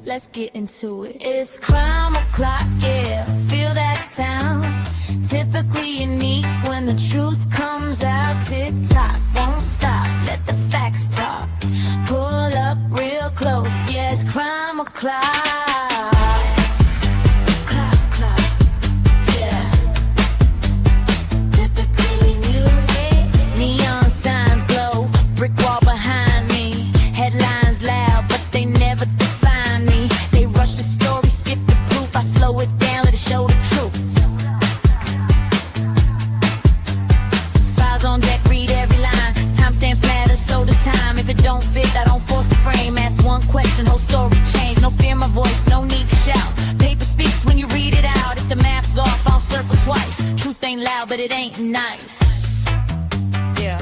let's get into it. It's crime o'clock, yeah, feel that sound. Typically unique when the truth comes out. Tick-tock, won't stop, let the facts talk. Pull up real close, yeah, it's crime o'clock. Clock, clock, yeah. Typically new, neon signs glow, brick wall behind me. Headlines loud, but they never define me. They rush the story, skip the proof. I slow it down, let it show the truth. Files on deck, read every line. Timestamps matter, so does time. If it don't fit, I don't force the frame. Ask one question, whole story change. No fear my voice, no need to shout. Paper speaks when you read it out. If the math's off, I'll circle twice. Truth ain't loud, but it ain't nice. Yeah.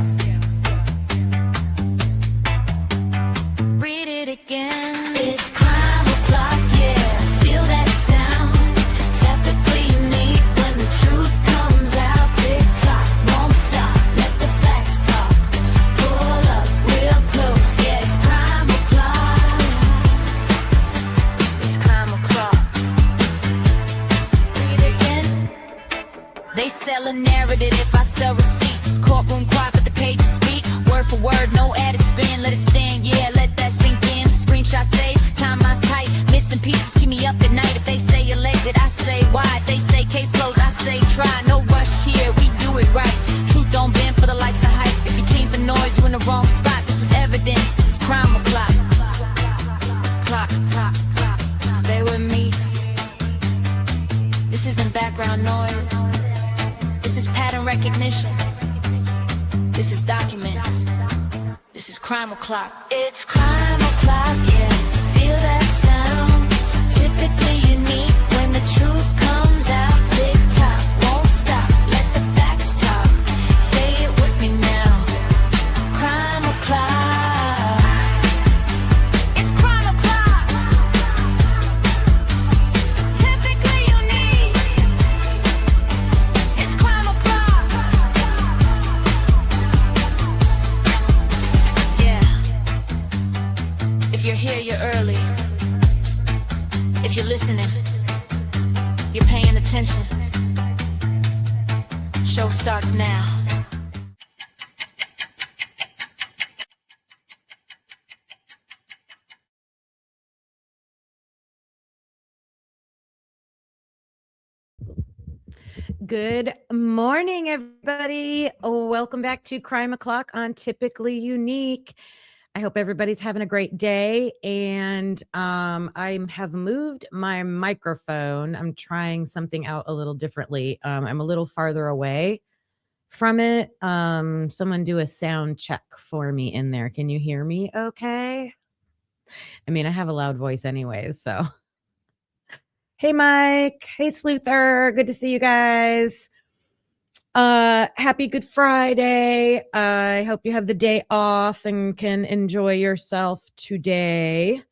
Read it again. It's crime o'clock, yeah. Feel that sound. Typically unique when the truth comes out. Tick tock, won't stop. Let the facts talk. Pull up real close, yeah. It's crime o'clock. It's crime o'clock. Read it again. They sell a narrative if I sell receipts. Courtroom quiet, but the pages speak. Word for word, no added spin. Let it stand, yeah. Let that sink in. Screenshot save, timeline's tight. Missing pieces keep me up at night. If they say alleged, I say why. If they say case closed, I say try. No rush here, we do it right. Truth don't bend for the likes of hype. If you came for noise, you're in the wrong spot. This is evidence, this is crime o'clock. Clock, clock, clock. Stay with me. This isn't background noise. This is pattern recognition. This is documents. This is crime o'clock. It's crime o'clock, yeah. Feel that sound. Typically unique when the truth comes out. Tick tock, won't stop. Let the facts talk. Say it with me now. Crime o'clock. It's crime o'clock. Typically unique. It's crime o'clock. Yeah. If you're here, you're early. If you're listening, you're paying attention. Show starts now. Good morning, everybody. Welcome back to Crime O'Clock on Typically Unique. I hope everybody's having a great day. And I have moved my microphone. I'm trying something out a little differently. I'm a little farther away from it. Someone do a sound check for me in there. Can you hear me okay? I mean, I have a loud voice anyways, so. Hey, Mike. Hey, Sleuther. Good to see you guys. Happy Good Friday. I hope you have the day off and can enjoy yourself today.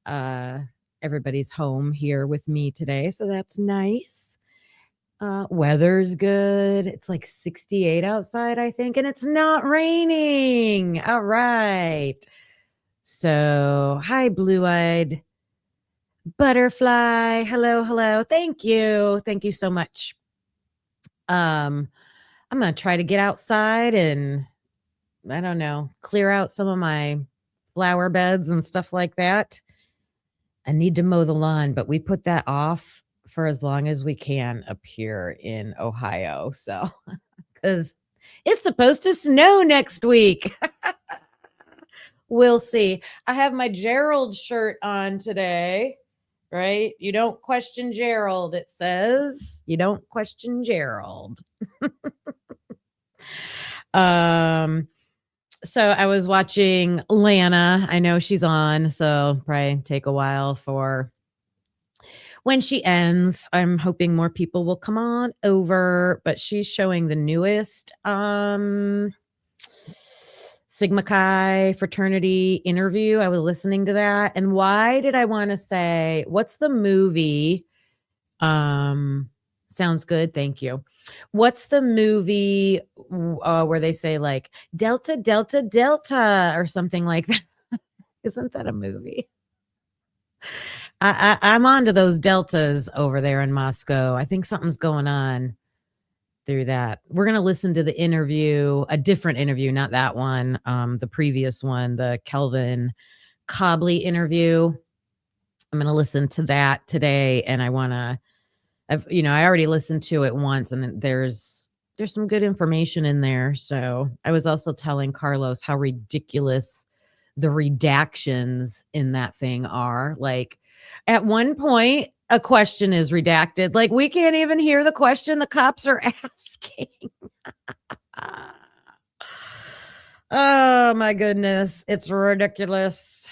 Everybody's home here with me today, so that's nice. Weather's good. It's like 68 outside, I think, and it's not raining. All right. So, hi, blue-eyed butterfly. Hello, hello. Thank you. Thank you so much. I'm going to try to get outside and, I don't know, clear out some of my flower beds and stuff like that. I need to mow the lawn, but we put that off for as long as we can up here in Ohio. So, because it's supposed to snow next week. We'll see. I have my Gerald shirt on today, right? You don't question Gerald, it says. You don't question Gerald. So I was watching Lana. I know she's on, so probably take a while for when she ends. I'm hoping more people will come on over, but she's showing the newest Sigma Chi fraternity interview. I was listening to that. And why did I want to say, what's the movie? Sounds good. Thank you. What's the movie where they say like Delta, Delta, Delta or something like that? Isn't that a movie? I'm on to those deltas over there in Moscow. I think something's going on through that. We're going to listen to the interview, a different interview, not that one, the previous one, the Kelvin Colbi interview. I'm going to listen to that today, and I want to, I already listened to it once, and there's some good information in there. So I was also telling Carlos how ridiculous the redactions in that thing are. Like, at one point, a question is redacted. Like, we can't even hear the question the cops are asking. Oh my goodness. It's ridiculous.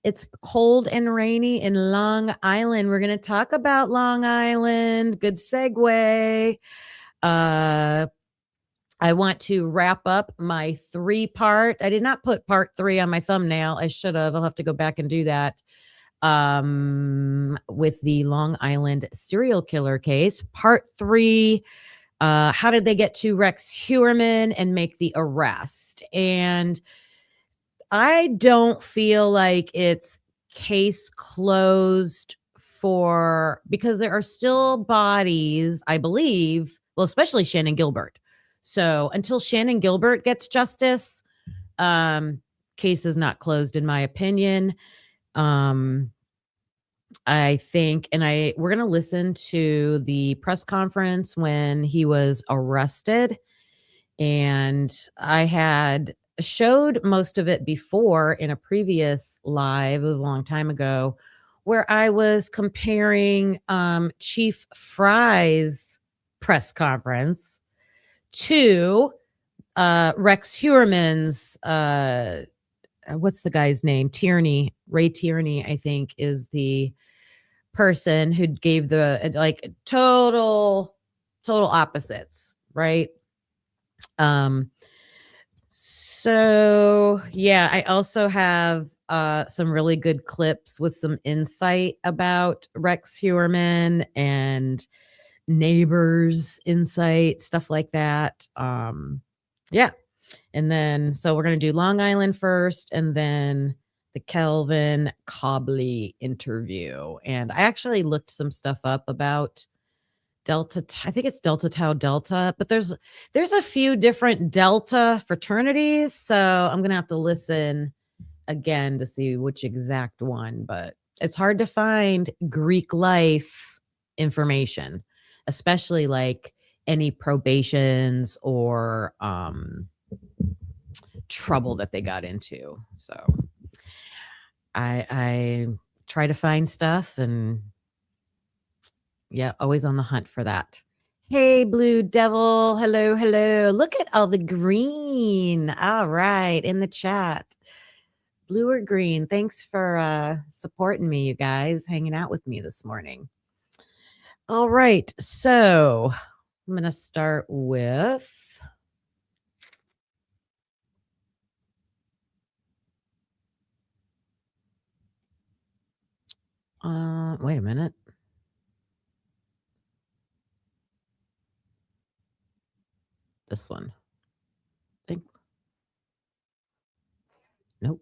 It's cold and rainy in Long Island. We're going to talk about Long Island. Good segue. I want to wrap up my 3-part. I did not put part 3 on my thumbnail. I should have. I'll have to go back and do that. With the Long Island serial killer case. Part 3, how did they get to Rex Heurman and make the arrest? And I don't feel like it's case closed because there are still bodies, I believe, well, especially Shannon Gilbert. So until Shannon Gilbert gets justice, case is not closed, in my opinion. I think, we're going to listen to the press conference when he was arrested. And I had showed most of it before in a previous live. It was a long time ago, where I was comparing Chief Fry's press conference to Rex Heurman's, what's the guy's name? Ray Tierney, I think, is the person who gave the total opposites, right? So yeah, I also have some really good clips with some insight about Rex Heurman and neighbors insight, stuff like that. Yeah. And then, so we're going to do Long Island first, and then the Kelvin Colbi interview. And I actually looked some stuff up about Delta. I think it's Delta Tau Delta, but there's a few different Delta fraternities. So I'm going to have to listen again to see which exact one, but it's hard to find Greek life information, especially like any probations or trouble that they got into. So I try to find stuff, and yeah, always on the hunt for that. Hey, Blue Devil. Hello, hello. Look at all the green. All right, in the chat. Blue or green. Thanks for supporting me, you guys, hanging out with me this morning. All right, so I'm going to start with wait a minute. This one. Nope.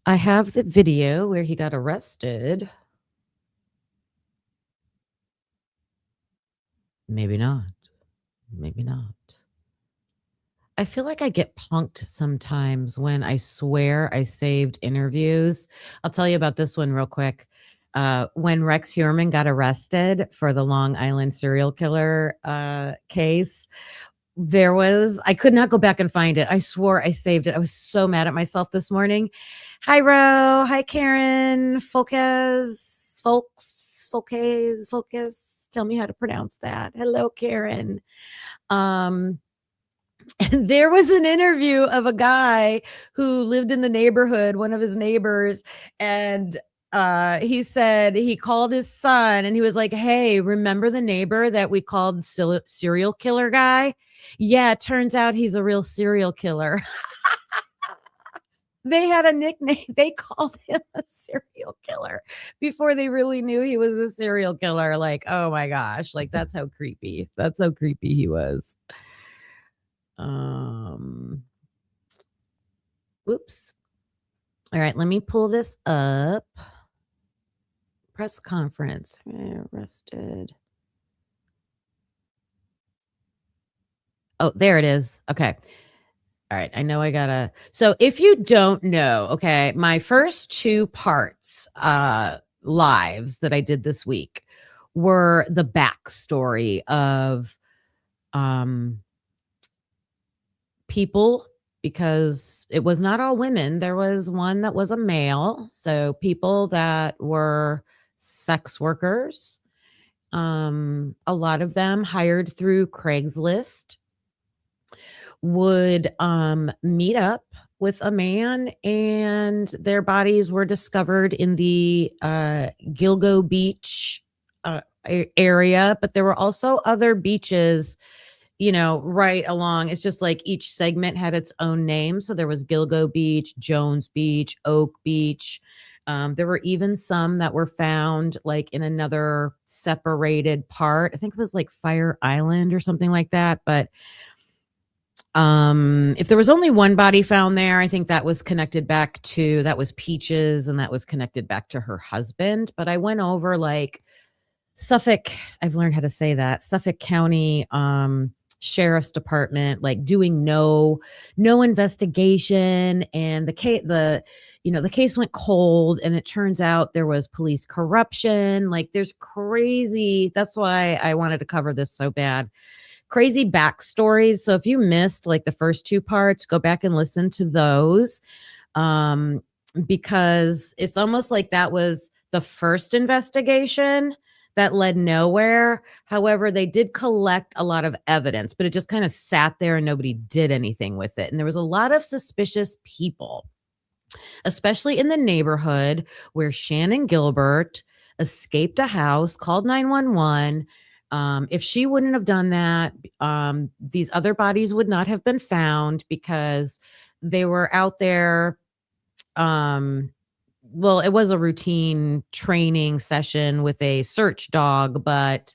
I have the video where he got arrested. Maybe not. Maybe not. I feel like I get punked sometimes when I swear I saved interviews. I'll tell you about this one real quick. When Rex Heurman got arrested for the Long Island serial killer case, I could not go back and find it. I swore I saved it. I was so mad at myself this morning. Hi, Ro. Hi, Karen. Folks. Tell me how to pronounce that. Hello, Karen. There was an interview of a guy who lived in the neighborhood, one of his neighbors, and he said he called his son and he was like, hey, remember the neighbor that we called serial killer guy? Yeah, it turns out he's a real serial killer. They had a nickname. They called him a serial killer before they really knew he was a serial killer. Like, oh my gosh, like that's how creepy he was. Whoops. All right, let me pull this up. Press conference. Arrested. Oh, there it is. Okay. All right. I know I gotta. So if you don't know, okay, my first 2 parts lives that I did this week were the backstory of um people, because it was not all women. There was one that was a male. So people that were sex workers, a lot of them hired through Craigslist, would meet up with a man, and their bodies were discovered in the Gilgo Beach area. But there were also other beaches, right along. It's just like each segment had its own name. So there was Gilgo Beach, Jones Beach, Oak Beach. There were even some that were found like in another separated part. I think it was like Fire Island or something like that. But if there was only one body found there, I think that was Peaches, and that was connected back to her husband. But I went over like Suffolk, I've learned how to say that, Suffolk County Sheriff's Department, like doing no investigation, and the case went cold, and it turns out there was police corruption. Like there's crazy, that's why I wanted to cover this so bad. Crazy backstories. So if you missed like the first 2 parts, go back and listen to those, because it's almost like that was the first investigation that led nowhere. However, they did collect a lot of evidence, but it just kind of sat there and nobody did anything with it. And there was a lot of suspicious people, especially in the neighborhood where Shannon Gilbert escaped a house, called 911. If she wouldn't have done that, these other bodies would not have been found, because they were out there. Well, it was a routine training session with a search dog, but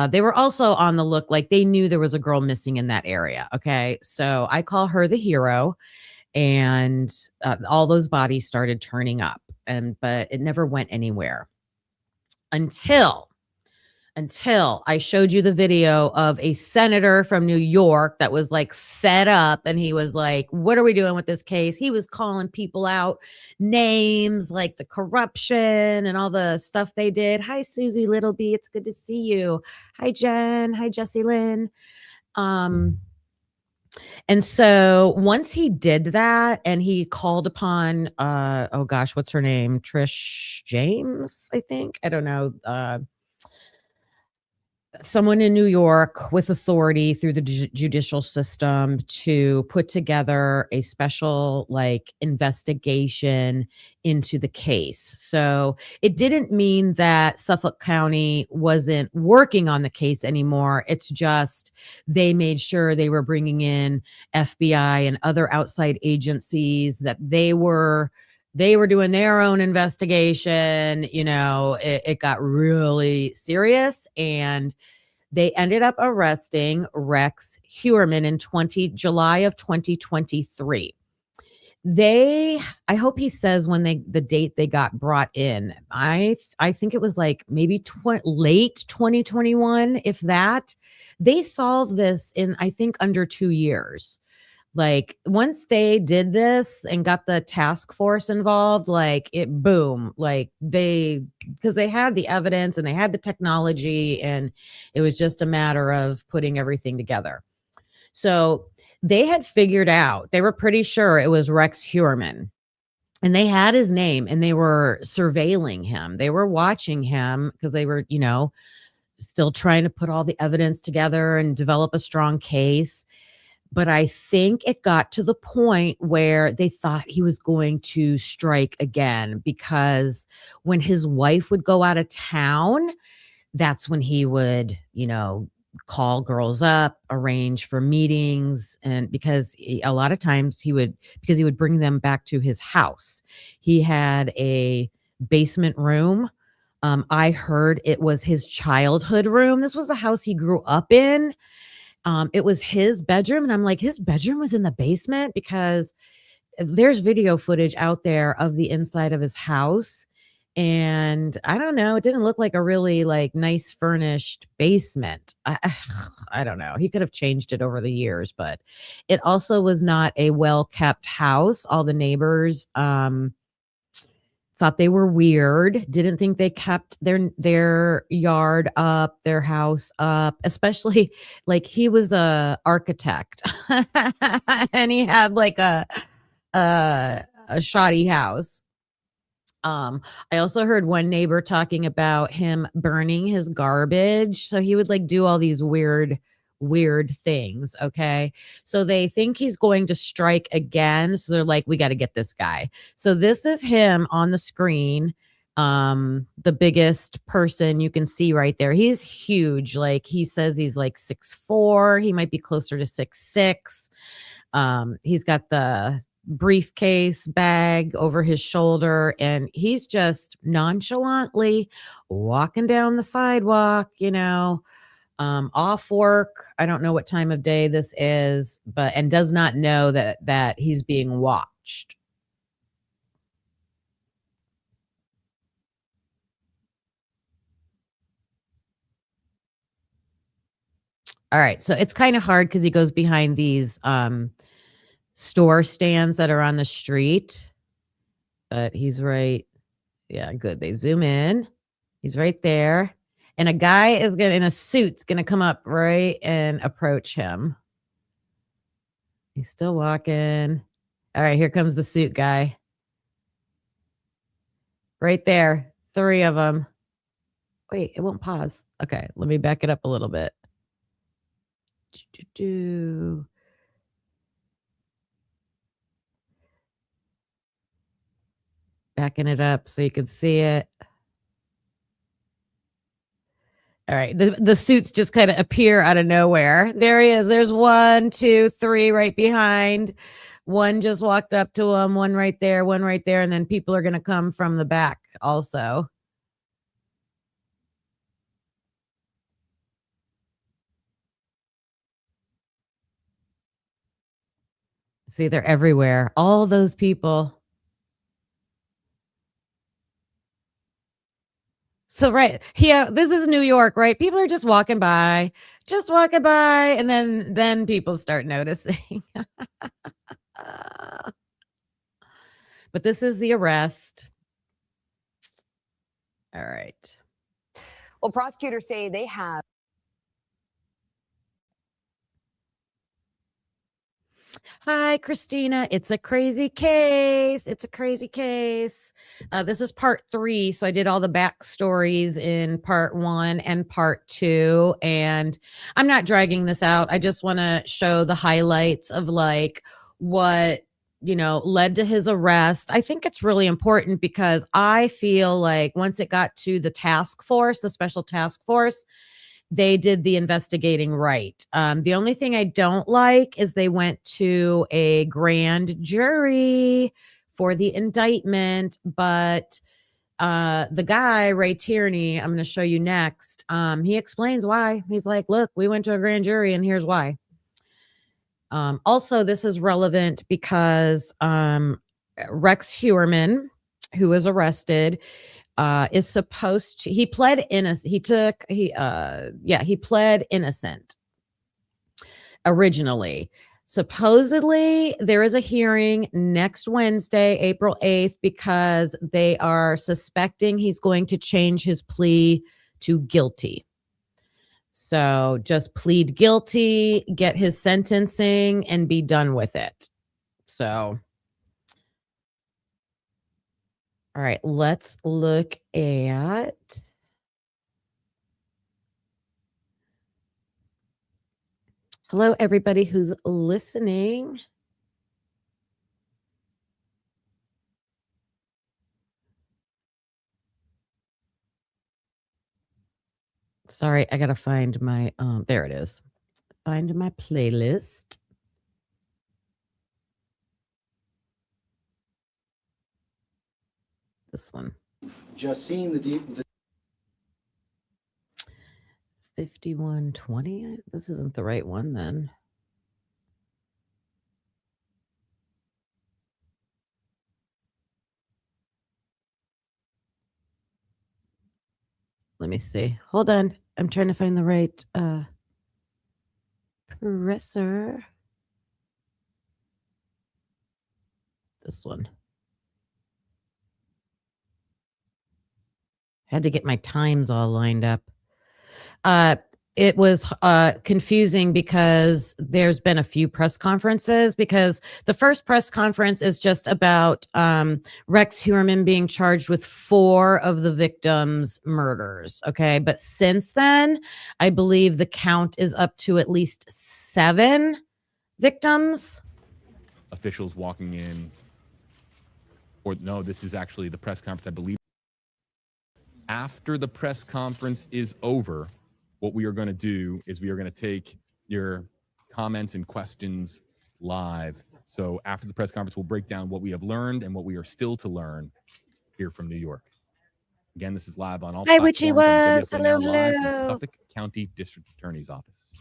they were also on the look, like they knew there was a girl missing in that area. Okay. So I call her the hero, and all those bodies started turning up, but it never went anywhere until I showed you the video of a senator from New York that was like fed up, and he was like, what are we doing with this case? He was calling people out names, like the corruption and all the stuff they did. Hi, Susie Littleby. It's good to see you. Hi, Jen. Hi, Jessie Lynn. And so once he did that, and he called upon, oh gosh, what's her name? Trish James, I think. I don't know. Someone in New York with authority through the judicial system to put together a special like investigation into the case. So it didn't mean that Suffolk County wasn't working on the case anymore. It's just they made sure they were bringing in FBI and other outside agencies, that they were doing their own investigation. It got really serious, and they ended up arresting Rex Heurman in July of 2023. I hope he says when the date they got brought in. I think it was like maybe late 2021, if that. They solved this in, I think, under 2 years. Like once they did this and got the task force involved, like it boom, like because they had the evidence and they had the technology, and it was just a matter of putting everything together. So they had figured out, they were pretty sure it was Rex Heurman, and they had his name, and they were surveilling him. They were watching him because they were, still trying to put all the evidence together and develop a strong case. But I think it got to the point where they thought he was going to strike again, because when his wife would go out of town, that's when he would, call girls up, arrange for meetings. And because a lot of times he would bring them back to his house. He had a basement room. I heard it was his childhood room. This was a house he grew up in. It was his bedroom. And I'm like, his bedroom was in the basement, because there's video footage out there of the inside of his house. And I don't know, it didn't look like a really like nice furnished basement. I don't know. He could have changed it over the years, but it also was not a well-kept house. All the neighbors thought they were weird, didn't think they kept their yard up, their house up, especially like he was a architect and he had like a shoddy house. I also heard one neighbor talking about him burning his garbage. So he would like do all these weird things. Okay. So they think he's going to strike again. So they're like, we got to get this guy. So this is him on the screen. The biggest person you can see right there. He's huge. Like he says he's like 6'4". He might be closer to 6'6". He's got the briefcase bag over his shoulder and he's just nonchalantly walking down the sidewalk, off work. I don't know what time of day this is, and does not know that he's being watched. All right, so it's kind of hard because he goes behind these store stands that are on the street, but he's right. Yeah, good. They zoom in. He's right there. And a guy is in a suit's gonna come up right and approach him. He's still walking. All right, here comes the suit guy. Right there. 3 of them. Wait, it won't pause. Okay, let me back it up a little bit. Backing it up so you can see it. All right. The suits just kind of appear out of nowhere. There he is. There's 1, 2, 3 right behind. One just walked up to him, one right there, and then people are going to come from the back also. See, they're everywhere. All those people. So right, yeah, this is New York, right? People are just walking by, and then people start noticing. But this is the arrest. All right. Well, prosecutors say they have. Hi, Christina. It's a crazy case. This is part 3. So I did all the backstories in part 1 and part 2. And I'm not dragging this out. I just want to show the highlights of like what, led to his arrest. I think it's really important because I feel like once it got to the task force, the special task force, they did the investigating right. The only thing I don't like is they went to a grand jury for the indictment, but the guy, Ray Tierney, I'm going to show you next. He explains why. He's like, look, we went to a grand jury and here's why. Also, this is relevant because Rex Heurman, who was arrested, is supposed to, he pled innocent. He pled innocent originally. Supposedly there is a hearing next Wednesday, April 8th, because they are suspecting he's going to change his plea to guilty. So just plead guilty, get his sentencing and be done with it. So all right, let's look at hello, everybody who's listening. Sorry, I gotta find my there it is. Find my playlist. This one. Just seeing the 5120. This isn't the right one then. Let me see. Hold on. I'm trying to find the right presser. This one. Had to get my times all lined up. It was confusing because there's been a few press conferences, because the first press conference is just about Rex Heurman being charged with 4 of the victims' murders. Okay. But since then, I believe the count is up to at least 7 victims. Officials walking in, or no, this is actually the press conference, I believe. After the press conference is over, what we are going to do is we are going to take your comments and questions live. So after the press conference, we'll break down what we have learned and what we are still to learn here from New York. Again, this is live on all Hi, platforms. Witchy on Was. WFA Hello, Now, live from hello. Suffolk County District Attorney's Office.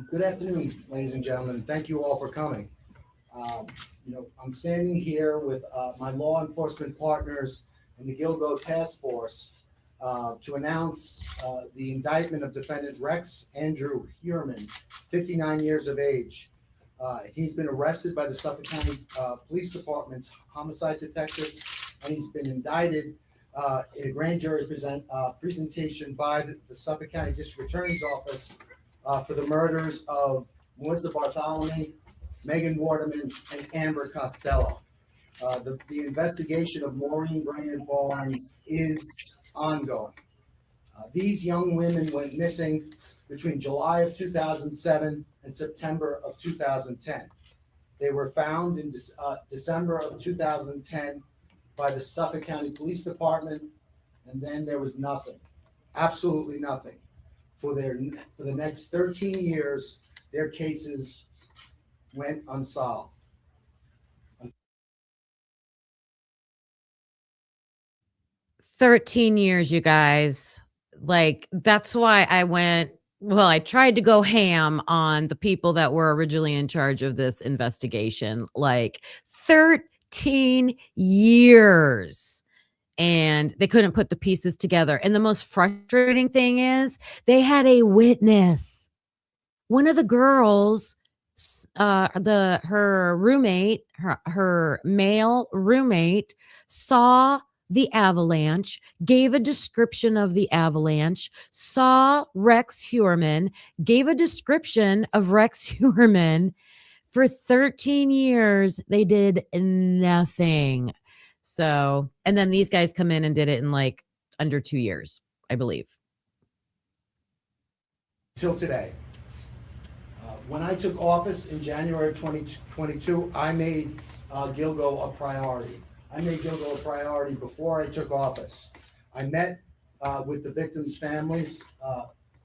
Good afternoon, ladies and gentlemen. Thank you all for coming. I'm standing here with my law enforcement partners in the Gilgo Task Force to announce the indictment of defendant Rex Andrew Heurman, 59 years of age. He's been arrested by the Suffolk County Police Department's homicide detectives, and he's been indicted in a grand jury presentation by the Suffolk County District Attorney's Office for the murders of Melissa Bartholomew, Megan Waterman, and Amber Costello. The investigation of Maureen Brainerd Barnes is ongoing. These young women went missing between July of 2007 and September of 2010. They were found in December of 2010 by the Suffolk County Police Department, and then there was nothing, absolutely nothing. For the next 13 years, their cases went unsolved. 13 years, you guys. Like, that's why I tried to go ham on the people that were originally in charge of this investigation. Like, 13 years. And they couldn't put the pieces together. And the most frustrating thing is they had a witness. One of the girls, her roommate, her male roommate, saw the avalanche, gave a description of the avalanche, saw Rex Heurman, gave a description of Rex Heurman. For 13 years, they did nothing. So, and then these guys come in and did it in like under 2 years, I believe. Till today. When I took office in January 2022, I made Gilgo a priority. I made Gilgo a priority before I took office. I met with the victims' families,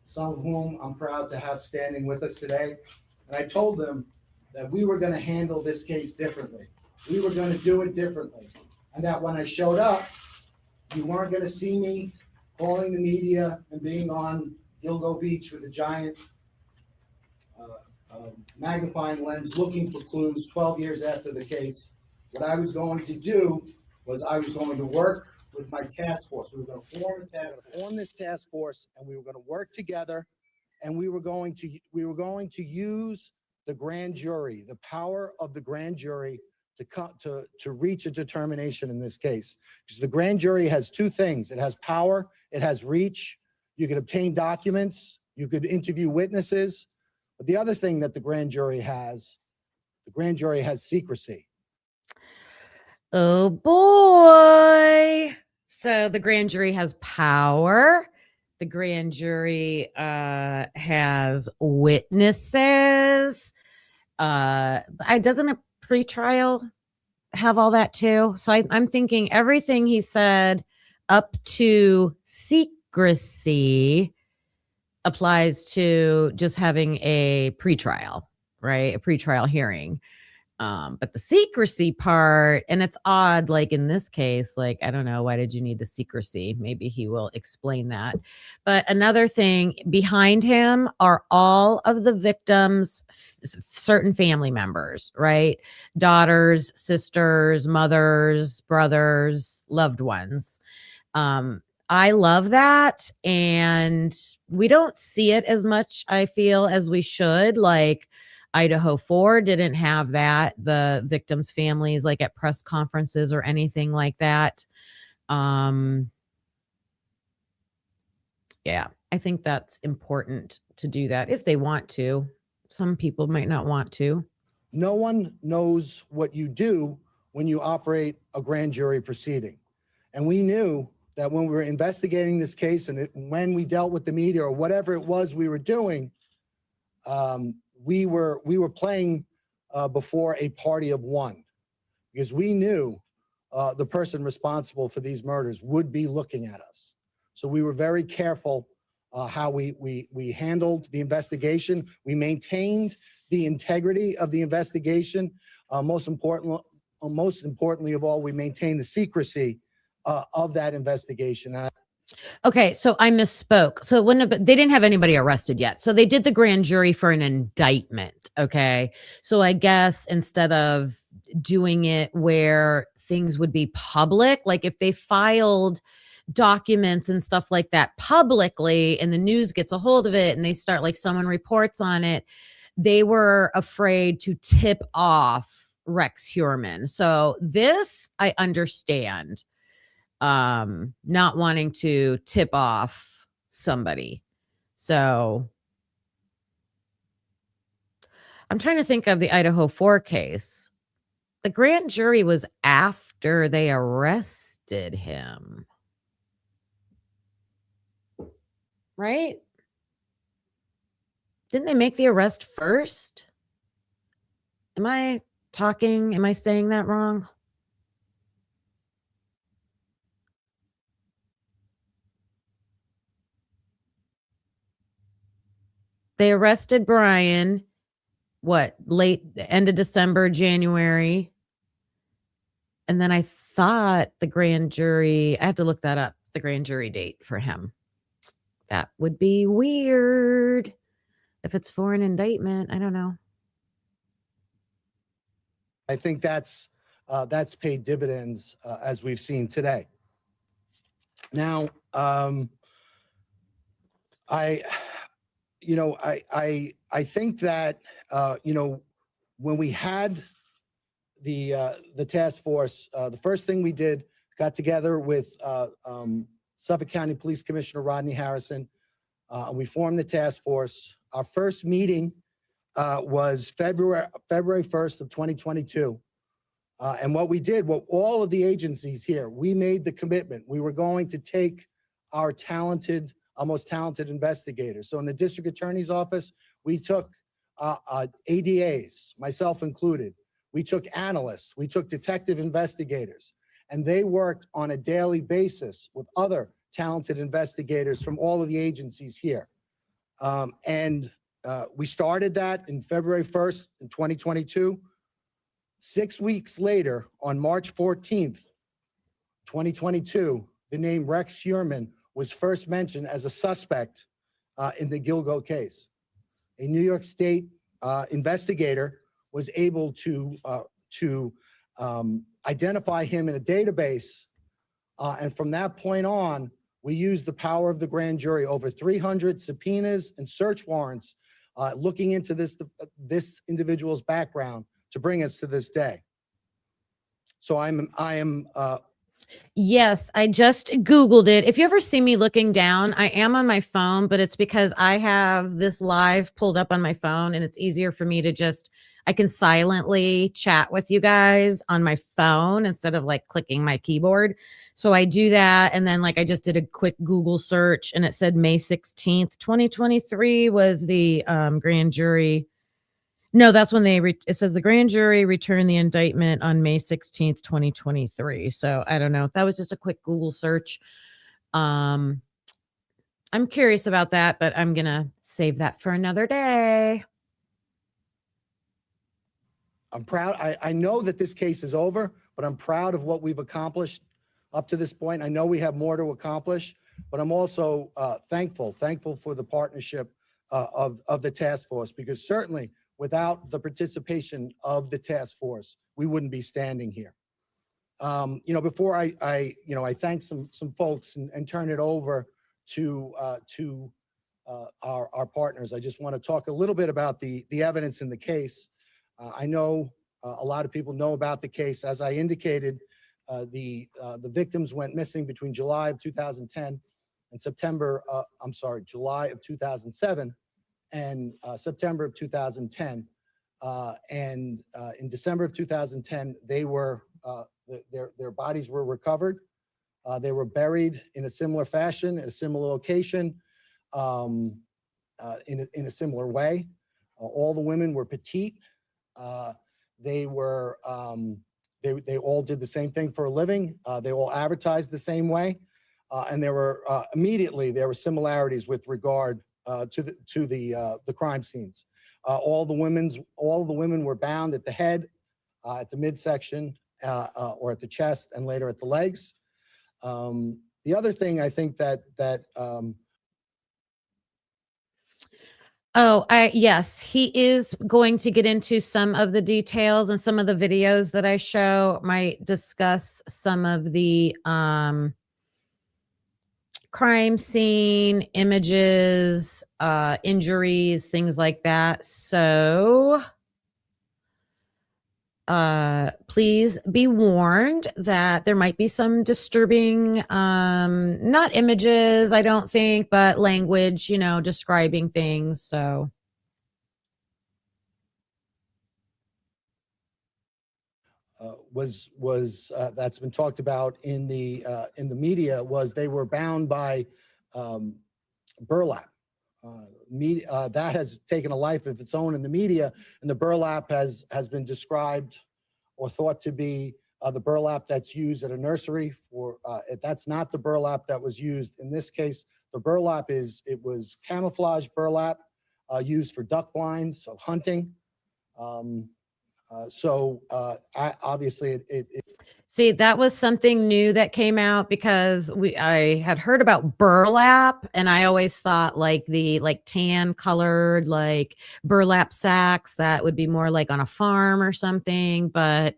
some of whom I'm proud to have standing with us today. And I told them that we were going to handle this case differently. We were going to do it differently. And that when I showed up, you weren't going to see me calling the media and being on Gilgo Beach with a giant magnifying lens looking for clues 12 years after the case. What I was going to do was I was going to work with my task force. We were going to form this task force, and we were going to work together, and we were going to use the grand jury, the power of the grand jury to reach a determination in this case. Because the grand jury has 2 things. It has power, it has reach. You could obtain documents, you could interview witnesses. But the other thing that the grand jury has secrecy. Oh boy. So the grand jury has power. The grand jury has witnesses. Doesn't a pretrial have all that too? So I'm thinking everything he said up to secrecy applies to just having a pretrial, right? A pretrial hearing. But the secrecy part, and it's odd, like in this case, like, I don't know, why did you need the secrecy? Maybe he will explain that. But another thing, behind him are all of the victims' certain family members, right? Daughters, sisters, mothers, brothers, loved ones. I love that. And we don't see it as much, I feel, as we should. Like, Idaho 4 didn't have that, the victims' families, like at press conferences or anything like that. Yeah, I think that's important to do that if they want to. Some people might not want to. No one knows what you do when you operate a grand jury proceeding. And we knew that when we were investigating this case and when we dealt with the media or whatever it was we were doing, we were playing before a party of one, because we knew the person responsible for these murders would be looking at us. So we were very careful how we handled the investigation. We maintained the integrity of the investigation. Most importantly of all, we maintained the secrecy of that investigation. Okay, so I misspoke. So they didn't have anybody arrested yet. So they did the grand jury for an indictment. Okay. So I guess instead of doing it where things would be public, like if they filed documents and stuff like that publicly and the news gets a hold of it and they start, like, someone reports on it, they were afraid to tip off Rex Heurman. So this I understand. Not wanting to tip off somebody. So I'm trying to think of the Idaho 4 case. The grand jury was after they arrested him. Right? Didn't they make the arrest first? Am I saying that wrong? They arrested Brian, late end of December, January. And then I thought the grand jury, I have to look that up, the grand jury date for him. That would be weird if it's for an indictment. I don't know. I think that's paid dividends as we've seen today. Now, I think that when we had the task force, the first thing we did, got together with Suffolk County Police Commissioner Rodney Harrison. We formed the task force. Our first meeting was February 1st of 2022. And what we did, all of the agencies here, we made the commitment. We were going to take our most talented investigators. So in the district attorney's office, we took ADAs, myself included. We took analysts, we took detective investigators, and they worked on a daily basis with other talented investigators from all of the agencies here. We started that in February 1st in 2022. 6 weeks later, on March 14th, 2022, the name Rex Heurman was first mentioned as a suspect in the Gilgo case. A New York State investigator was able to identify him in a database. And from that point on, we used the power of the grand jury, over 300 subpoenas and search warrants, looking into this individual's background to bring us to this day. So I am. Yes, I just Googled it. If you ever see me looking down, I am on my phone, but it's because I have this live pulled up on my phone and it's easier for me to I can silently chat with you guys on my phone instead of like clicking my keyboard. So I do that. And then I just did a quick Google search and it said May 16th, 2023 was the grand jury. No, that's when it says the grand jury returned the indictment on May 16th, 2023. So I don't know. That was just a quick Google search. I'm curious about that, but I'm going to save that for another day. I'm proud. I know that this case is over, but I'm proud of what we've accomplished up to this point. I know we have more to accomplish, but I'm also thankful for the partnership of the task force, because certainly without the participation of the task force, we wouldn't be standing here. Before I thank some folks and turn it over to our partners, I just want to talk a little bit about the evidence in the case. I know a lot of people know about the case. As I indicated, the victims went missing between July of 2010 and July of 2007 and September of 2010. And in December of 2010, they were their bodies were recovered. They were buried in a similar fashion, at a similar location, in a similar way. All the women were petite. They were they all did the same thing for a living. They all advertised the same way, and there were immediately there were similarities with regard to the crime scenes. All the women were bound at the head, at the midsection, or at the chest, and later at the legs. The other thing I think that yes, he is going to get into some of the details, and some of the videos that I show might discuss some of the crime scene images, injuries, things like that. So please be warned that there might be some disturbing, not images, I don't think, but language, describing things. So. Was that's been talked about in the media was they were bound by burlap. That has taken a life of its own in the media, and the burlap has been described or thought to be the burlap that's used at a nursery for. That's not the burlap that was used in this case. The burlap was camouflage burlap used for duck blinds, so hunting. Obviously it See, that was something new that came out, because I had heard about burlap, and I always thought like the tan colored burlap sacks that would be more like on a farm or something, but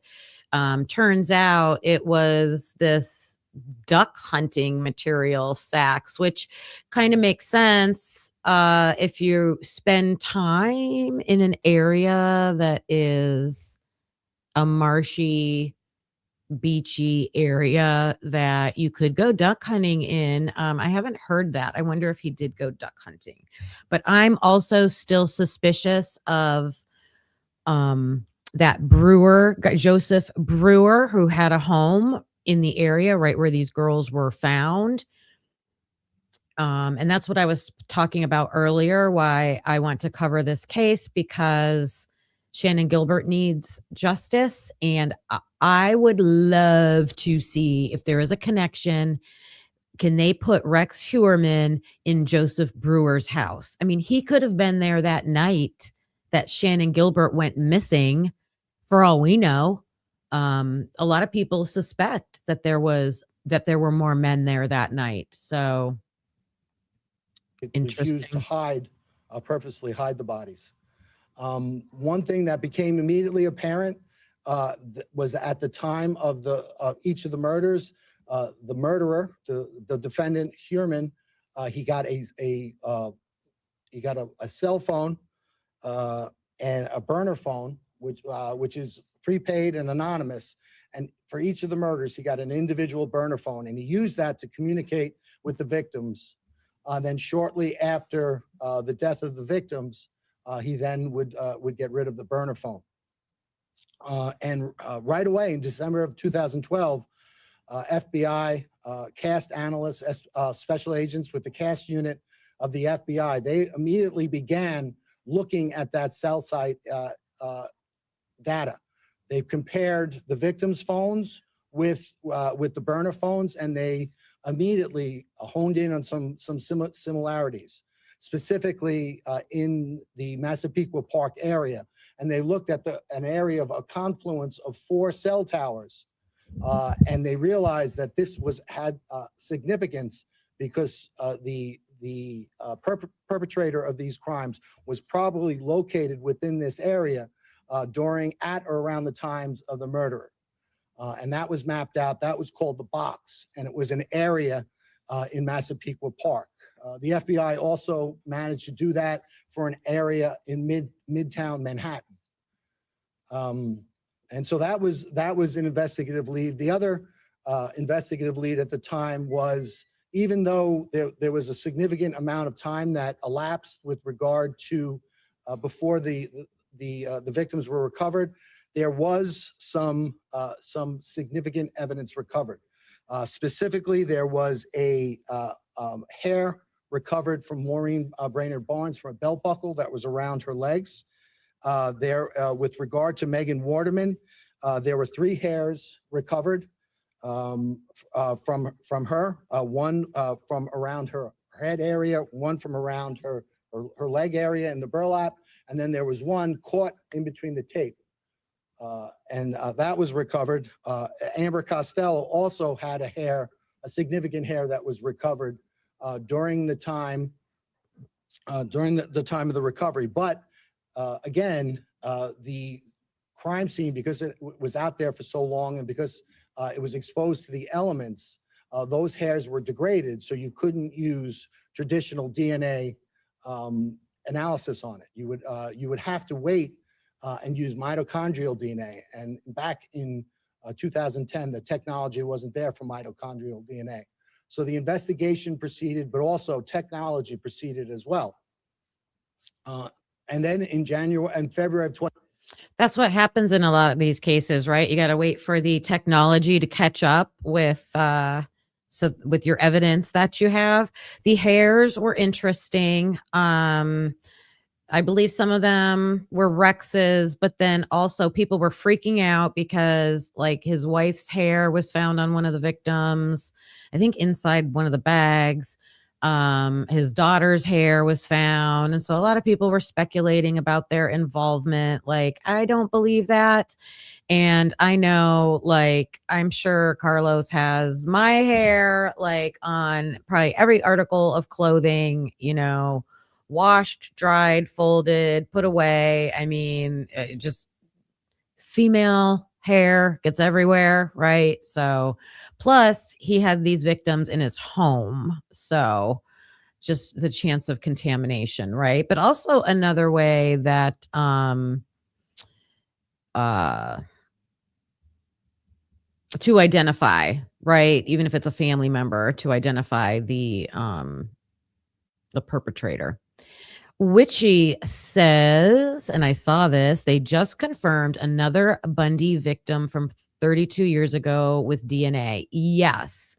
turns out it was this duck hunting material sacks, which kind of makes sense if you spend time in an area that is a marshy, beachy area that you could go duck hunting in. I haven't heard that. I wonder if he did go duck hunting, but I'm also still suspicious of that Brewer, Joseph Brewer, who had a home in the area right where these girls were found. And that's what I was talking about earlier, why I want to cover this case, because Shannan Gilbert needs justice. And I would love to see if there is a connection. Can they put Rex Heurman in Joseph Brewer's house? I mean, he could have been there that night that Shannan Gilbert went missing, for all we know. A lot of people suspect that there were more men there that night. So it was used to hide, purposely hide the bodies. One thing that became immediately apparent was at the time of each of the murders, the murderer, the defendant Heurman, he got a cell phone and a burner phone, which is prepaid and anonymous. And for each of the murders, he got an individual burner phone, and he used that to communicate with the victims. Then shortly after the death of the victims, he then would get rid of the burner phone. And right away in December of 2012, FBI CAST analysts, special agents with the CAST unit of the FBI, they immediately began looking at that cell site data. They compared the victims' phones with the burner phones, and they immediately honed in on some similarities, specifically in the Massapequa Park area. and they looked at an area of a confluence of 4 cell towers. And they realized that this had significance because the perpetrator of these crimes was probably located within this area at or around the times of the murder. And that was mapped out. That was called the box, and it was an area in Massapequa Park. The FBI also managed to do that for an area in Midtown Manhattan. And so that was an investigative lead. The other investigative lead at the time was, even though there was a significant amount of time that elapsed with regard to before the victims were recovered, there was some significant evidence recovered. Specifically, there was a hair recovered from Maureen Brainerd Barnes from a belt buckle that was around her legs. With regard to Megan Waterman, there were 3 hairs recovered from her, one from around her head area, one from around her leg area in the burlap, and then there was one caught in between the tape. And that was recovered. Amber Costello also had a significant hair that was recovered during the time of the recovery. But again, the crime scene, because it was out there for so long and because it was exposed to the elements, those hairs were degraded, so you couldn't use traditional DNA analysis on it. You would have to wait and use mitochondrial DNA. And back in 2010, the technology wasn't there for mitochondrial DNA. So the investigation proceeded, but also technology proceeded as well. And then in January and February of 20. That's what happens in a lot of these cases, right? You got to wait for the technology to catch up with your evidence that you have. The hairs were interesting. I believe some of them were Rex's, but then also people were freaking out because like his wife's hair was found on one of the victims, I think inside one of the bags. His daughter's hair was found. And so a lot of people were speculating about their involvement. Like, I don't believe that. And I know, like, I'm sure Carlos has my hair, like, on probably every article of clothing, washed, dried, folded, put away. I mean, just female hair gets everywhere, right? So plus he had these victims in his home. So just the chance of contamination, right? But also another way that to identify, right? Even if it's a family member, to identify the perpetrator. Witchy says, and I saw this, they just confirmed another Bundy victim from 32 years ago with DNA. Yes.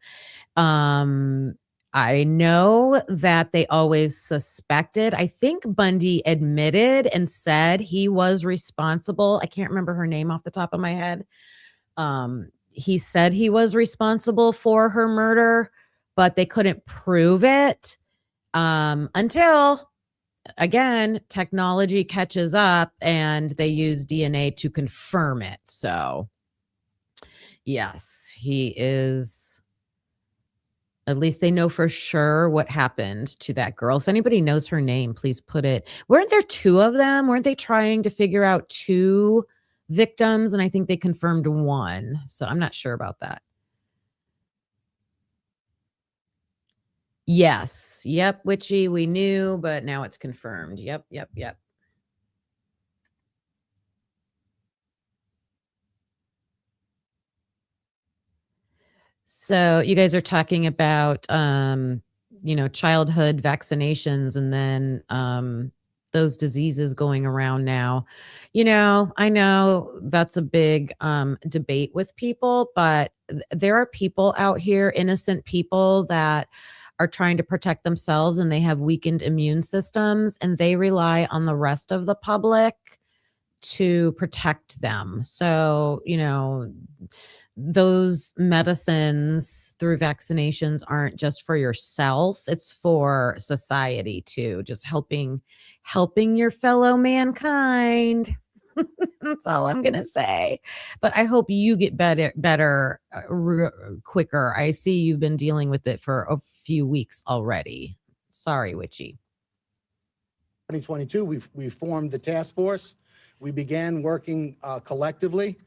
I know that they always suspected. I think Bundy admitted and said he was responsible. I can't remember her name off the top of my head. He said he was responsible for her murder, but they couldn't prove it until, again, technology catches up and they use DNA to confirm it. So, yes, he is. At least they know for sure what happened to that girl. If anybody knows her name, please put it. Weren't there 2 of them? Weren't they trying to figure out 2 victims? And I think they confirmed 1. So I'm not sure about that. Yes. Yep. Witchy, we knew, but now it's confirmed. Yep. So you guys are talking about, childhood vaccinations and then those diseases going around now. I know that's a big debate with people, but there are people out here, innocent people that are trying to protect themselves and they have weakened immune systems and they rely on the rest of the public to protect them. So, those medicines through vaccinations aren't just for yourself, it's for society too, just helping your fellow mankind. That's all I'm gonna say. But I hope you get better quicker. I see you've been dealing with it for a few weeks already. Sorry, Witchy. 2022, we formed the task force. We began working collectively.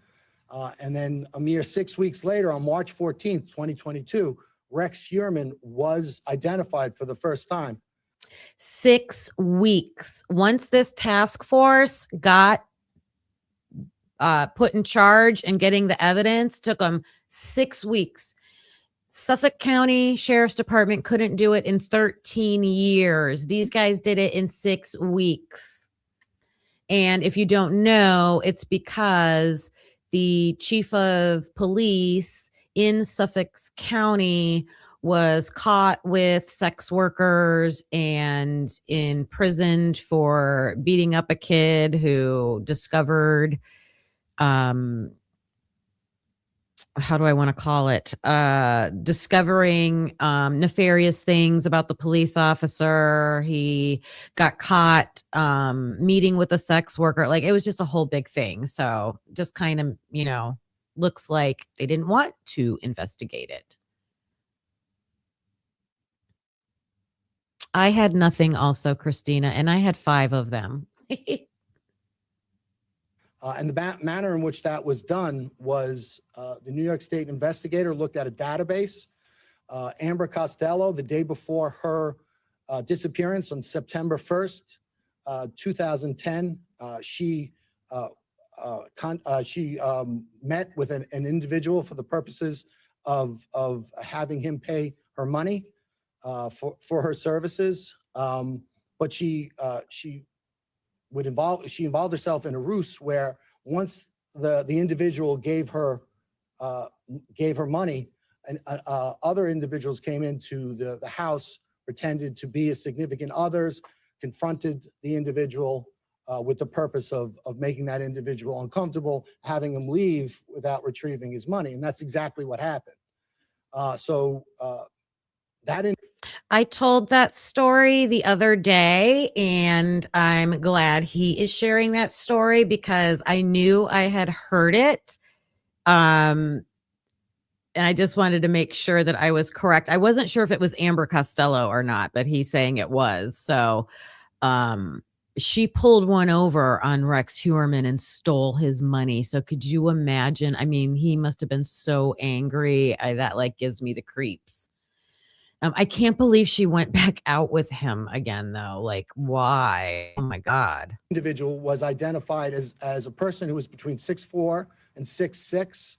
And then a mere 6 weeks later, on March 14th, 2022, Rex Heurman was identified for the first time. 6 weeks. Once this task force got put in charge and getting the evidence, took them 6 weeks. Suffolk County Sheriff's Department couldn't do it in 13 years. These guys did it in 6 weeks. And if you don't know, it's because the chief of police in Suffolk County was caught with sex workers and imprisoned for beating up a kid who discovered how do I want to call it? Discovering nefarious things about the police officer. He got caught meeting with a sex worker. Like, it was just a whole big thing. So just kind of, looks like they didn't want to investigate it. I had nothing also, Christina, and I had 5 of them. And the manner in which that was done was the New York State investigator looked at a database. Amber Costello, the day before her disappearance on September 1st, 2010, she met with an individual for the purposes of having him pay her money for her services. But she involved herself in a ruse where once the individual gave her money, and other individuals came into the house, pretended to be as significant others, confronted the individual with the purpose of making that individual uncomfortable, having him leave without retrieving his money. And that's exactly what happened. I told that story the other day, and I'm glad he is sharing that story because I knew I had heard it. And I just wanted to make sure that I was correct. I wasn't sure if it was Amber Costello or not, but he's saying it was. So she pulled one over on Rex Heurman and stole his money. So could you imagine? I mean, he must have been so angry. That like gives me the creeps. I can't believe she went back out with him again, though. Like, why? Oh, my God. Individual was identified as a person who was between 6'4" and 6'6",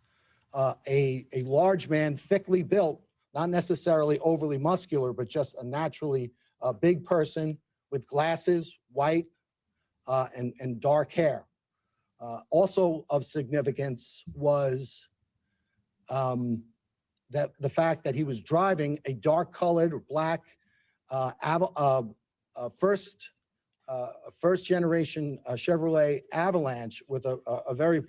a large man, thickly built, not necessarily overly muscular, but just a naturally big person with glasses, white, and dark hair. Also of significance was that the fact that he was driving a dark-colored black first generation Chevrolet Avalanche with a very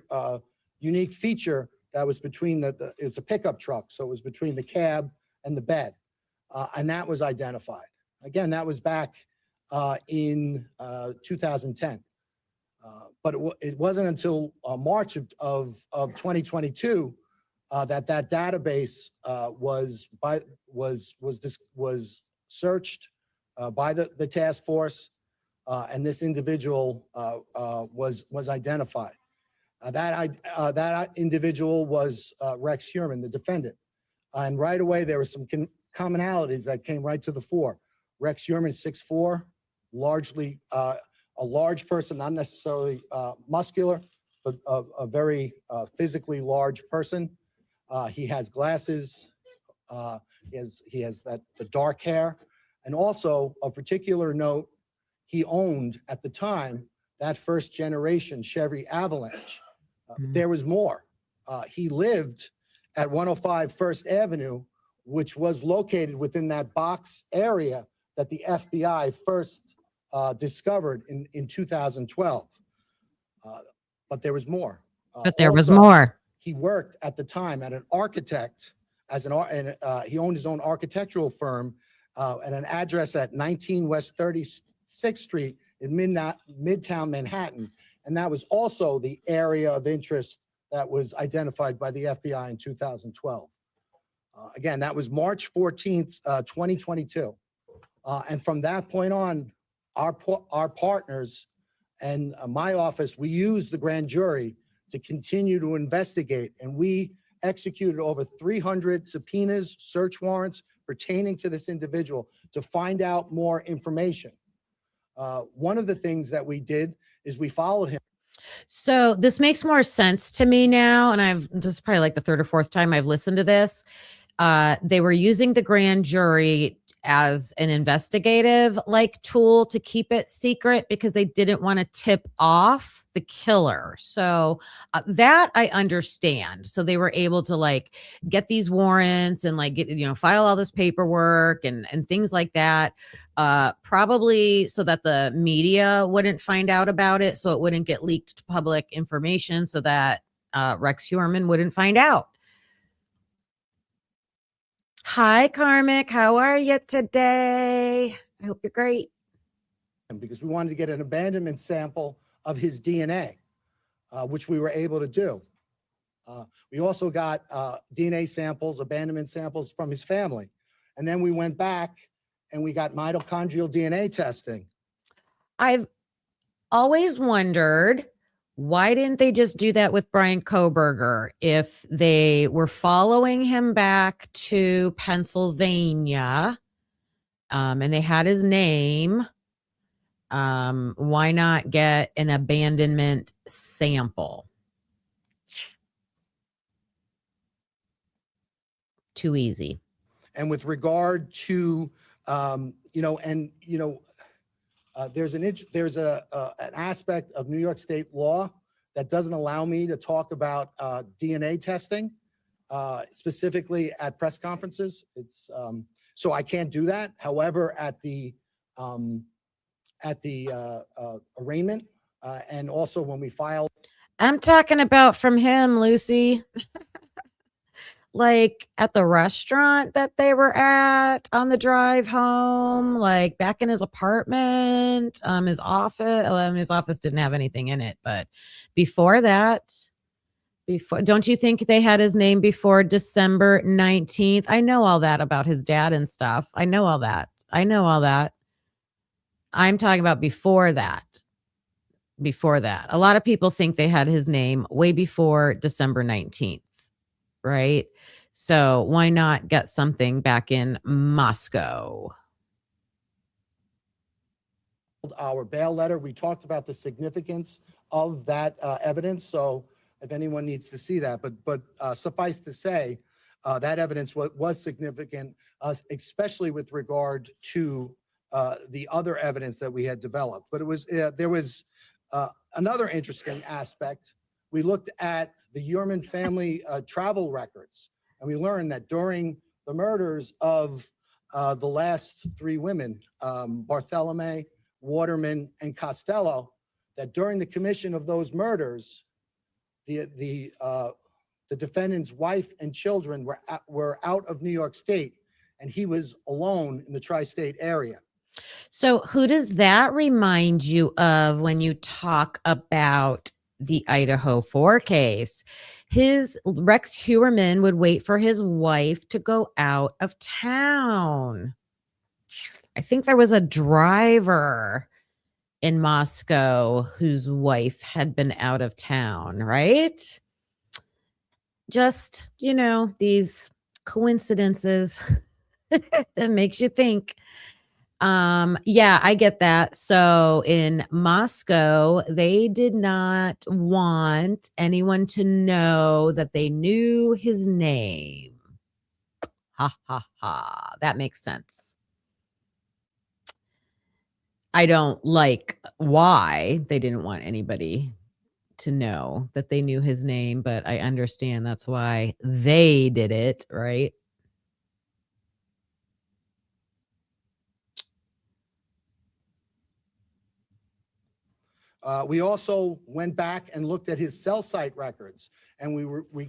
unique feature that was between it's a pickup truck, so it was between the cab and the bed, and that was identified. Again, that was back in 2010, but it wasn't until March of 2022 that database was searched by the task force, and this individual was identified. That individual was Rex Heurman, the defendant, and right away there were some commonalities that came right to the fore. Rex Heurman, 6'4", largely a large person, not necessarily muscular, but a very physically large person. He has glasses. He has the dark hair, and also of particular note, he owned at the time that first generation Chevy Avalanche. There was more. He lived at 105 First Avenue, which was located within that box area that the FBI first discovered in 2012. But there was more. He worked at the time at an architect he owned his own architectural firm at an address at 19 West 36th Street in Midtown Manhattan. And that was also the area of interest that was identified by the FBI in 2012. Again, that was March 14th, 2022. And from that point on, our partners and my office, we used the grand jury to continue to investigate, and we executed over 300 subpoenas, search warrants pertaining to this individual to find out more information. One of the things that we did is we followed him. So this makes more sense to me now. And this is probably like the third or fourth time I've listened to this. They were using the grand jury as an investigative like tool to keep it secret because they didn't want to tip off the killer. So that I understand. So they were able to like get these warrants and like get, file all this paperwork and things like that. Probably so that the media wouldn't find out about it, so it wouldn't get leaked to public information, so that Rex Heurman wouldn't find out. Hi, Karmic. How are you today? I hope you're great. Because we wanted to get an abandonment sample of his DNA, which we were able to do. We also got DNA samples, abandonment samples from his family. And then we went back and we got mitochondrial DNA testing. I've always wondered, why didn't they just do that with Brian Kohberger? If they were following him back to Pennsylvania, and they had his name, why not get an abandonment sample? Too easy. And with regard to, there's an aspect of New York State law that doesn't allow me to talk about DNA testing, specifically at press conferences. It's so I can't do that. However, at the arraignment and also when we file, I'm talking about from him, Lucy. Like at the restaurant that they were at on the drive home, like back in his apartment, his office. Well, his office didn't have anything in it, but before that, don't you think they had his name before December 19th? I know all that about his dad and stuff. I know all that. I'm talking about before that. A lot of people think they had his name way before December 19th. Right? So why not get something back in Moscow? our bail letter, we talked about the significance of that evidence. So if anyone needs to see that, but suffice to say, that evidence was significant, especially with regard to the other evidence that we had developed. But it was there was another interesting aspect. We looked at the Heurman family travel records, and we learned that during the murders of the last three women, Bartholomew, Waterman, and Costello, that during the commission of those murders, the defendant's wife and children were out of New York State, and he was alone in the tri-state area. So who does that remind you of when you talk about the Idaho 4 case? Rex Heurman would wait for his wife to go out of town. I think there was a driver in Moscow whose wife had been out of town, right? Just, these coincidences that makes you think. Yeah, I get that. So in Moscow, they did not want anyone to know that they knew his name. Ha, ha, ha. That makes sense. I don't like why they didn't want anybody to know that they knew his name, but I understand that's why they did it, right? We also went back and looked at his cell site records, and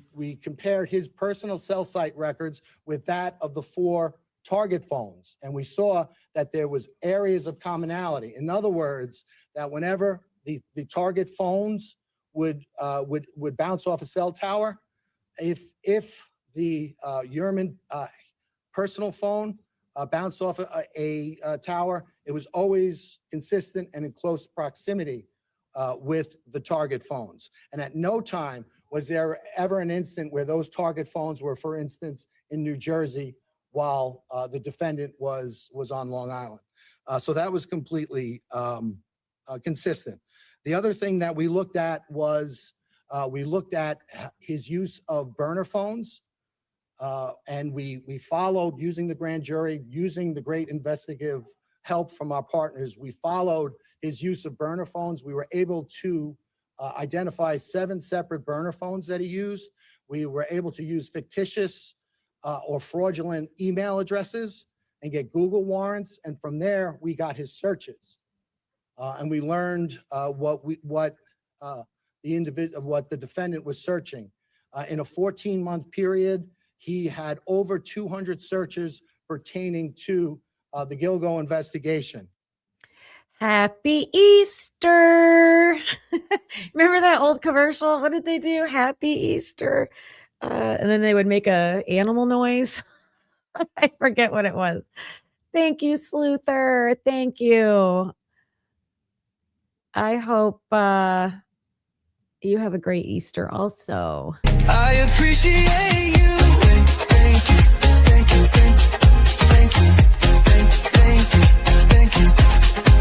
we compared his personal cell site records with that of the 4 target phones, and we saw that there was areas of commonality. In other words, that whenever the target phones would bounce off a cell tower. If the Heurman personal phone bounced off a tower, it was always consistent and in close proximity with the target phones. And at no time was there ever an instant where those target phones were, for instance, in New Jersey while the defendant was on Long Island. So that was completely consistent. The other thing that we looked at was we looked at his use of burner phones, and we followed, using the grand jury, using the great investigative help from our partners, we followed his use of burner phones. We were able to identify 7 separate burner phones that he used. We were able to use fictitious or fraudulent email addresses and get Google warrants. And from there, we got his searches. And we learned what the defendant was searching. In a 14-month period, he had over 200 searches pertaining to the Gilgo investigation. Happy Easter. Remember that old commercial? What did they do? Happy Easter. And then they would make a animal noise. I forget what it was. Thank you, Sleuther. Thank you. I hope you have a great Easter also. I appreciate you. Thank you. Thank you. Thank you. Thank you. Thank you. Thank you.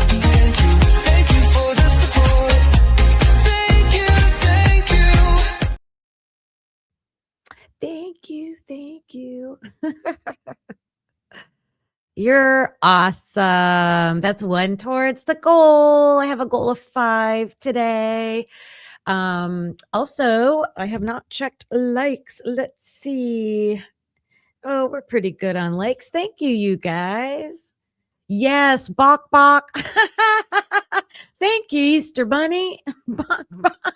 Thank you. Thank you for the support. Thank you. Thank you. Thank you. Thank you. You're awesome. That's 1 towards the goal. I have a goal of 5 today. Also, I have not checked likes. Let's see. Oh, we're pretty good on likes. Thank you, you guys. Yes, Bok Bok. Thank you, Easter Bunny. Bok Bok.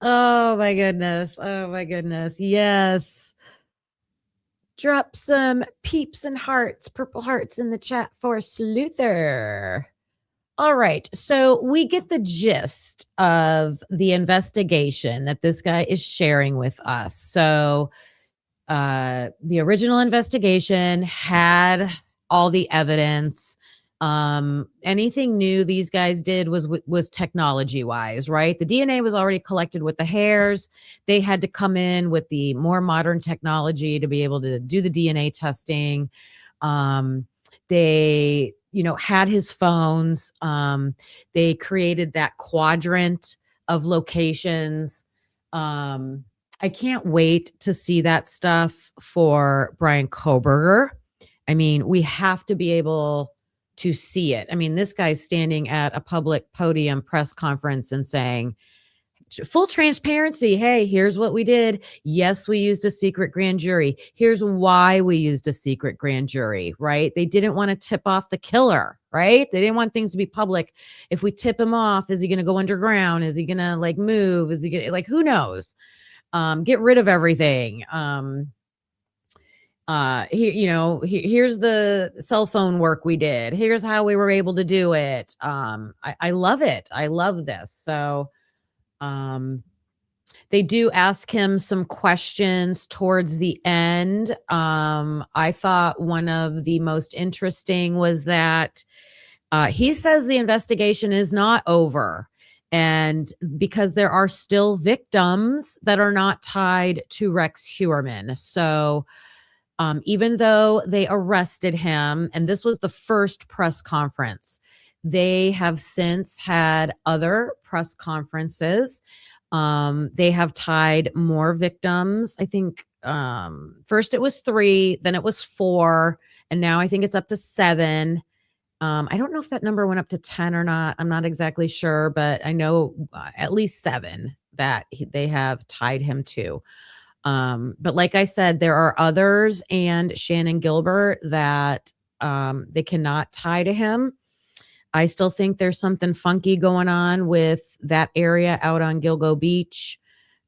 Oh my goodness. Oh my goodness. Yes. Drop some peeps and hearts, purple hearts in the chat for Sleuther. All right. So we get the gist of the investigation that this guy is sharing with us. So the original investigation had all the evidence. Anything new these guys did was technology wise, right? The DNA was already collected with the hairs. They had to come in with the more modern technology to be able to do the DNA testing. They, had his phones. They created that quadrant of locations. I can't wait to see that stuff for Brian Kohberger. I mean, we have to be able to see it. I mean, this guy's standing at a public podium press conference and saying, full transparency. Hey, here's what we did. Yes, we used a secret grand jury. Here's why we used a secret grand jury, right? They didn't want to tip off the killer, right? They didn't want things to be public. If we tip him off, is he going to go underground? Is he going to move? Is he going to who knows? Get rid of everything. Here's the cell phone work we did. Here's how we were able to do it. I love it. I love this. So, they do ask him some questions towards the end. I thought one of the most interesting was that he says the investigation is not over. And because there are still victims that are not tied to Rex Heurman. So even though they arrested him, and this was the first press conference, they have since had other press conferences. They have tied more victims. I think first it was 3, then it was 4, and now I think it's up to 7. I don't know if that number went up to 10 or not. I'm not exactly sure, but I know at least 7 that they have tied him to. But like I said, there are others and Shannon Gilbert that they cannot tie to him. I still think there's something funky going on with that area out on Gilgo Beach,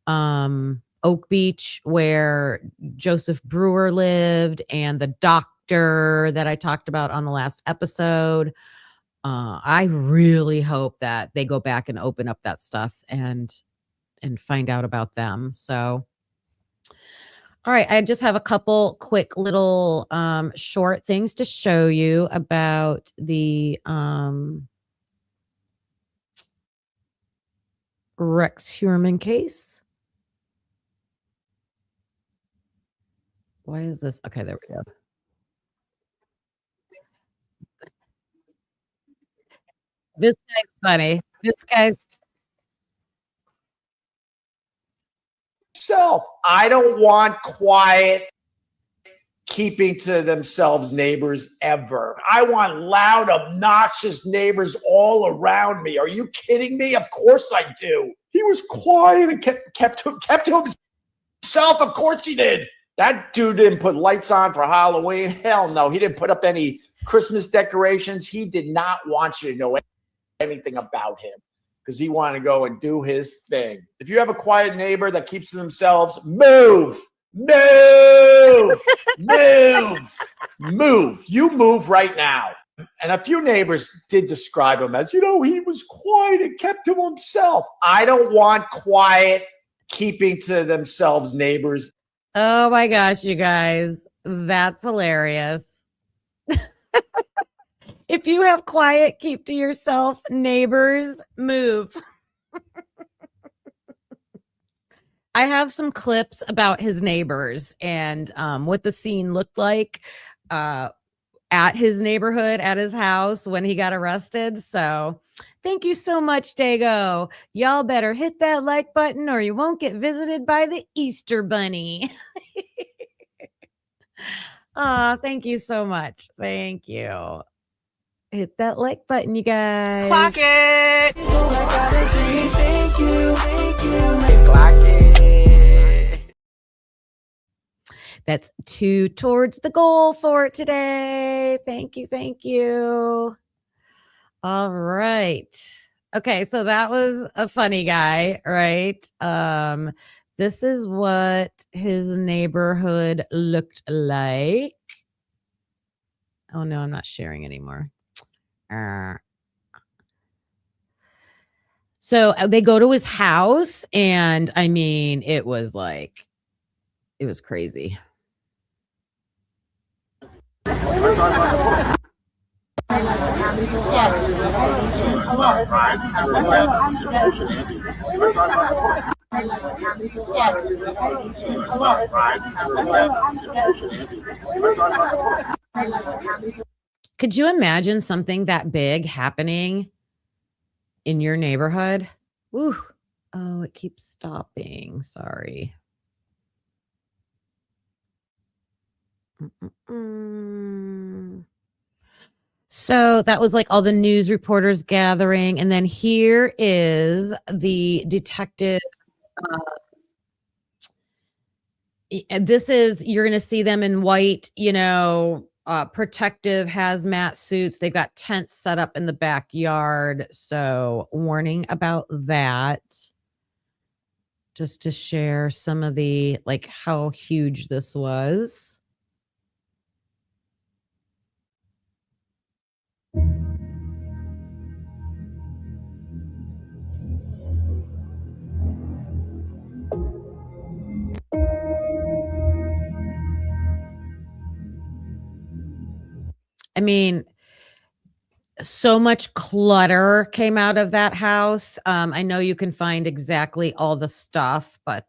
Oak Beach, where Joseph Brewer lived, and the doctor that I talked about on the last episode. I really hope that they go back and open up that stuff and find out about them. So, all right, I just have a couple quick little short things to show you about the Rex Heurman case. Why is this? Okay, there we go. This guy's funny. This guy's Self. I don't want quiet, keeping to themselves neighbors ever. I want loud, obnoxious neighbors all around me. Are you kidding me? Of course I do. He was quiet and kept to himself. Of course he did. That dude didn't put lights on for Halloween. Hell no. He didn't put up any Christmas decorations. He did not want you to know anything about him because he wanted to go and do his thing. If you have a quiet neighbor that keeps to themselves, move. Move. You move right now. And a few neighbors did describe him as, he was quiet and kept to himself. I don't want quiet, keeping to themselves neighbors. Oh my gosh, you guys. That's hilarious. If you have quiet, keep to yourself, neighbors, move. I have some clips about his neighbors and what the scene looked like at his neighborhood, at his house when he got arrested. So thank you so much, Dago. Y'all better hit that like button or you won't get visited by the Easter Bunny. Thank you so much. Thank you. Hit that like button, you guys. Clock it. So I gotta say thank you. Clock it. That's 2 towards the goal for today. Thank you. Thank you. All right. Okay, so that was a funny guy, right? This is what his neighborhood looked like. Oh no, I'm not sharing anymore. So they go to his house, and I mean, it was crazy. Could you imagine something that big happening in your neighborhood? Woo. Oh, it keeps stopping. Sorry. So that was like all the news reporters gathering. And then here is the detective. This is, you're going to see them in white, protective hazmat suits. They've got tents set up in the backyard. So warning about that. Just to share some of the, how huge this was. I mean, so much clutter came out of that house. I know you can find exactly all the stuff, but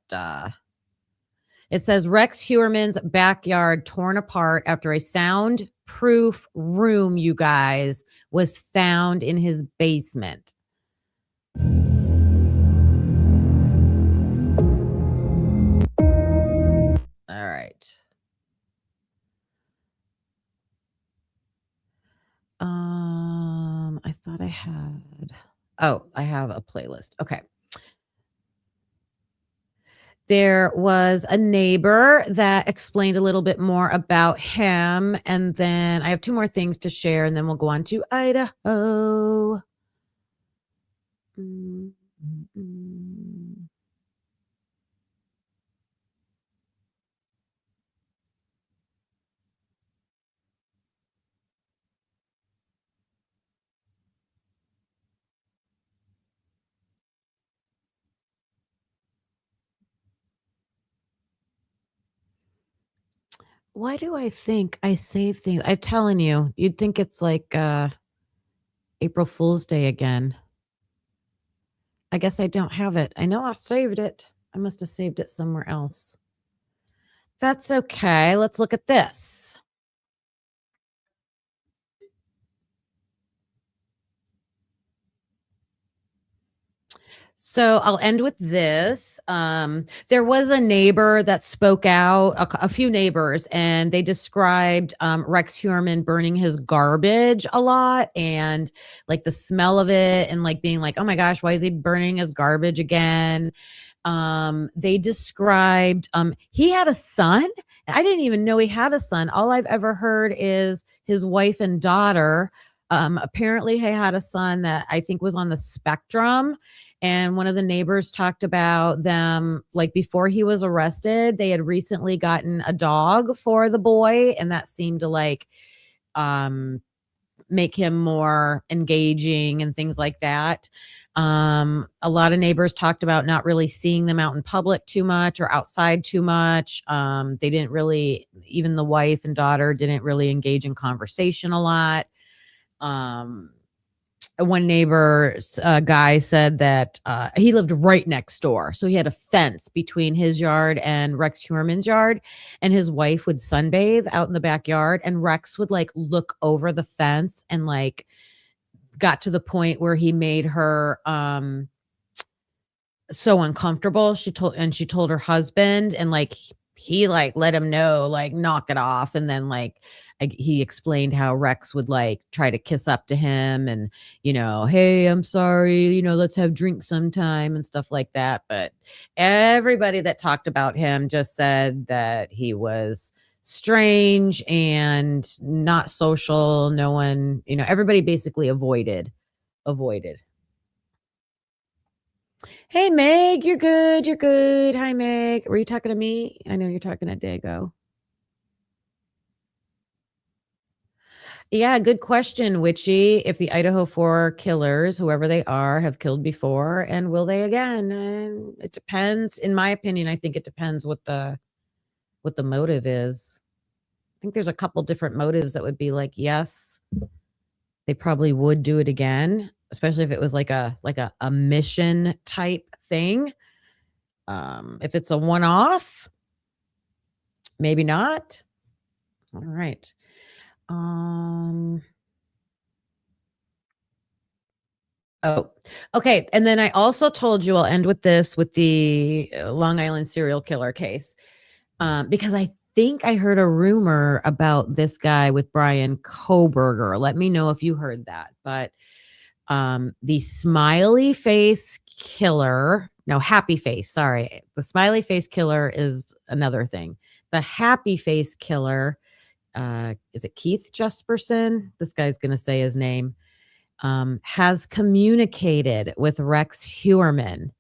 it says Rex Heurman's backyard torn apart after a soundproof room, you guys, was found in his basement. All right. I thought I had. Oh, I have a playlist. Okay. There was a neighbor that explained a little bit more about him. And then I have 2 more things to share, and then we'll go on to Idaho. Why do I think I save things? I'm telling you, you'd think it's like April Fool's Day again. I guess I don't have it. I know I saved it. I must have saved it somewhere else. That's okay. Let's look at this. So I'll end with this. There was a neighbor that spoke out, a few neighbors, and they described Rex Heurman burning his garbage a lot and like the smell of it and like being like, oh my gosh, why is he burning his garbage again? They described he had a son. I didn't even know he had a son. All I've ever heard is his wife and daughter. Apparently, he had a son that I think was on the spectrum. And one of the neighbors talked about them, like before he was arrested, they had recently gotten a dog for the boy. And that seemed to like make him more engaging and things like that. A lot of neighbors talked about not really seeing them out in public too much or outside too much. They didn't really, even the wife and daughter didn't really engage in conversation a lot. One neighbor's guy said that he lived right next door. So he had a fence between his yard and Rex Heurman's yard. And his wife would sunbathe out in the backyard. And Rex would like look over the fence and like got to the point where he made her so uncomfortable. She told her husband, and like he like let him know, like knock it off. And then like he explained how Rex would like try to kiss up to him and, you know, hey, I'm sorry, you know, let's have drinks sometime and stuff like that. But everybody that talked about him just said that he was strange and not social. No one, you know, everybody basically avoided. Hey, Meg, you're good. You're good. Hi, Meg. Were you talking to me? I know you're talking to Dago. Yeah, good question, Witchy. If the Idaho 4 killers, whoever they are, have killed before, and will they again? And it depends. In my opinion, I think it depends what the motive is. I think there's a couple different motives that would be like, yes, they probably would do it again, especially if it was like a mission type thing. If it's a one-off, maybe not. All right. Oh, okay. And then I also told you, I'll end with this, with the Long Island serial killer case, because I think I heard a rumor about this guy with Brian Koberger. Let me know if you heard that. But the smiley face killer, no, happy face, sorry. The smiley face killer is another thing. The happy face killer, is it Keith Jesperson? This guy's going to say his name, has communicated with Rex Heurman.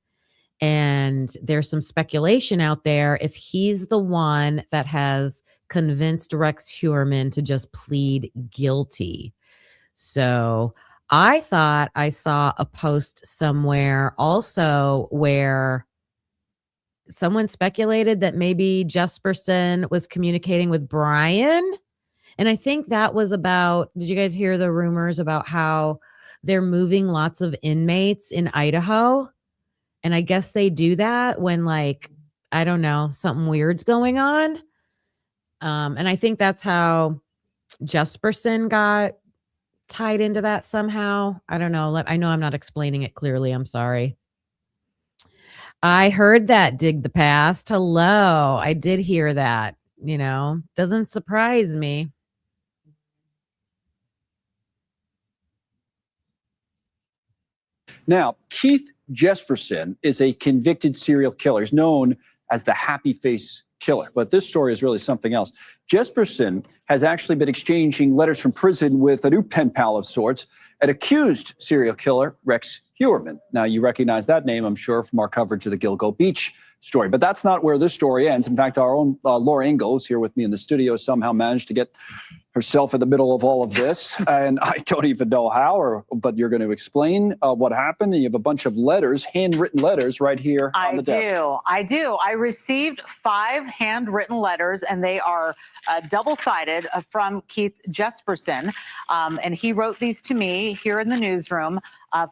And there's some speculation out there if he's the one that has convinced Rex Heurman to just plead guilty. So I thought I saw a post somewhere also where someone speculated that maybe Jesperson was communicating with Brian. And I think that was about, did you guys hear the rumors about how they're moving lots of inmates in Idaho? And I guess they do that when, like, I don't know, something weird's going on. And I think that's how Jesperson got tied into that somehow. I don't know. I know I'm not explaining it clearly. I'm sorry. I heard that, Dig the Past. Hello. I did hear that. You know, doesn't surprise me. Now, Keith Jesperson is a convicted serial killer. He's known as the Happy Face Killer. But this story is really something else. Jesperson has actually been exchanging letters from prison with a new pen pal of sorts, an accused serial killer, Rex Heurman. Now, you recognize that name, I'm sure, from our coverage of the Gilgo Beach story. But that's not where this story ends. In fact, our own Laura Ingalls here with me in the studio somehow managed to get herself in the middle of all of this, and I don't even know how, but you're going to explain what happened. And you have a bunch of letters, handwritten letters, right here on the desk. I do. I received 5 handwritten letters, and they are double-sided from Keith Jesperson, and he wrote these to me here in the newsroom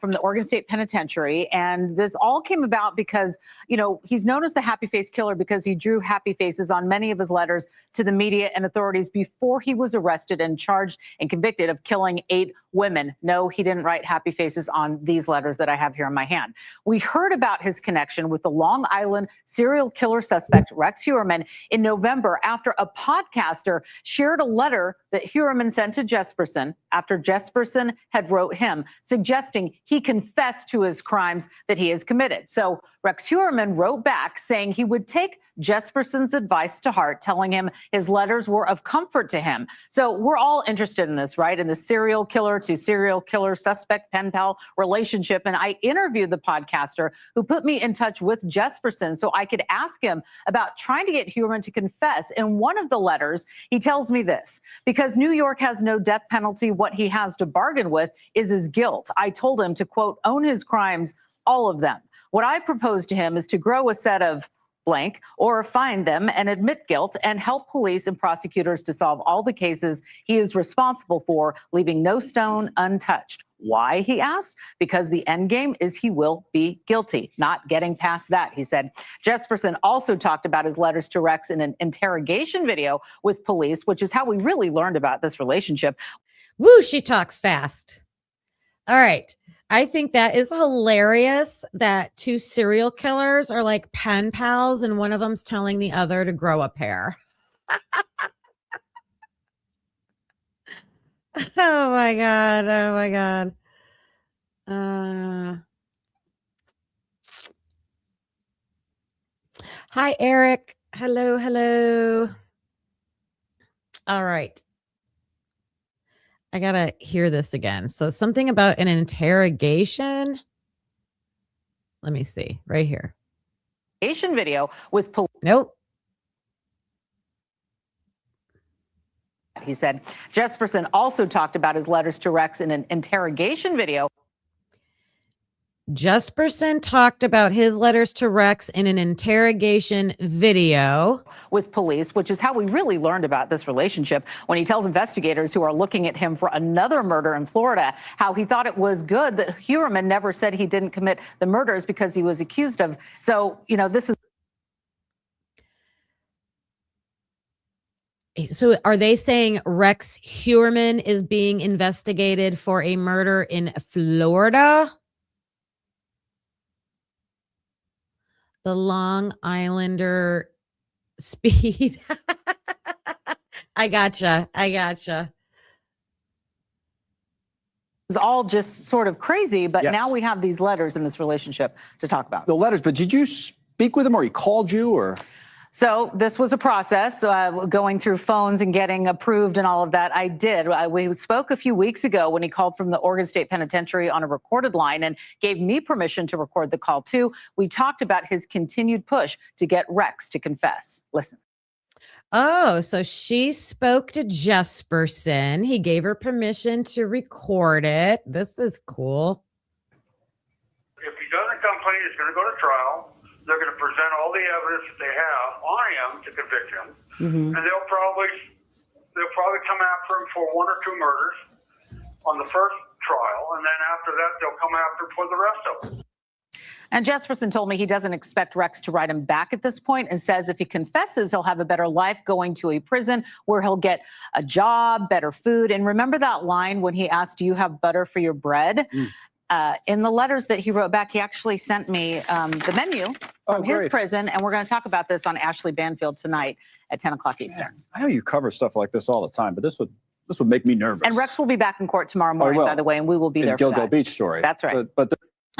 from the Oregon State Penitentiary. And this all came about because, you know, he's known as the happy face killer because he drew happy faces on many of his letters to the media and authorities before he was arrested and charged and convicted of killing 8 women. No, he didn't write happy faces on these letters that I have here in my hand. We heard about his connection with the Long Island serial killer suspect Rex Heurman in November after a podcaster shared a letter that Heurman sent to Jesperson after Jesperson had wrote him, suggesting he confessed to his crimes that he has committed. So Rex Heurman wrote back saying he would take Jesperson's advice to heart, telling him his letters were of comfort to him. So we're all interested in this, right? In the serial killer to serial killer suspect pen pal relationship. And I interviewed the podcaster who put me in touch with Jesperson so I could ask him about trying to get Heurman to confess. In one of the letters, he tells me this: because New York has no death penalty, what he has to bargain with is his guilt. I told him to, quote, own his crimes, all of them. What I proposed to him is to grow a set of blank or find them and admit guilt and help police and prosecutors to solve all the cases he is responsible for, leaving no stone untouched. Why, he asked? Because the end game is he will be guilty. Not getting past that, he said. Jesperson also talked about his letters to Rex in an interrogation video with police, which is how we really learned about this relationship. Woo, she talks fast. All right. I think that is hilarious that 2 serial killers are like pen pals and one of them's telling the other to grow a pair. Oh my God. Oh my God. Hi, Eric. Hello, hello. All right. I gotta hear this again. So something about an interrogation. Let me see right here. Video with police. Nope. He said Jesperson also talked about his letters to Rex in an interrogation video. Jesperson talked about his letters to Rex in an interrogation video with police, which is how we really learned about this relationship, when he tells investigators who are looking at him for another murder in Florida how he thought it was good that Heurman never said he didn't commit the murders because he was accused of. So, you know, this is. So are they saying Rex Heurman is being investigated for a murder in Florida? The Long Islander speed. I gotcha. It's all just sort of crazy, but Yes. now we have these letters in this relationship to talk about. The letters, but did you speak with him, or he called you, or? So this was a process, going through phones and getting approved and all of that. I did. We spoke a few weeks ago when he called from the Oregon State Penitentiary on a recorded line and gave me permission to record the call too. We talked about his continued push to get Rex to confess. Listen. Oh, so she spoke to Jesperson. He gave her permission to record it. This is cool. If he doesn't come clean, he's going to go to trial. They're going to present all the evidence that they have on him to convict him, and they'll probably come after him for 1 or 2 murders on the first trial, and then after that they'll come after him for the rest of them. And Jesperson told me he doesn't expect Rex to write him back at this point, and says if he confesses, he'll have a better life going to a prison where he'll get a job, better food. And remember that line when he asked, do you have butter for your bread? In the letters that he wrote back, he actually sent me the menu from his prison, and we're going to talk about this on Ashley Banfield tonight at 10 o'clock Eastern. I know you cover stuff like this all the time, but this would make me nervous. And Rex will be back in court tomorrow morning, by the way, and we will be there for Gilgo that. Beach story. That's right. But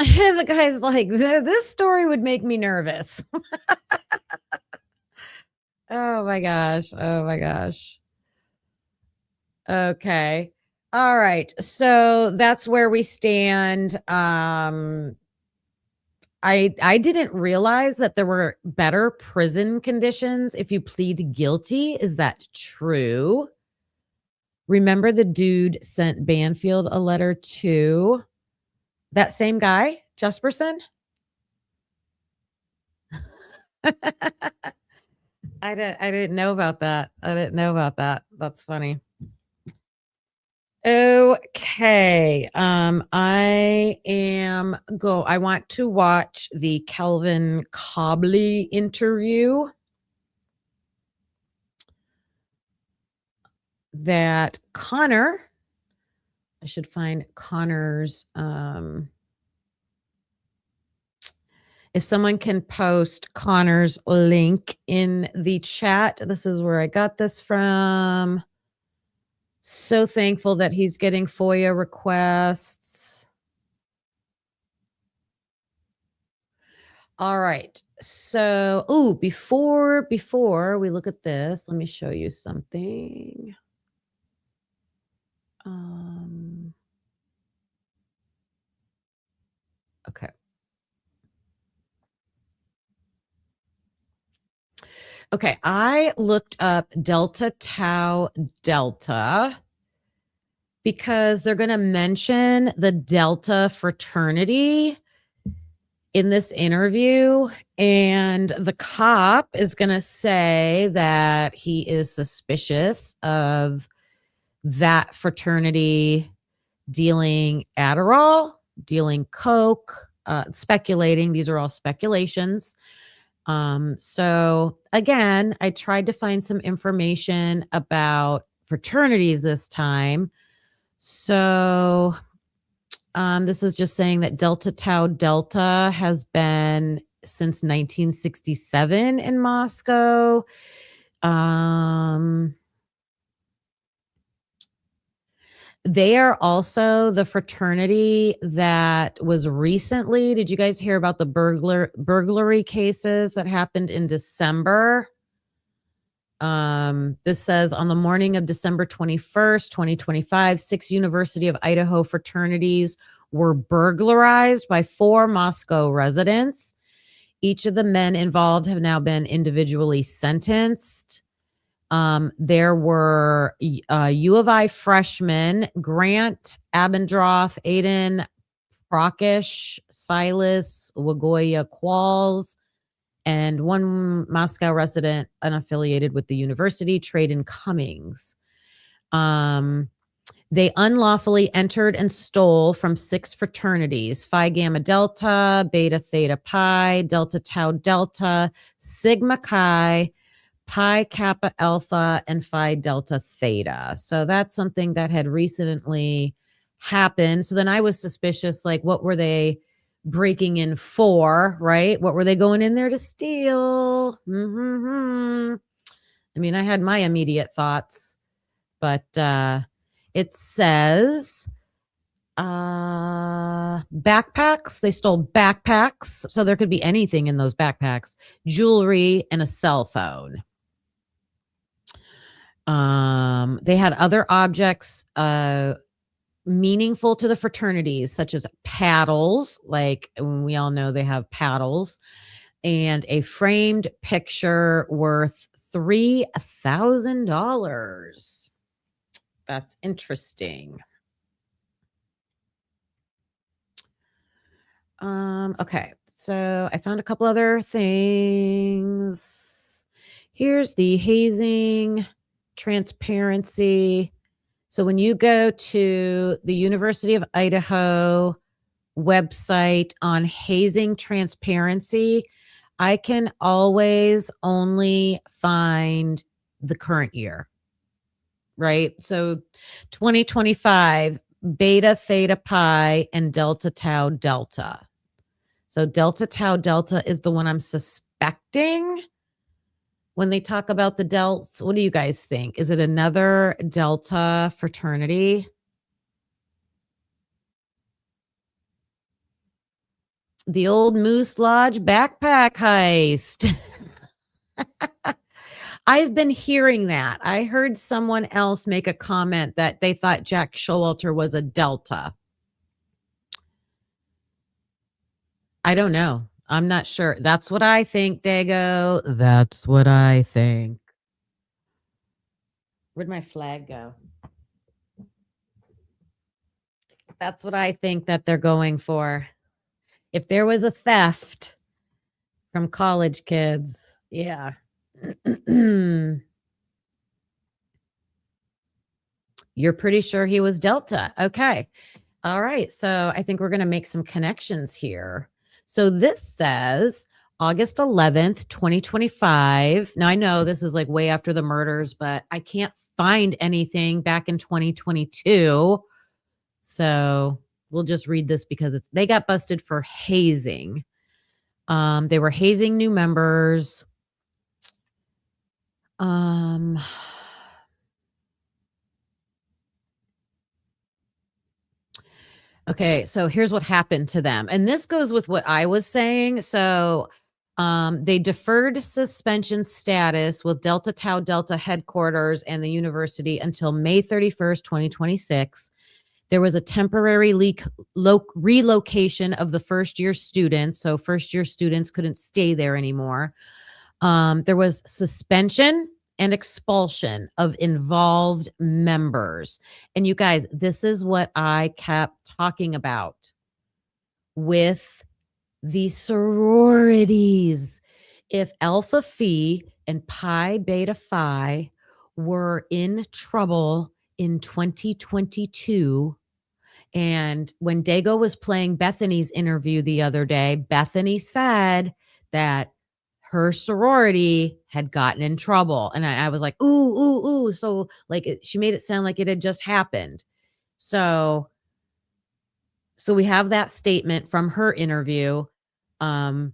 The guy's like, this story would make me nervous. Oh my gosh. Okay. All right. So that's where we stand. I didn't realize that there were better prison conditions if you plead guilty. Is that true? Remember the dude sent Banfield a letter to that same guy, Jesperson? I didn't know about that. I didn't know about that. That's funny. Okay. I want to watch the Kelvin Colbi interview that Connor, I should find Connor's, if someone can post Connor's link in the chat. This is where I got this from. So thankful that he's getting FOIA requests. All right. So, before we look at this, let me show you something. Okay. Okay, I looked up Delta Tau Delta because they're going to mention the Delta fraternity in this interview, and the cop is going to say that he is suspicious of that fraternity dealing Adderall, dealing coke, speculating. These are all speculations. So again, I tried to find some information about fraternities this time. So this is just saying that Delta Tau Delta has been since 1967 in Moscow. They are also the fraternity that was recently, did you guys hear about the burglary cases that happened in December? This says on the morning of December 21st, 2025, 6 University of Idaho fraternities were burglarized by 4 Moscow residents. Each of the men involved have now been individually sentenced. There were U of I freshmen, Grant Abendroth, Aiden Prakash, Silas Wagoya Qualls, and one Moscow resident unaffiliated with the university, Traden Cummings. They unlawfully entered and stole from 6 fraternities: Phi Gamma Delta, Beta Theta Pi, Delta Tau Delta, Sigma Chi, Pi Kappa Alpha, and Phi Delta Theta. So that's something that had recently happened. So then I was suspicious, like, what were they breaking in for, right? What were they going in there to steal? I mean, I had my immediate thoughts, but it says backpacks. They stole backpacks. So there could be anything in those backpacks: jewelry and a cell phone. They had other objects meaningful to the fraternities, such as paddles, like we all know they have paddles, and a framed picture worth $3,000. That's interesting. Okay, so I found a couple other things. Here's the hazing transparency. So when you go to the University of Idaho website on hazing transparency, I can always only find the current year, right? So 2025, Beta Theta Pi and Delta Tau Delta. So Delta Tau Delta is the one I'm suspecting. When they talk about the delts, what do you guys think? Is it another Delta fraternity? The old Moose Lodge backpack heist. I've been hearing that. I heard someone else make a comment that they thought Jack Showalter was a Delta. I don't know. I'm not sure. That's what I think, Dago. That's what I think. Where'd my flag go? That's what I think that they're going for. If there was a theft from college kids, yeah. You're pretty sure he was Delta. Okay. All right. So I think we're going to make some connections here. So this says August 11th, 2025. Now I know this is like way after the murders, but I can't find anything back in 2022. So we'll just read this because they got busted for hazing. They were hazing new members. Okay, so here's what happened to them. And this goes with what I was saying. So they deferred suspension status with Delta Tau Delta headquarters and the university until May 31st, 2026. There was a temporary relocation of the first-year students. So first-year students couldn't stay there anymore. There was suspension and expulsion of involved members. And you guys, this is what I kept talking about with the sororities. If Alpha Phi and Pi Beta Phi were in trouble in 2022, and when Dago was playing Bethany's interview the other day, Bethany said that her sorority had gotten in trouble. And I was like, ooh. So like she made it sound like it had just happened. So we have that statement from her interview. And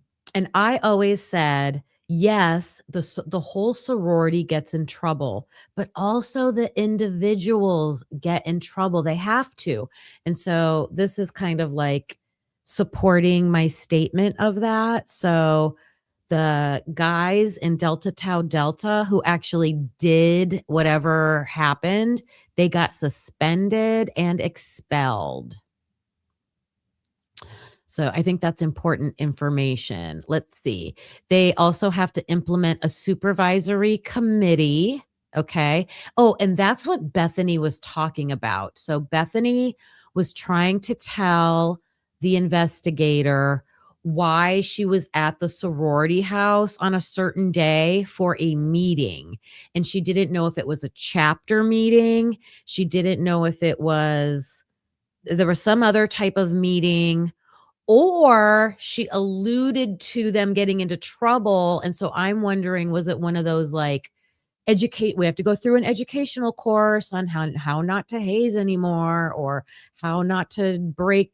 I always said, yes, the whole sorority gets in trouble, but also the individuals get in trouble. They have to. And so this is kind of like supporting my statement of that. So the guys in Delta Tau Delta who actually did whatever happened, they got suspended and expelled. So I think that's important information. Let's see. They also have to implement a supervisory committee. Okay. Oh, and that's what Bethany was talking about. So Bethany was trying to tell the investigator why she was at the sorority house on a certain day for a meeting. And she didn't know if it was a chapter meeting. She didn't know if there was some other type of meeting, or she alluded to them getting into trouble. And so I'm wondering, was it one of those like we have to go through an educational course on how not to haze anymore, or how not to break,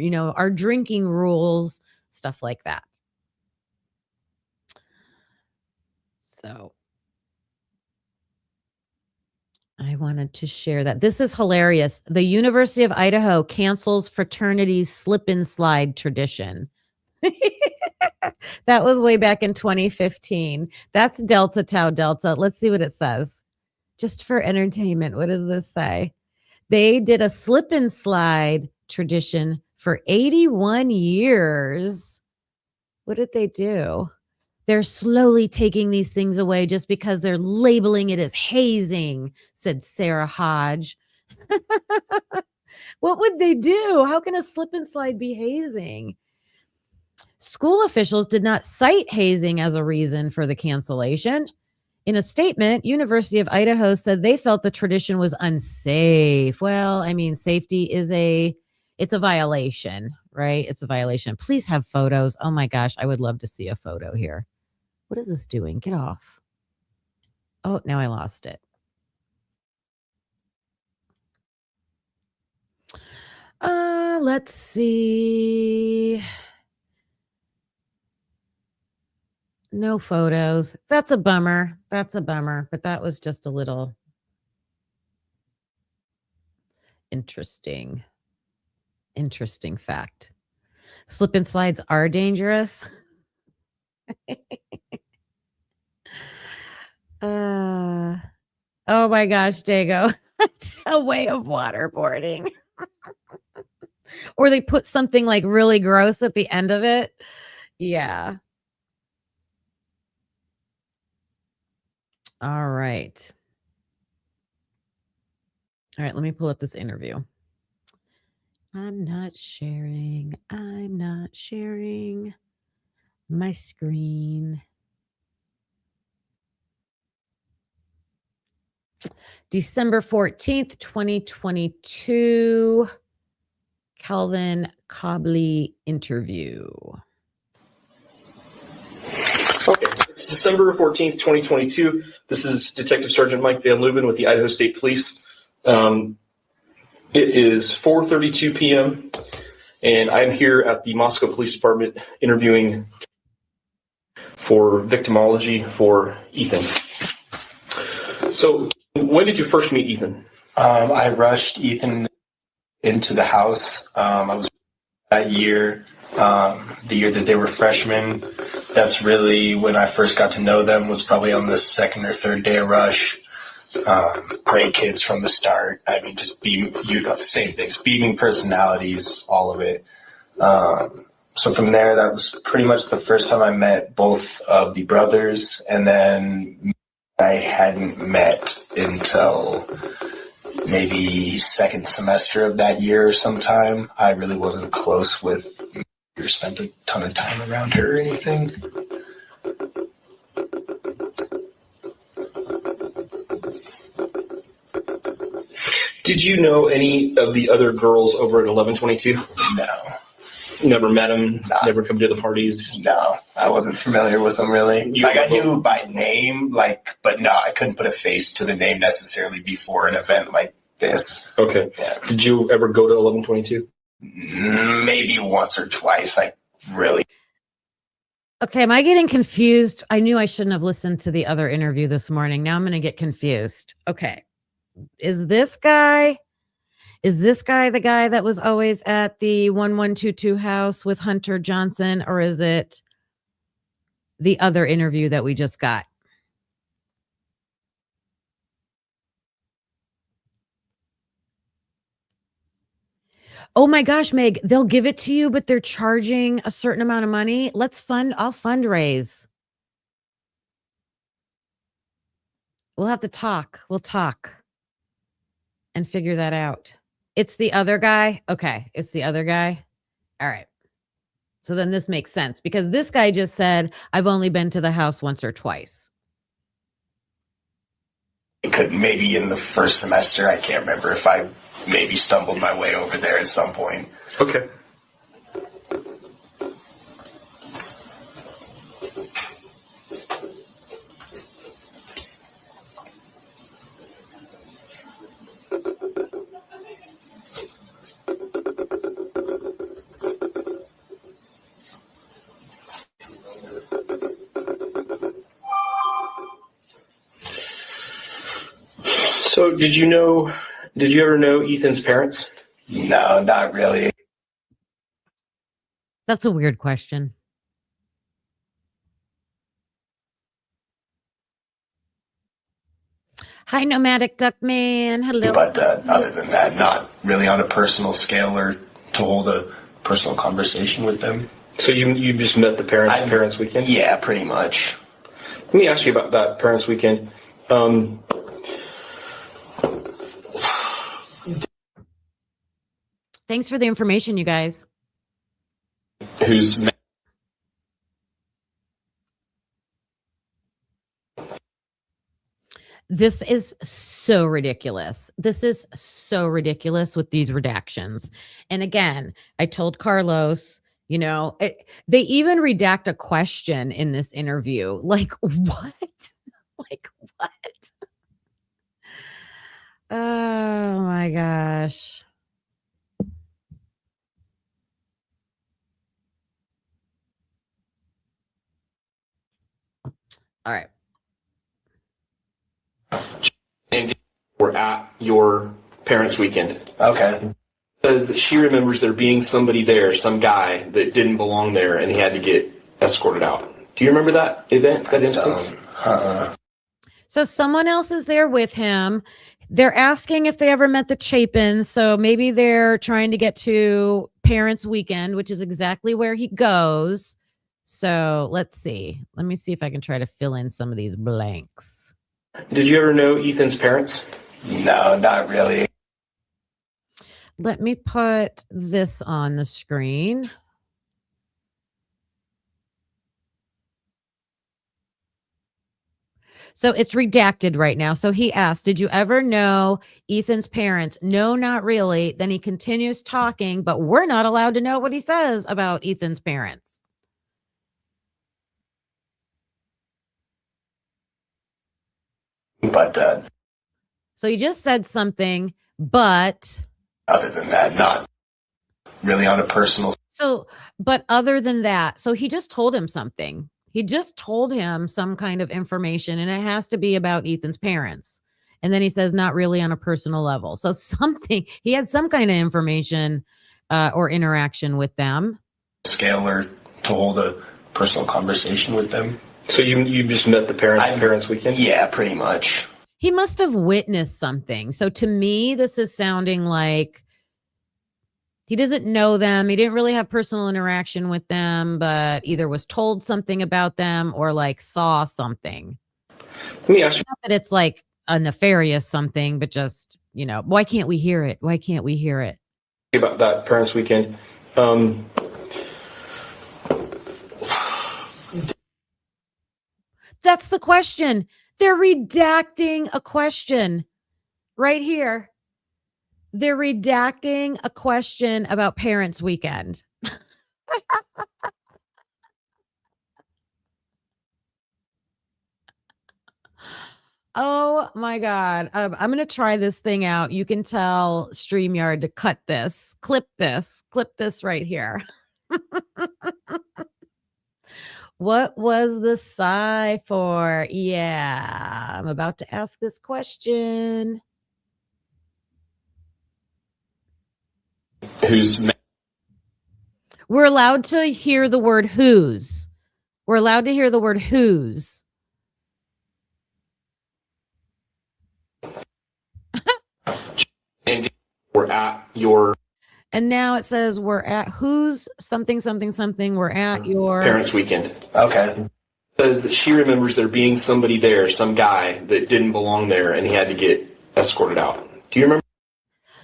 our drinking rules, stuff like that. So I wanted to share that. This is hilarious. The University of Idaho cancels fraternity's slip and slide tradition. That was way back in 2015. That's Delta Tau Delta. Let's see what it says. Just for entertainment, what does this say? They did a slip and slide tradition for 81 years. What did they do? They're slowly taking these things away just because they're labeling it as hazing, said Sarah Hodge. What would they do? How can a slip and slide be hazing? School officials did not cite hazing as a reason for the cancellation. In a statement, University of Idaho said they felt the tradition was unsafe. Well, I mean, safety it's a violation, right? It's a violation. Please have photos. Oh my gosh, I would love to see a photo here. What is this doing? Get off. Oh, now I lost it. Let's see. No photos. That's a bummer. But that was just a little interesting fact. Slip and slides are dangerous. Oh my gosh, Dago. A way of waterboarding. Or they put something like really gross at the end of it. Yeah. All right. Let me pull up this interview. I'm not sharing my screen. December 14th, 2022. Kelvin Colbi interview. Okay, it's December 14th, 2022. This is Detective Sergeant Mike Van Leuven with the Idaho State Police. It is 4:32 p.m., and I'm here at the Moscow Police Department interviewing for victimology for Ethan. So, when did you first meet Ethan? I rushed Ethan into the house. I was that year, the year that they were freshmen. That's really when I first got to know them, was probably on the second or third day of rush. Great kids from the start. I mean, just the same things, beaming personalities, all of it. So from there, that was pretty much the first time I met both of the brothers, and then I hadn't met until maybe second semester of that year or sometime. I really wasn't close with or spent a ton of time around her or anything. Did you know any of the other girls over at 1122? No. Never met them? Never come to the parties? No, I wasn't familiar with them really. I knew by name, but no, I couldn't put a face to the name necessarily before an event like this. Okay. Yeah. Did you ever go to 1122? Maybe once or twice. Really. Okay, am I getting confused? I knew I shouldn't have listened to the other interview this morning. Now I'm going to get confused. Okay. Is this guy the guy that was always at the 1122 house with Hunter Johnson, or is it the other interview that we just got? Oh my gosh, Meg, they'll give it to you, but they're charging a certain amount of money. I'll fundraise. We'll have to talk. We'll talk and figure that out. It's the other guy. Okay. It's the other guy. All right. So then this makes sense because this guy just said, I've only been to the house once or twice. It could maybe in the first semester. I can't remember if I maybe stumbled my way over there at some point. Okay. So did you ever know Ethan's parents? No, not really. That's a weird question. Hi, Nomadic Duck Man. Hello. But other than that, not really on a personal scale or to hold a personal conversation with them. So you just met the parents at Parents Weekend? Yeah, pretty much. Let me ask you about that Parents Weekend. Thanks for the information, you guys. Who's This is so ridiculous. This is so ridiculous with these redactions. And again, I told Carlos, they even redact a question in this interview. Like, what? Like, what? Oh, my gosh. All right. Were at your Parents Weekend. Okay. Says she remembers there being somebody there, some guy that didn't belong there, and he had to get escorted out. Do you remember that event, that instance? So someone else is there with him. They're asking if they ever met the Chapins. So maybe they're trying to get to Parents Weekend, which is exactly where he goes. So let's see. Let me see if I can try to fill in some of these blanks. Did you ever know Ethan's parents? No, not really. Let me put this on the screen. So it's redacted right now. So he asked, did you ever know Ethan's parents? No, not really. Then he continues talking, but we're not allowed to know what he says about Ethan's parents. But So he just said something, but other than that, not really on a personal. so, but other than that, so he just told him something. He just told him some kind of information, and it has to be about Ethan's parents. And then he says, not really on a personal level. So something, he had some kind of information or interaction with them. Scale or to hold a personal conversation with them. So you just met the parents weekend? Yeah, pretty much. He must have witnessed something. So to me, this is sounding like he doesn't know them. He didn't really have personal interaction with them, but either was told something about them or like saw something. Let me ask you. Not that it's like a nefarious something, but just, you know, why can't we hear it? Why can't we hear it? About that parents weekend. That's the question. They're redacting a question right here. They're redacting a question about parents weekend. Oh my God. I'm going to try this thing out. You can tell StreamYard to clip this right here. What was the sigh for? Yeah, I'm about to ask this question. We're allowed to hear the word whose. We're allowed to hear the word whose. And we're at your And now it says we're at whose something, something, something. We're at your parents weekend. Okay. Says that she remembers there being somebody there, some guy that didn't belong there, and he had to get escorted out. Do you remember?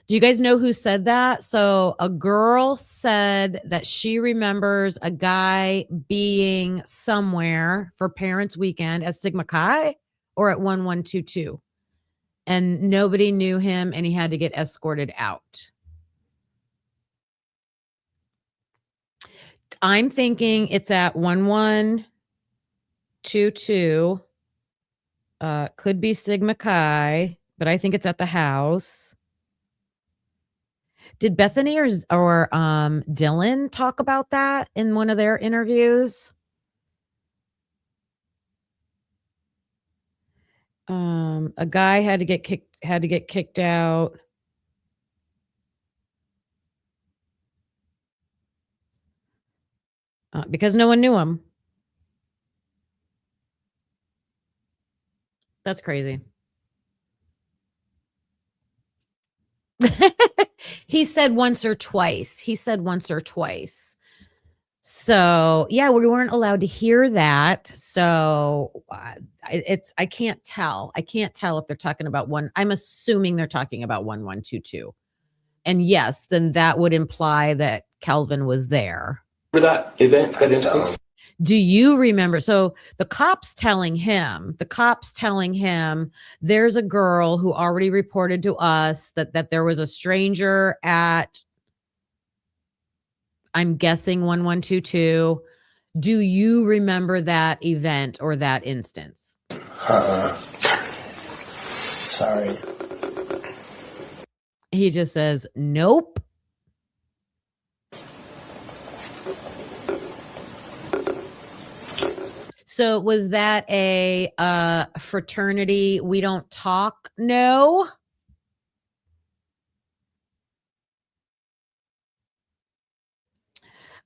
Do you guys know who said that? So a girl said that she remembers a guy being somewhere for Parents Weekend at Sigma Chi or at 1122. And nobody knew him and he had to get escorted out. I'm thinking it's at 1122. Could be Sigma Chi, but I think it's at the house. Did Bethany or Dylan talk about that in one of their interviews? A guy had to get kicked out. Because no one knew him. That's crazy. He said once or twice. So yeah, we weren't allowed to hear that. So I can't tell. I can't tell if they're talking about one. I'm assuming they're talking about 1122. And yes, then that would imply that Kelvin was there. For that event, that instance? Do you remember? So the cops telling him, there's a girl who already reported to us that there was a stranger at, I'm guessing 1122. Do you remember that event or that instance? Sorry. He just says, nope. So was that a fraternity we don't talk? No.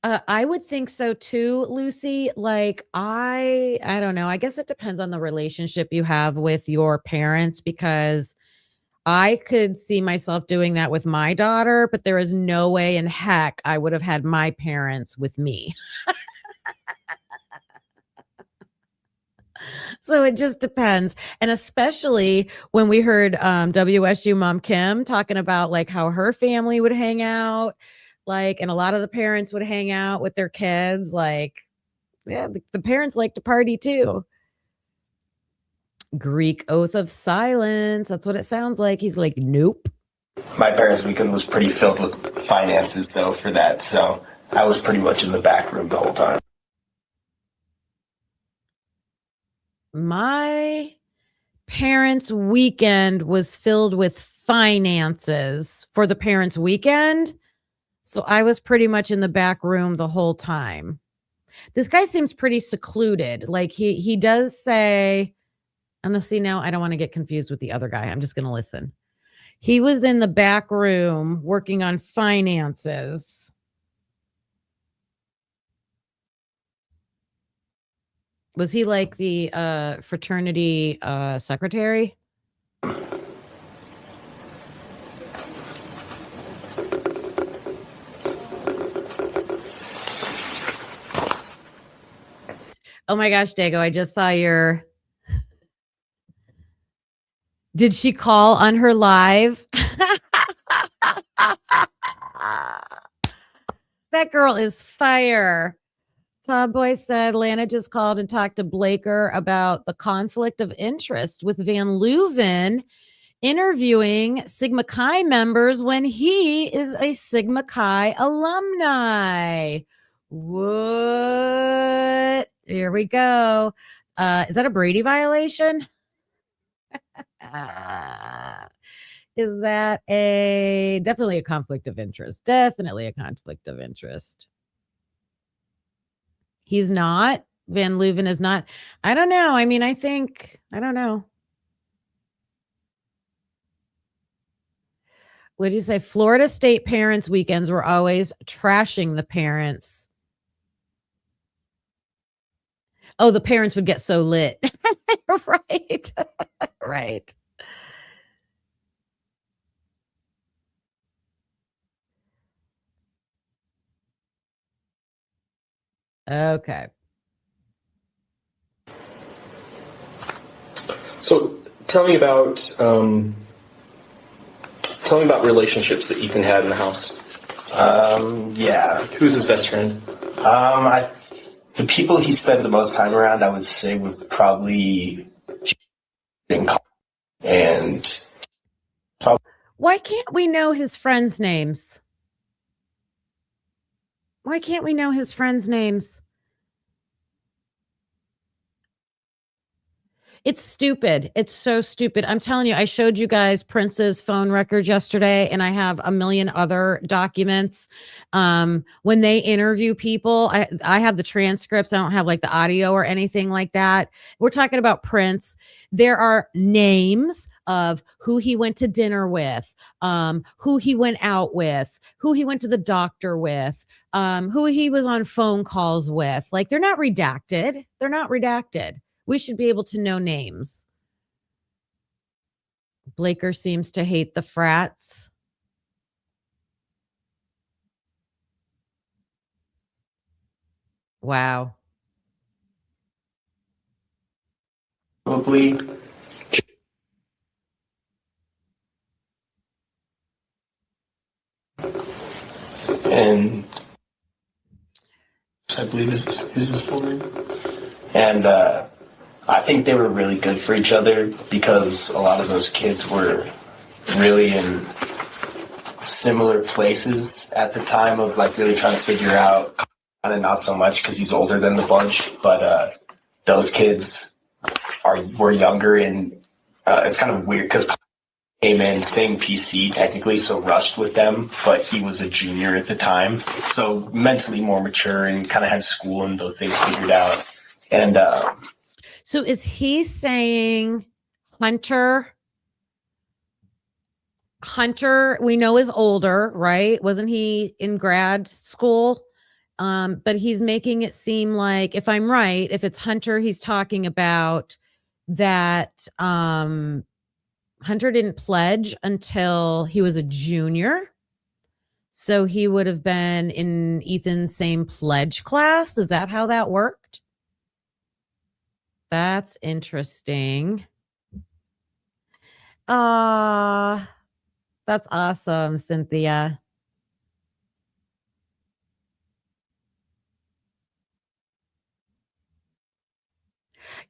I would think so too, Lucy. Like I don't know. I guess it depends on the relationship you have with your parents, because I could see myself doing that with my daughter, but there is no way in heck I would have had my parents with me. So it just depends. And especially when we heard WSU mom Kim talking about like how her family would hang out, like, and a lot of the parents would hang out with their kids. Like, yeah, the parents like to party too. Greek oath of silence. That's what it sounds like. He's like, nope. My parents' weekend was pretty filled with finances, though, for that. So I was pretty much in the back room the whole time. My parents' weekend was filled with finances for the parents' weekend. So I was pretty much in the back room the whole time. This guy seems pretty secluded. Like he does say, I'm gonna see now. I don't want to get confused with the other guy. I'm just gonna listen. He was in the back room working on finances. Was he like the fraternity secretary? Oh my gosh, Dago, I just saw your... Did she call on her live? That girl is fire. Tom Boy said Lana just called and talked to Blaker about the conflict of interest with Van Leuven interviewing Sigma Chi members when he is a Sigma Chi alumni. What? Here we go. Is that a Brady violation? Is that definitely a conflict of interest? Definitely a conflict of interest. He's not. Van Leuven is not. I don't know. I mean, I don't know. What did you say? Florida State parents' weekends were always trashing the parents. Oh, the parents would get so lit. Right. Right. Okay. So tell me about relationships that Ethan had in the house. Yeah. Who's his best friend? The people he spent the most time around, I would say, would probably and Why can't we know his friends' names? Why can't we know his friends' names? It's stupid. It's so stupid. I'm telling you, I showed you guys Prince's phone records yesterday, and I have a million other documents. When they interview people, I have the transcripts. I don't have like the audio or anything like that. We're talking about Prince. There are names of who he went to dinner with, who he went out with, who he went to the doctor with, who he was on phone calls with. Like, they're not redacted. They're not redacted. We should be able to know names. Blaker seems to hate the frats. Wow. probably and I believe is his full name. And I think they were really good for each other because a lot of those kids were really in similar places at the time of like really trying to figure out, kind of not so much because he's older than the bunch, but those kids were younger, and it's kind of weird because came in same PC technically, so rushed with them, but he was a junior at the time, so mentally more mature and kind of had school and those things figured out. And so is he saying Hunter, we know is older, right? Wasn't he in grad school? But he's making it seem like, if I'm right, if it's Hunter he's talking about, that Hunter didn't pledge until he was a junior. So he would have been in Ethan's same pledge class. Is that how that worked? That's interesting. That's awesome, Cynthia.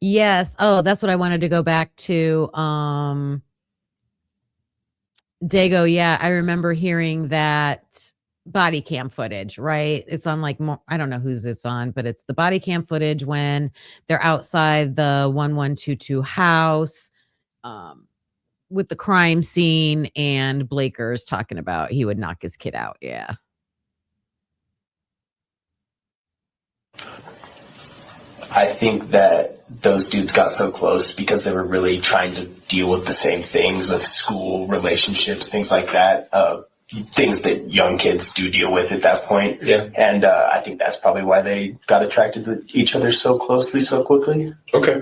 Yes. Oh, that's what I wanted to go back to. Dago, yeah, I remember hearing that body cam footage, right? It's on like, I don't know whose it's on, but it's the body cam footage when they're outside the 1122 house with the crime scene, and Blaker's talking about he would knock his kid out. Yeah. I think that those dudes got so close because they were really trying to deal with the same things of school, relationships, things like that. Things that young kids do deal with at that point. Yeah. And I think that's probably why they got attracted to each other so closely, so quickly. Okay.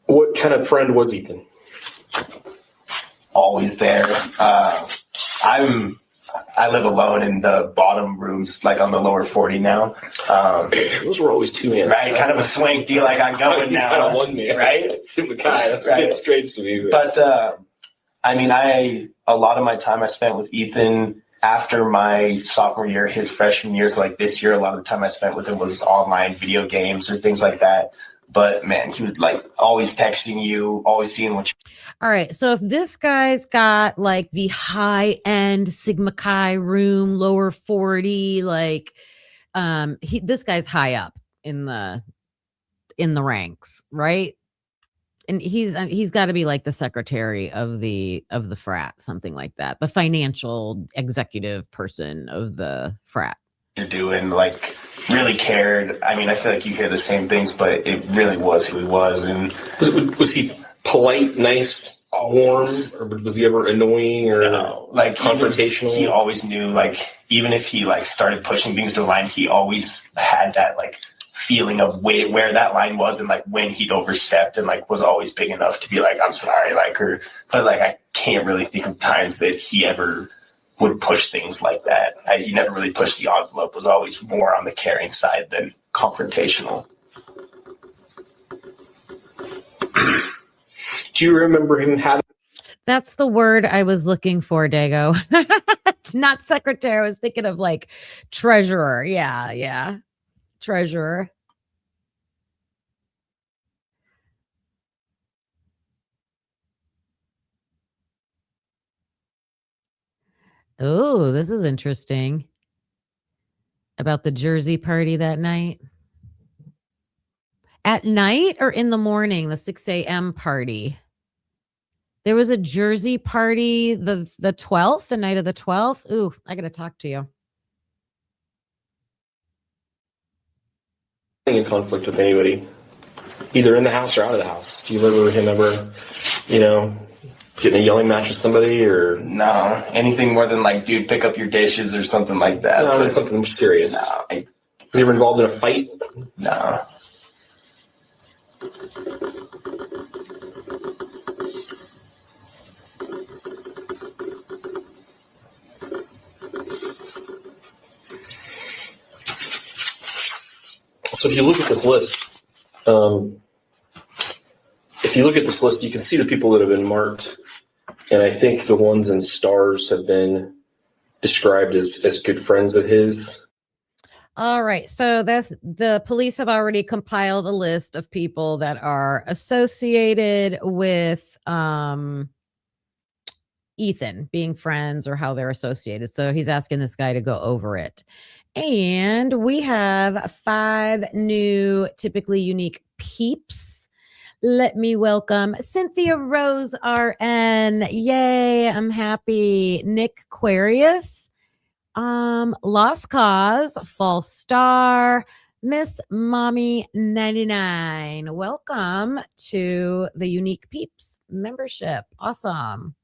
What kind of friend was Ethan? Always there. I live alone in the bottom rooms, like on the lower 40 now. Those were always two men. Right, kind of a swing deal I got going now. Kind of one man. Right? That's a bit strange to me. But, I mean, a lot of my time I spent with Ethan after my sophomore year, his freshman year, so like this year, a lot of the time I spent with him was online video games or things like that. But man, he was like always texting you, always seeing what you. All right. So if this guy's got like the high end Sigma Chi room, lower 40, like this guy's high up in the ranks, right? And he's got to be like the secretary of the frat, something like that. The financial executive person of the frat. You're doing, like, really cared. I mean, I feel like you hear the same things, but it really was who he was. And was he polite, nice, warm, or was he ever annoying or like confrontational? He always knew, like, even if he like started pushing things to the line, he always had that like feeling of where that line was and like when he'd overstepped, and like was always big enough to be like, I'm sorry, like, but like I can't really think of times that he ever would push things like that. He never really pushed the envelope, was always more on the caring side than confrontational. Do you remember him having... That's the word I was looking for, Dago. Not secretary. I was thinking of like treasurer. Yeah. Treasurer. Oh, this is interesting. About the Jersey party that night. At night or in the morning, the 6 a.m. party? There was a Jersey party the 12th, the night of the 12th. Ooh, I got to talk to you. in conflict with anybody, either in the house or out of the house? Do you remember him ever, getting a yelling match with somebody or? No, anything more than like, dude, pick up your dishes or something like that. No, it's something more serious. No. Was he ever involved in a fight? No. So if you look at this list, you can see the people that have been marked, and I think the ones in stars have been described as good friends of his. All right. So the police have already compiled a list of people that are associated with Ethan, being friends or how they're associated. So he's asking this guy to go over it. And we have 5 new, typically unique peeps. Let me welcome Cynthia Rose RN. Yay, I'm happy. Nick Aquarius. Lost Cause, False Star, Miss Mommy 99. Welcome to the Unique Peeps membership. Awesome.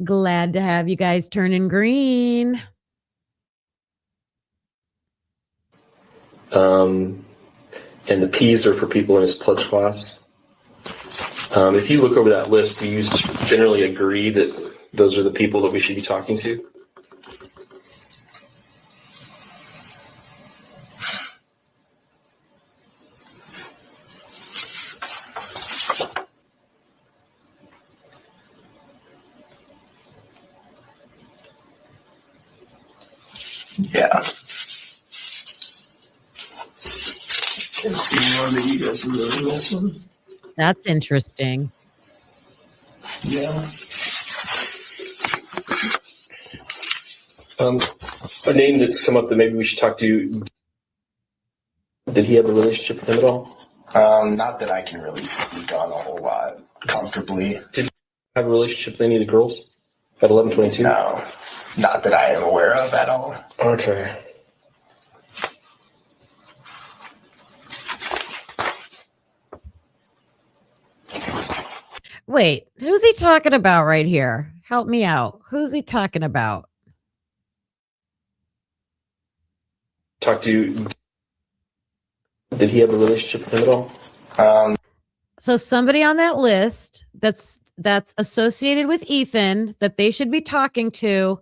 Glad to have you guys turning green. And the P's are for people in his pledge class. If you look over that list, do you generally agree that those are the people that we should be talking to? Yeah. Can see anyone that you guys are really missing. That's interesting. Yeah. A name that's come up that maybe we should talk to. Did he have a relationship with him at all? Not that I can really speak on a whole lot comfortably. Did he have a relationship with any of the girls at 1122? No, not that I am aware of at all. Okay. Wait, who's he talking about right here? Help me out. Who's he talking about? Talk to. Did he have a relationship with him at all? So somebody on that list that's associated with Ethan that they should be talking to,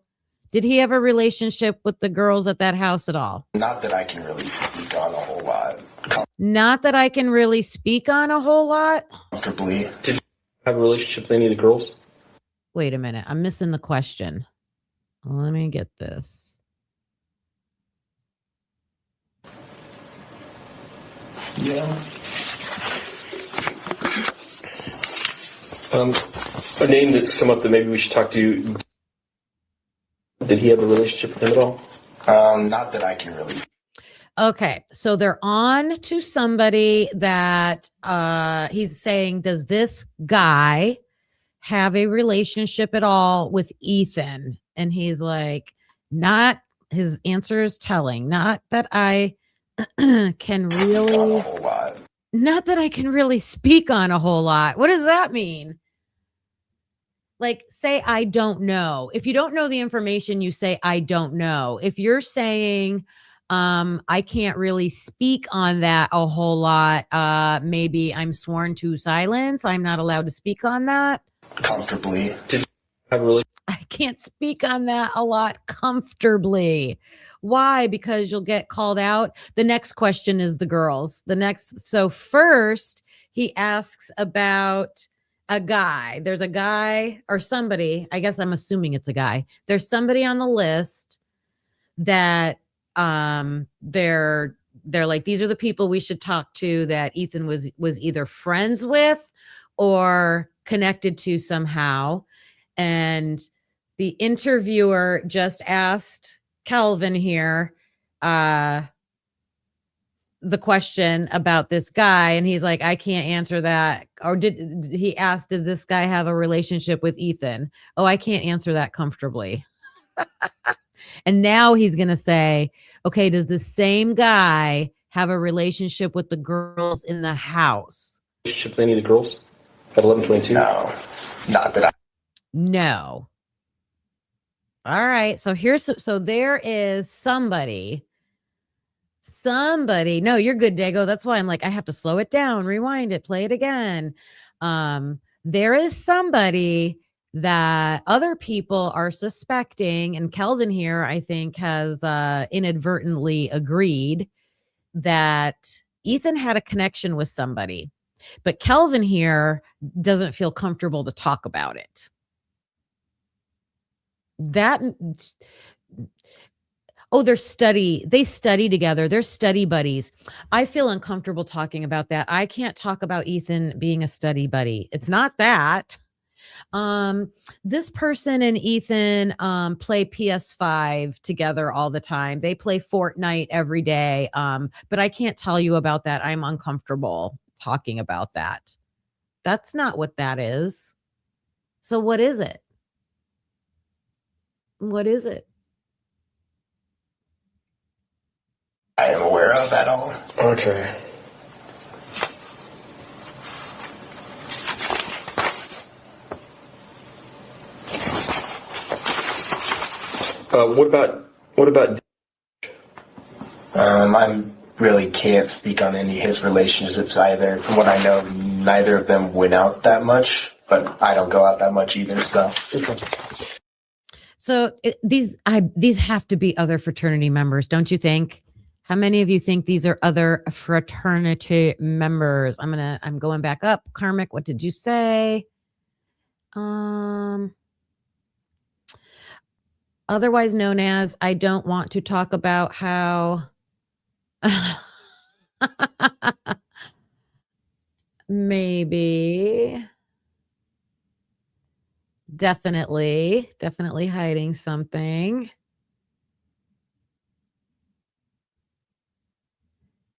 did he have a relationship with the girls at that house at all? Not that I can really speak on a whole lot Not that I can really speak on a whole lot. comfortably. Did he have a relationship with any of the girls? Wait a minute. I'm missing the question. Let me get this. Yeah. A name that's come up that maybe we should talk to. Did he have a relationship with him at all? Not that I can really. Okay, so they're on to somebody that he's saying, does this guy have a relationship at all with Ethan? And he's like, not, his answer is telling, not that I can really, not that I can really speak on a whole lot. What does that mean? Like, say, I don't know. If you don't know the information, you say, I don't know. If you're saying, I can't really speak on that a whole lot, maybe I'm sworn to silence. I'm not allowed to speak on that. Comfortably. Did he have a relationship? I can't speak on that a lot comfortably. Why? Because you'll get called out. The next question is the girls. So first he asks about a guy. There's a guy or somebody, I guess I'm assuming it's a guy. There's somebody on the list that they're like, these are the people we should talk to that Ethan was either friends with or connected to somehow. And the interviewer just asked Kelvin here the question about this guy, and he's like, I can't answer that. Or did he ask, does this guy have a relationship with Ethan? Oh, I can't answer that comfortably. And now he's going to say, okay, does the same guy have a relationship with the girls in the house? Relationship with any of the girls at 1122? No, not that I. No. All right. So so there is somebody. No, you're good, Dago. That's why I'm like, I have to slow it down, rewind it, play it again. There is somebody that other people are suspecting, and Kelvin here, I think, has inadvertently agreed that Ethan had a connection with somebody, but Kelvin here doesn't feel comfortable to talk about it. They study together. They're study buddies. I feel uncomfortable talking about that. I can't talk about Ethan being a study buddy. It's not that. This person and Ethan play PS5 together all the time. They play Fortnite every day. But I can't tell you about that. I'm uncomfortable talking about that. That's not what that is. So what is it? What is it? I am aware of at all. Okay. What about? I really can't speak on any of his relationships either. From what I know, neither of them went out that much, but I don't go out that much either. So. So these have to be other fraternity members, don't you think? How many of you think these are other fraternity members? I'm going back up. Karmic, what did you say? otherwise known as I don't want to talk about how maybe definitely hiding something.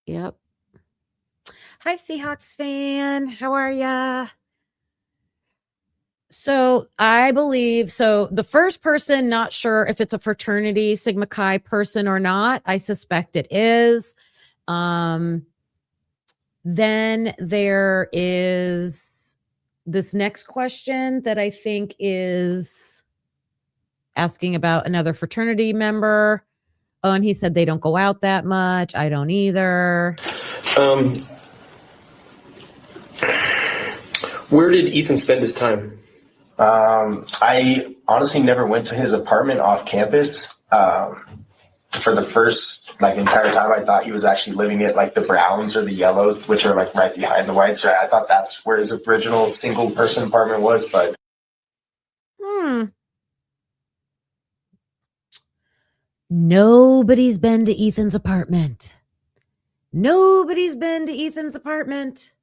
Yep. Hi, Seahawks fan. How are ya? So I believe, so the first person, not sure if it's a fraternity Sigma Chi person or not. I suspect it is. Then there is this next question that I think is asking about another fraternity member. Oh, and he said they don't go out that much. I don't either. Where did Ethan spend his time? I honestly never went to his apartment off campus. For the first entire time, I thought he was actually living at the browns or the yellows, which are right behind the whites. Right? I thought that's where his original single person apartment was, but Nobody's been to Ethan's apartment. Nobody's been to Ethan's apartment.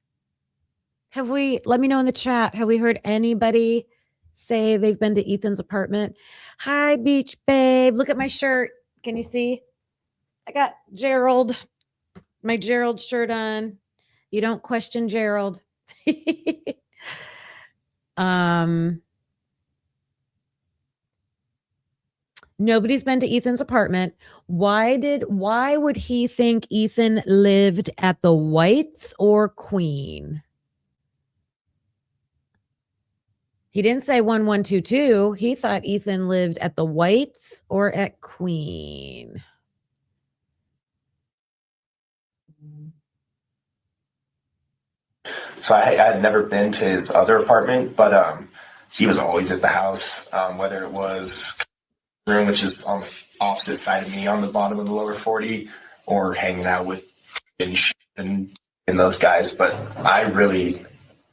Have we, let me know in the chat, have we heard anybody say they've been to Ethan's apartment? Hi, Beach Babe. Look at my shirt. Can you see? I got Gerald, my Gerald shirt on. You don't question Gerald. Nobody's been to Ethan's apartment. Why would he think Ethan lived at the Whites or Queen? He didn't say 1122. He thought Ethan lived at the Whites or at Queen. so I had never been to his other apartment, but he was always at the house, whether it was room, which is on the opposite side of me on the bottom of the lower 40, or hanging out with and those guys. But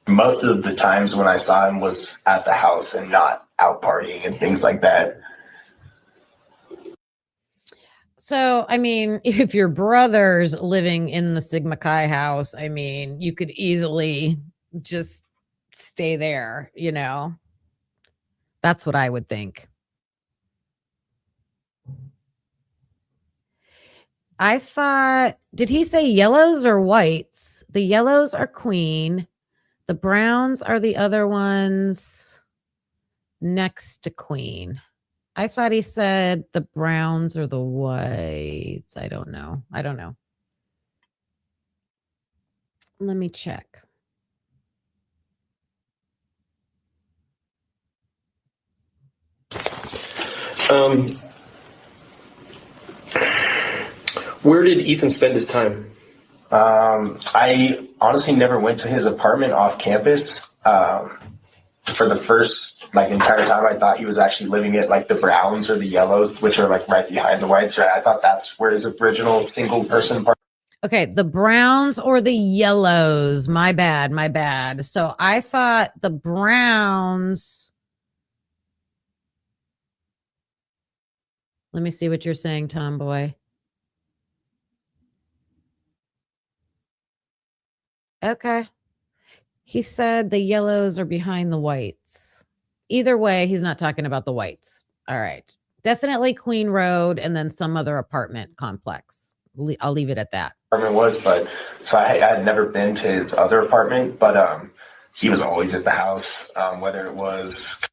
most of the times when I saw him was at the house and not out partying and things like that. So, I mean, if your brother's living in the Sigma Chi house, I mean, you could easily just stay there, you know? That's what I would think. I thought, did he say yellows or whites? The yellows are Queen. The browns are the other ones next to Queen. I thought he said the browns or the whites. I don't know. Let me check. Where did Ethan spend his time? I honestly never went to his apartment off campus. For the first entire time, I thought he was actually living at the browns or the yellows, which are right behind the whites. Right? I thought that's where his original single person apartment. Okay, the browns or the yellows. My bad. So I thought the browns. Let me see what you're saying, Tomboy. Okay. He said the yellows are behind the whites. Either way, he's not talking about the whites. All right. Definitely Queen Road and then some other apartment complex. I'll leave it at that. Apartment was, but so I had never been to his other apartment, but he was always at the house, whether it was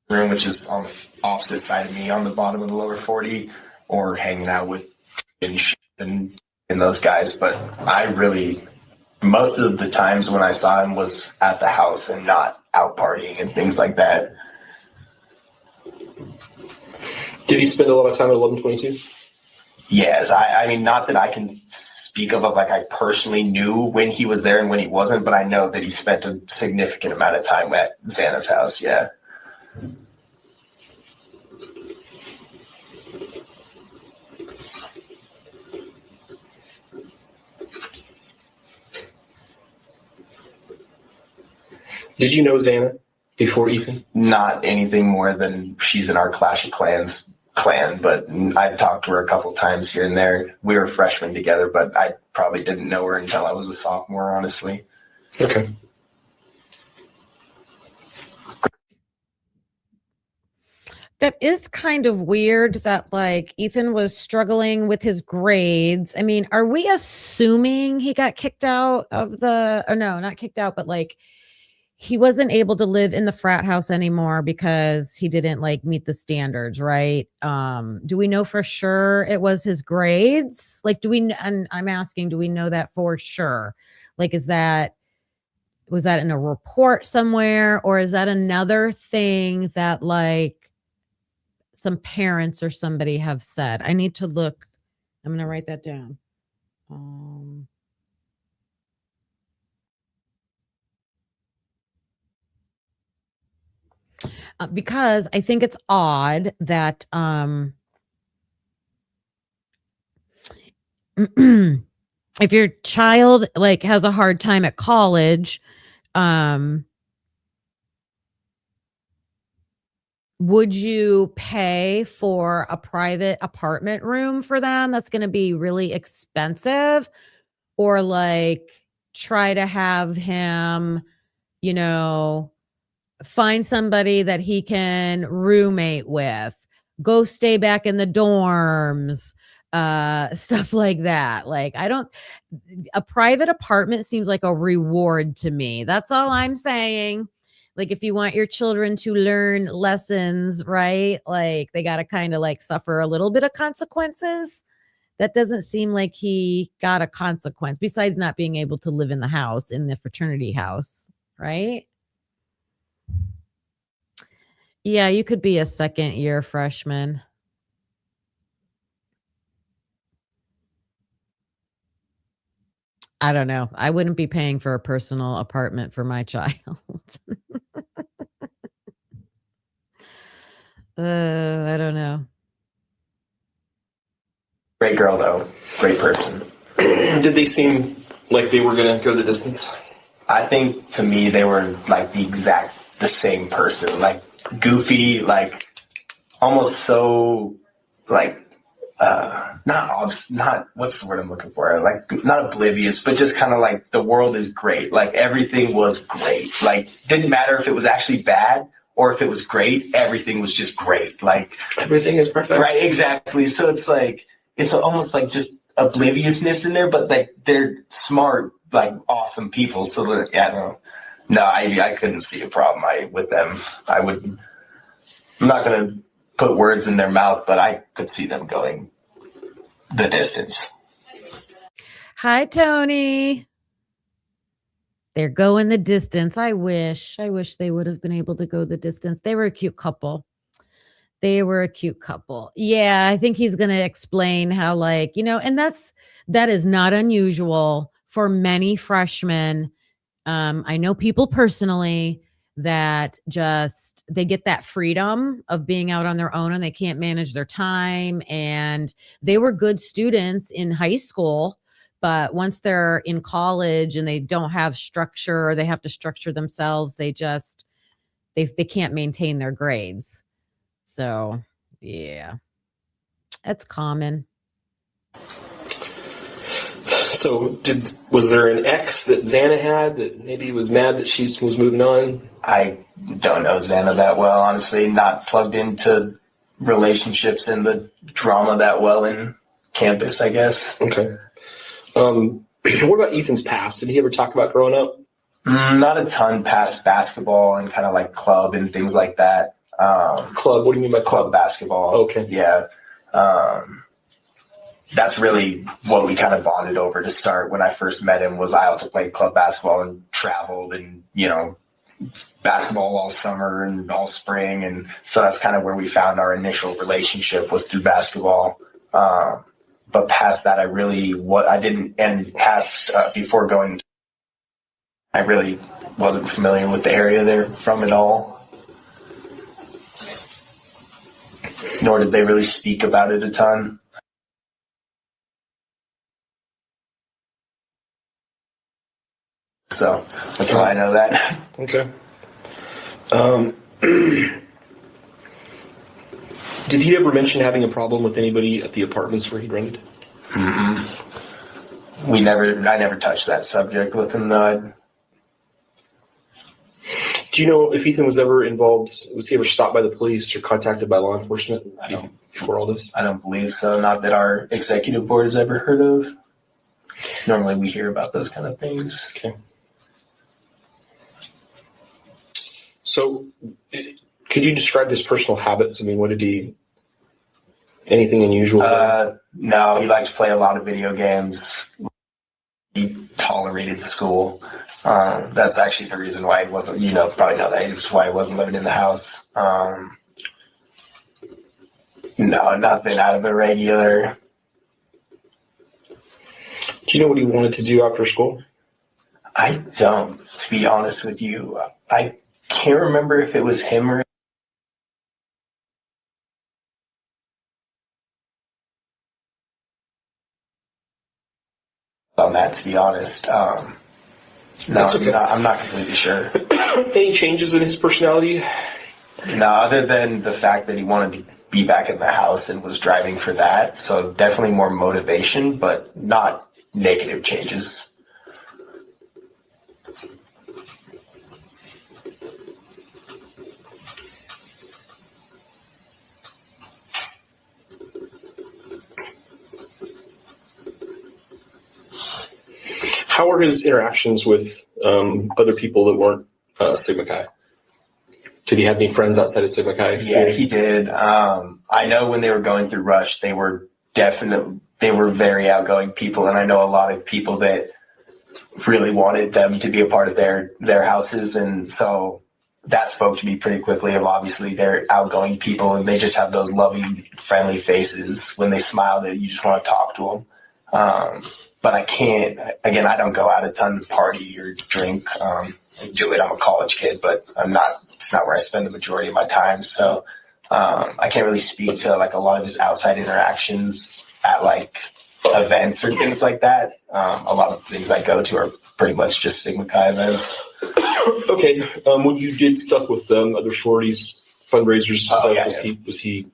room, which is on the opposite side of me on the bottom of the lower 40, or hanging out with and those guys. But most of the times when I saw him was at the house and not out partying and things like that. Did he spend a lot of time at 1122? Yes, I mean, not that I can speak of I personally knew when he was there and when he wasn't, but I know that he spent a significant amount of time at Xana's house, yeah. Did you know Xana before Ethan? Not anything more than she's in our Clash of Clans clan, but I've talked to her a couple times here and there. We were freshmen together, but I probably didn't know her until I was a sophomore, honestly. Okay. That is kind of weird that like Ethan was struggling with his grades. I mean, are we assuming he got kicked out of the, or no, not kicked out, but like he wasn't able to live in the frat house anymore because he didn't like meet the standards, right? Do we know for sure it was his grades? Like, and I'm asking, do we know that for sure? Like, was that in a report somewhere, or is that another thing that like some parents or somebody have said? I need to look. I'm going to write that down. Because I think it's odd that if your child like has a hard time at college, would you pay for a private apartment room for them that's going to be really expensive, or like try to have him, you know, find somebody that he can roommate with, go stay back in the dorms, stuff like that? Like, a private apartment seems like a reward to me. That's all I'm saying. Like, if you want your children to learn lessons, right? Like, they got to kind of like suffer a little bit of consequences. That doesn't seem like he got a consequence besides not being able to live in the house, in the fraternity house, right? Yeah, you could be a second year freshman. I don't know. I wouldn't be paying for a personal apartment for my child. I don't know. Great girl, though. Great person. Did they seem like they were going to go the distance? I think, to me, they were like the same person. Like, goofy, like, almost so, like, not what's the word I'm looking for? Like, not oblivious, but just kind of like the world is great. Like, everything was great. Like, didn't matter if it was actually bad or if it was great. Everything was just great. Like, everything is perfect. Right, exactly. So it's like, it's almost like just obliviousness in there, but like they're smart, like awesome people. So yeah, no, I couldn't see a problem with them. I'm not going to put words in their mouth, but I could see them going the distance. Hi, Tony. They're going the distance. I wish they would have been able to go the distance. They were a cute couple. Yeah, I think he's going to explain how, like, and that is not unusual for many freshmen. I know people personally that they get that freedom of being out on their own and they can't manage their time. And they were good students in high school, but once they're in college and they don't have structure, or they have to structure themselves, they can't maintain their grades. So, yeah, that's common. So was there an ex that Xana had that maybe was mad that she was moving on? I don't know Xana that well, honestly. Not plugged into relationships and the drama that well in campus, I guess. Okay. What about Ethan's past? Did he ever talk about growing up? Not a ton past basketball and kind of like club and things like that. Club? What do you mean by club basketball? Okay. Yeah. That's really what we kind of bonded over to start. When I first met him, was I also played club basketball and traveled and, basketball all summer and all spring. And so that's kind of where we found our initial relationship, was through basketball. But past that, before going, I really wasn't familiar with the area they're from at all. Nor did they really speak about it a ton. So that's why I know that. Okay. Did he ever mention having a problem with anybody at the apartments where he rented? I never touched that subject with him, though. Do you know if Ethan was ever involved? Was he ever stopped by the police or contacted by law enforcement before all this? I don't believe so. Not that our executive board has ever heard of. Normally we hear about those kind of things. Okay. So, could you describe his personal habits? I mean, what did he? Anything unusual? No, he liked to play a lot of video games. He tolerated school. That's actually the reason why he wasn't, probably know that. It's why he wasn't living in the house. No, nothing out of the regular. Do you know what he wanted to do after school? I don't, to be honest with you. I can't remember if it was him or on that, to be honest. No, Okay. I'm not completely sure. Any changes in his personality? No, other than the fact that he wanted to be back in the house and was driving for that. So definitely more motivation, but not negative changes. How were his interactions with other people that weren't Sigma Chi? Did he have any friends outside of Sigma Chi? Yeah, he did. I know when they were going through Rush, they were very outgoing people, and I know a lot of people that really wanted them to be a part of their houses, and so that spoke to me pretty quickly of obviously they're outgoing people, and they just have those loving, friendly faces when they smile that you just want to talk to them. But I can't, again, I don't go out a ton to party or drink. I do it. I'm a college kid, but it's not where I spend the majority of my time. So, I can't really speak to like a lot of his outside interactions at like events or things like that. A lot of things I go to are pretty much just Sigma Chi events. Okay. When you did stuff with other sororities, fundraisers, was he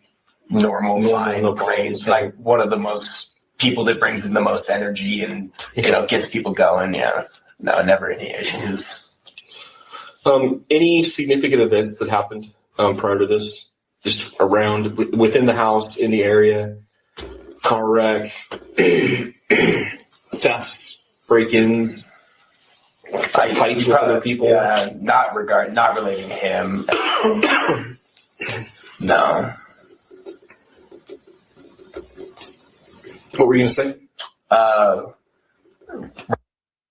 normal, fine, no great. problems? Like one of the most people that brings in the most energy and gets people going. Yeah, no, never any issues. Any significant events that happened prior to this, just around within the house, in the area, car wreck, thefts, break-ins, fights with other people? Yeah, not relating to him. No. What were you going to say?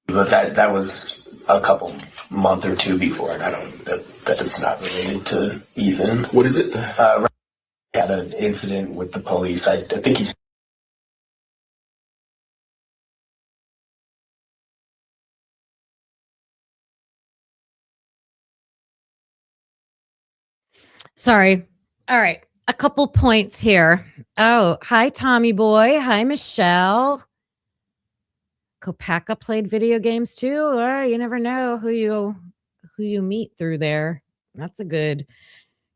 But that was a couple month or two before, and that is not related to Ethan. What is it? Had an incident with the police. I think he's. Sorry. All right. A couple points here. Oh, hi, Tommy boy. Hi, Michelle. Kopaka played video games too. You never know who you meet through there. That's a good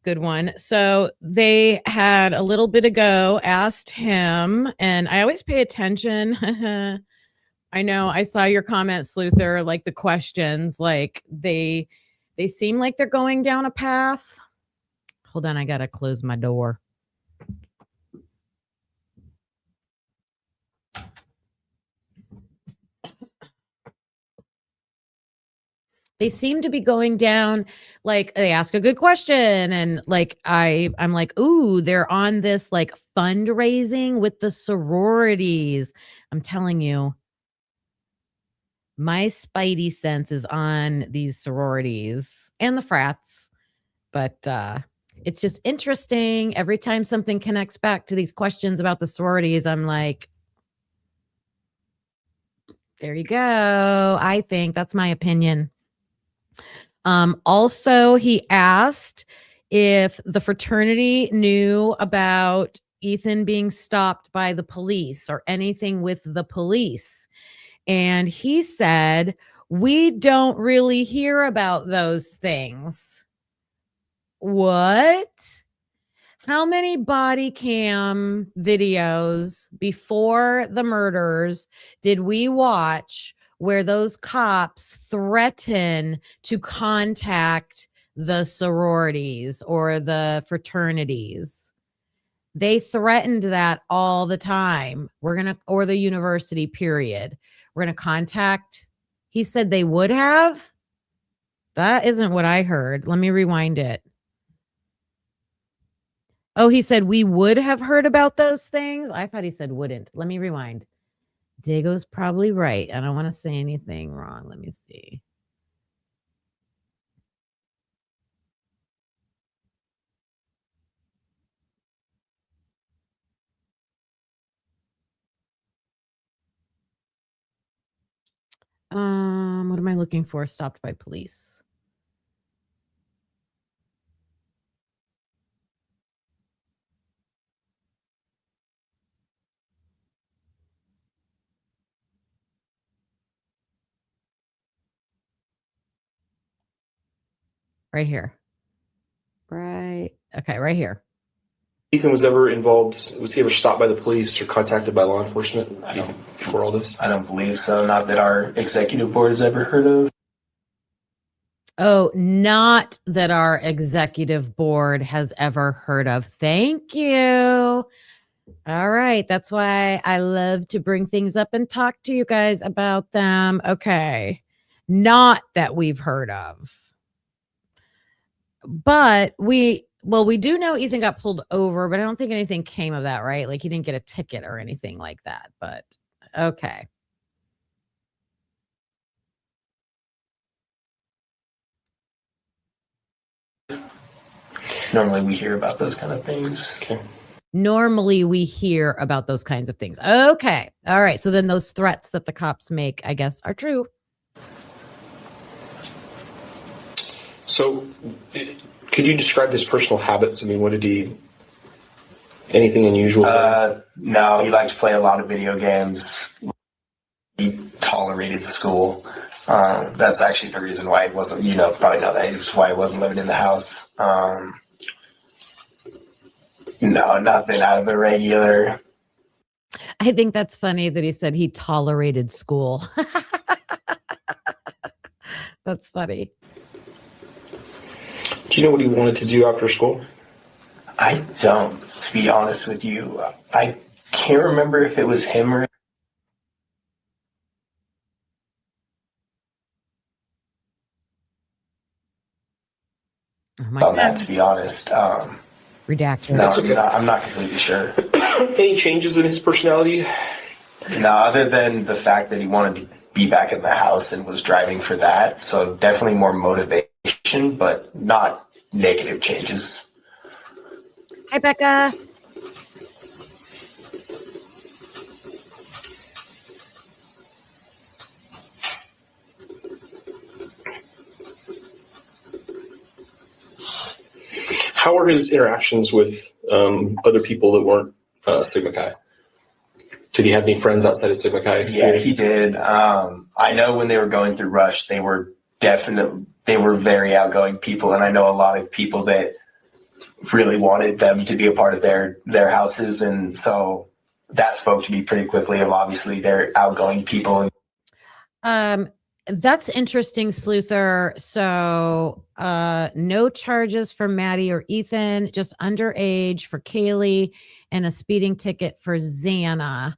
one. So they had a little bit ago asked him, and I always pay attention. I know I saw your comments, Sluther, like the questions, like they seem like they're going down a path. Hold on, I gotta close my door. They seem to be going down, like they ask a good question, and like I'm like, ooh, they're on this like fundraising with the sororities. I'm telling you, my spidey sense is on these sororities and the frats, but it's just interesting. Every time something connects back to these questions about the sororities, I'm like, there you go. I think that's my opinion. Also, he asked if the fraternity knew about Ethan being stopped by the police or anything with the police. And he said, we don't really hear about those things. What? How many body cam videos before the murders did we watch where those cops threaten to contact the sororities or the fraternities? They threatened that all the time. Or the university, period. We're going to contact. He said they would have. That isn't what I heard. Let me rewind it. Oh, he said we would have heard about those things. I thought he said wouldn't. Let me rewind. Dago's probably right. I don't want to say anything wrong. Let me see. What am I looking for? Stopped by police. Right here. Right. Okay, right here. Ethan was ever involved? Was he ever stopped by the police or contacted by law enforcement before all this? I don't believe so. Not that our executive board has ever heard of. Oh, not that our executive board has ever heard of. Thank you. All right. That's why I love to bring things up and talk to you guys about them. Okay. Not that we've heard of. But we do know Ethan got pulled over, but I don't think anything came of that, right? Like he didn't get a ticket or anything like that. But okay. Normally we hear about those kind of things. Okay. Normally we hear about those kinds of things. Okay. All right. So then those threats that the cops make, I guess, are true. So, could you describe his personal habits? I mean, what did he? Anything unusual? No, he liked to play a lot of video games. He tolerated school. That's actually the reason why he wasn't, probably know that. It's why he wasn't living in the house. No, nothing out of the regular. I think that's funny that he said he tolerated school. That's funny. Do you know what he wanted to do after school? I don't, to be honest with you. I can't remember if it was him or. Oh my on God. that, to be honest. Redacted. No, That's okay. I'm not completely sure. Any changes in his personality? No, other than the fact that he wanted to be back in the house and was driving for that. So definitely more motivation, but not negative changes. Hi, Becca. How were his interactions with other people that weren't Sigma Chi? Did he have any friends outside of Sigma Chi? Yeah, he did. I know when they were going through Rush, they were very outgoing people, and I know a lot of people that really wanted them to be a part of their houses, and so that spoke to me pretty quickly of obviously they're outgoing people. That's interesting, Sleuther. So no charges for Maddie or Ethan, just underage for Kaylee and a speeding ticket for Xana.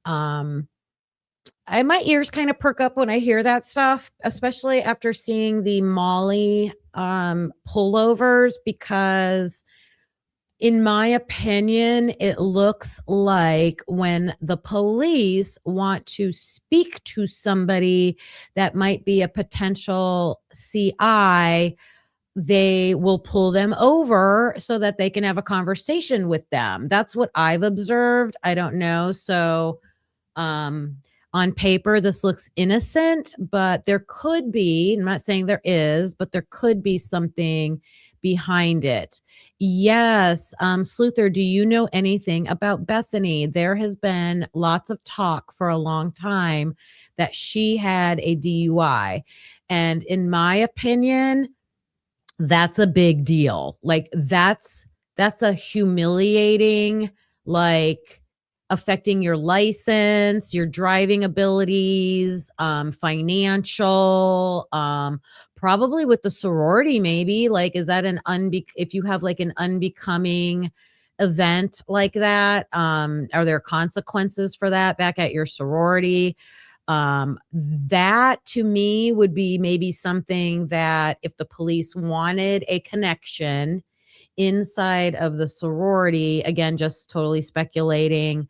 My ears kind of perk up when I hear that stuff, especially after seeing the Molly pullovers, because in my opinion, it looks like when the police want to speak to somebody that might be a potential CI, they will pull them over so that they can have a conversation with them. That's what I've observed. I don't know. So on paper, this looks innocent, but there could be, I'm not saying there is, but there could be something behind it. Yes. Sleuther, do you know anything about Bethany? There has been lots of talk for a long time that she had a DUI. And in my opinion, that's a big deal. Like that's that's a humiliating, like, affecting your license, your driving abilities, financial, probably with the sorority, maybe. Like, is that if you have like an unbecoming event like that, are there consequences for that back at your sorority? That to me would be maybe something that if the police wanted a connection inside of the sorority, again, just totally speculating,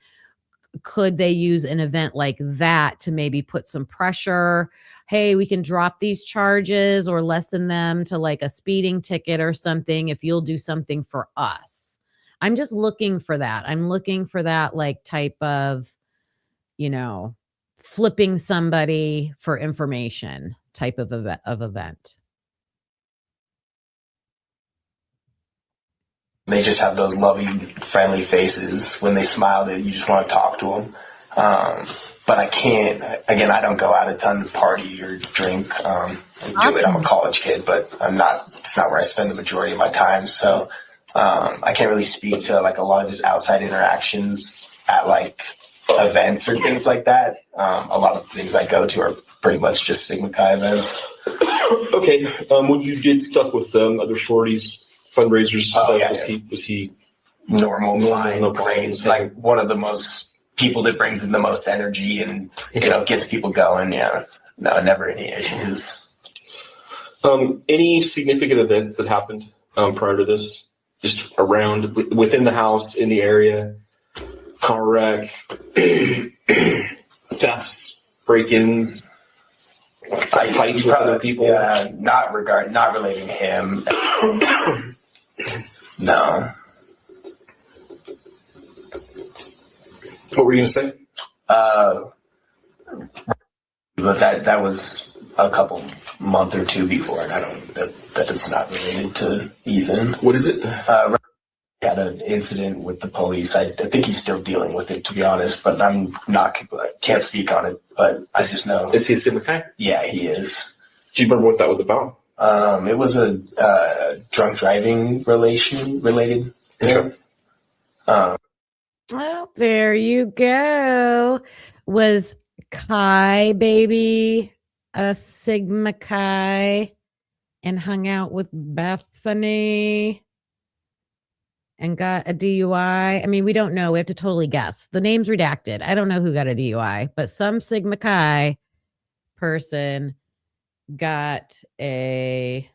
could they use an event like that to maybe put some pressure? Hey, we can drop these charges or lessen them to like a speeding ticket or something if you'll do something for us. I'm just looking for that. I'm looking for that like type of, flipping somebody for information type of event. They just have those loving, friendly faces. When they smile, that you just want to talk to them. But I can't. Again, I don't go out a ton to party or drink. I do it. I'm a college kid, but I'm not. It's not where I spend the majority of my time. So I can't really speak to like a lot of just outside interactions at like events or things like that. A lot of things I go to are pretty much just Sigma Chi events. Okay. When you did stuff with other sororities, fundraisers, was he normal, fine, no great? problems? Like one of the most people that brings in the most energy and gets people going. Yeah, no, never any issues. Any significant events that happened prior to this, just around within the house, in the area? Car wreck, thefts, break-ins, fights with other people. Yeah, not relating to him. No. What were you gonna say? But that was a couple month or two before, and that is not related to Ethan. What is it? Had an incident with the police. I think he's still dealing with it, to be honest, but can't speak on it, but I just know. Is he a Sigma Chi? Yeah, he is. Do you remember what that was about? It was a drunk driving related thing. Well, there you go. Was Kai baby a Sigma Chi and hung out with Bethany and got a DUI? I mean, we don't know. We have to totally guess. The name's redacted. I don't know who got a DUI, but some Sigma Chi person got a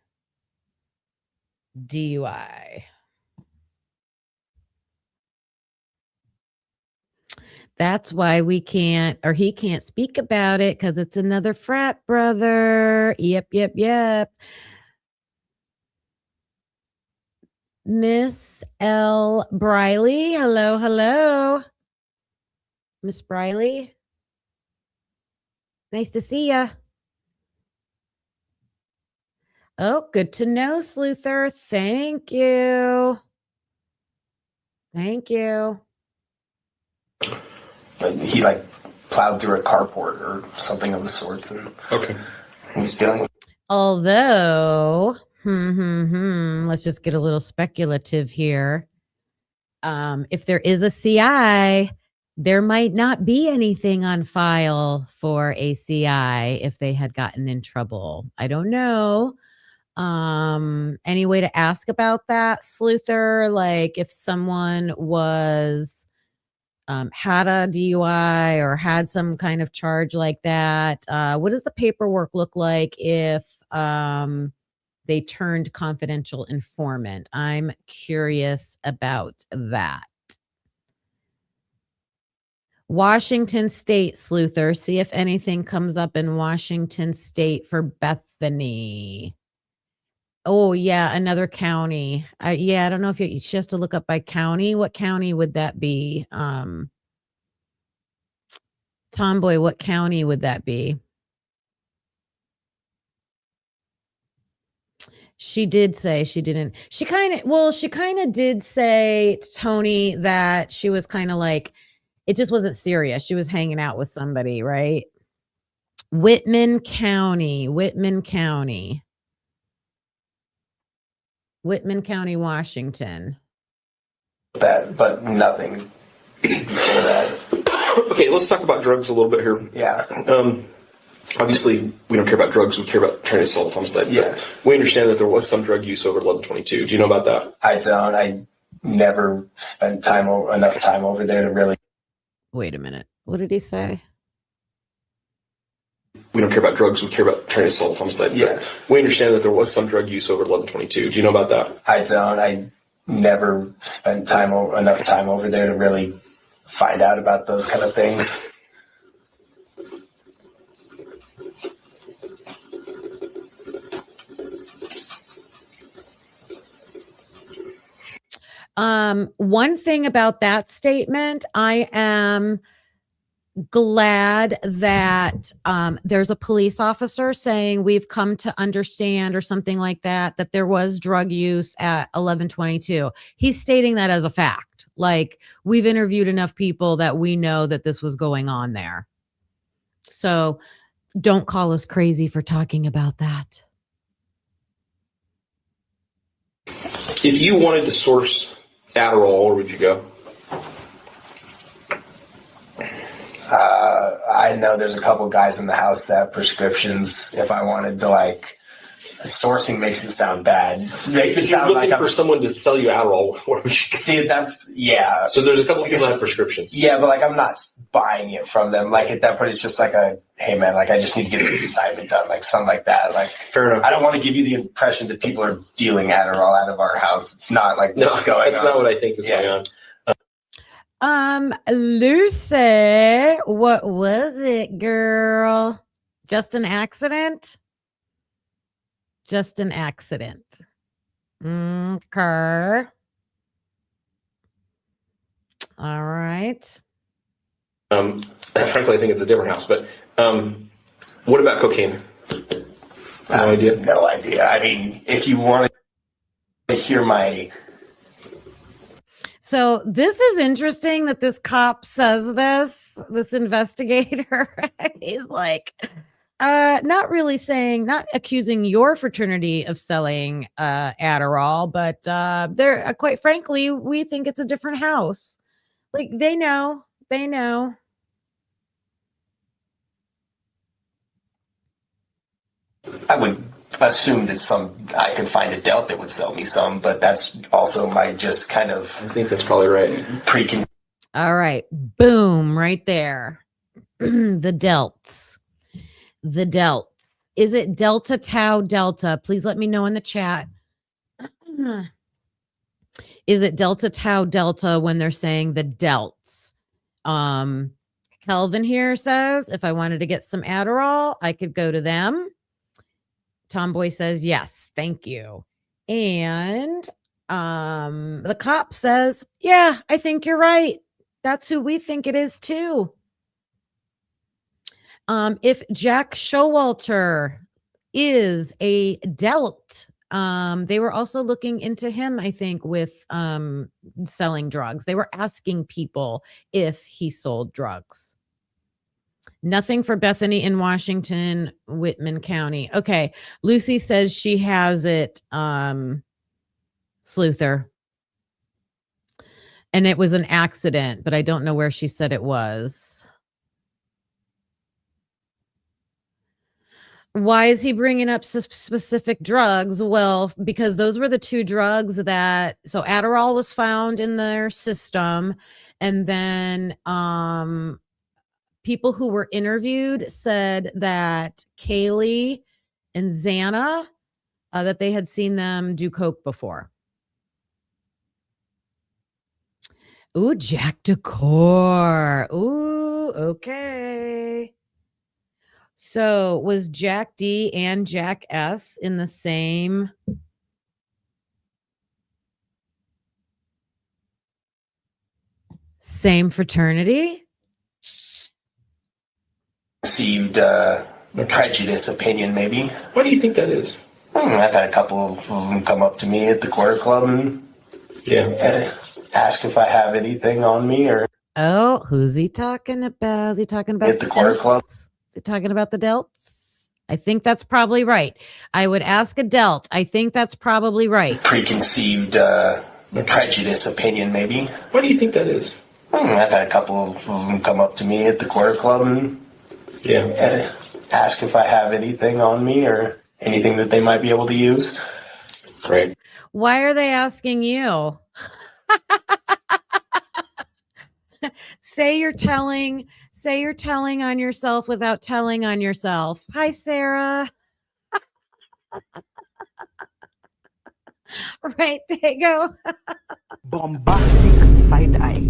DUI. That's why we can't, or he can't speak about it, because it's another frat brother. Yep. Miss L. Briley. Hello. Miss Briley. Nice to see ya. Oh, good to know, Sleuther. Thank you. He like plowed through a carport or something of the sorts, and he was dealing with. Although, let's just get a little speculative here. If there is a CI, there might not be anything on file for a CI if they had gotten in trouble. I don't know. Any way to ask about that, Sleuther? Like if someone was had a DUI or had some kind of charge like that, what does the paperwork look like if they turned confidential informant? I'm curious about that. Washington State, Sleuther. See if anything comes up in Washington State for Bethany. Oh, yeah, another county. I don't know if she has to look up by county. What county would that be? Tomboy, what county would that be? She did say she didn't. She kind of did say to Tony that she was kind of like, it just wasn't serious. She was hanging out with somebody, right? Whitman County, Washington. that, but nothing before that. Okay, let's talk about drugs a little bit here. Yeah. Obviously, we don't care about drugs. We care about trying to solve homicide. Yeah. We understand that there was some drug use over 1122. Do you know about that? I don't. I never spent enough time over there to really. Wait a minute. What did he say? We don't care about drugs. We care about trying to solve homicide. Yeah. We understand that there was some drug use over 1122. Do you know about that? I don't. I never spent enough time over there to really find out about those kind of things. One thing about that statement, I am glad that there's a police officer saying we've come to understand or something like that, that there was drug use at 1122. He's stating that as a fact. Like, we've interviewed enough people that we know that this was going on there. So don't call us crazy for talking about that. If you wanted to source Adderall, where would you go? I know there's a couple guys in the house that have prescriptions. If I wanted to, like, sourcing makes it sound bad. Makes it If you're sound looking like for someone to sell you Adderall, where would you go? See that? Yeah. So there's a couple people that have prescriptions. Yeah, but like I'm not buying it from them. Like at that point, it's just like hey man, like I just need to get this assignment done, like something like that. Like fair enough. I don't want to give you the impression that people are dealing Adderall out of our house. It's not like what's going on. That's not what I think is going on. Lucy, what was it, girl? Just an accident? Just an accident. Okay. All right. Frankly, I think it's a different house, but what about cocaine? No idea. No idea. I mean, if you want to hear my. So this is interesting that this cop says this investigator. He's like, not really saying, not accusing your fraternity of selling Adderall, but they're quite frankly, we think it's a different house. Like they know. I would assume that I could find a Delt that would sell me some, but that's also my just kind of. I think that's probably right. Preconceived. All right. Boom. Right there. The Delts. The Delts. Is it Delta Tau Delta? Please let me know in the chat. Is it Delta Tau Delta when they're saying the Delts? Kelvin here says, if I wanted to get some Adderall, I could go to them. Tomboy says, yes, thank you. And the cop says, yeah, I think you're right. That's who we think it is too. If Jack Showalter is a Delt, they were also looking into him, I think, with selling drugs. They were asking people if he sold drugs. Nothing for Bethany in Washington, Whitman County. Okay. Lucy says she has it, Sleuther. And it was an accident, but I don't know where she said it was. Why is he bringing up specific drugs? Well, because those were the two drugs that, so Adderall was found in their system. And then people who were interviewed said that Kaylee and Xana, that they had seen them do coke before. Ooh, Jack Decor. Ooh, okay. So was Jack D and Jack S in the same? Same fraternity? Received prejudice opinion, maybe. Why do you think that is? I've had a couple of them come up to me at the Quarter Club and ask if I have anything on me or. Oh, who's he talking about? Is he talking about at the Quarter Club? Is he talking about the Delts? I think that's probably right. I would ask a Delt. I think that's probably right. Preconceived A prejudice opinion, maybe. Why do you think that is? I've had a couple of them come up to me at the Quarter Club and ask if I have anything on me or anything that they might be able to use. Right. Why are they asking you? Say you're telling on yourself without telling on yourself. Hi, Sarah. Right, Dago. Bombastic side eye.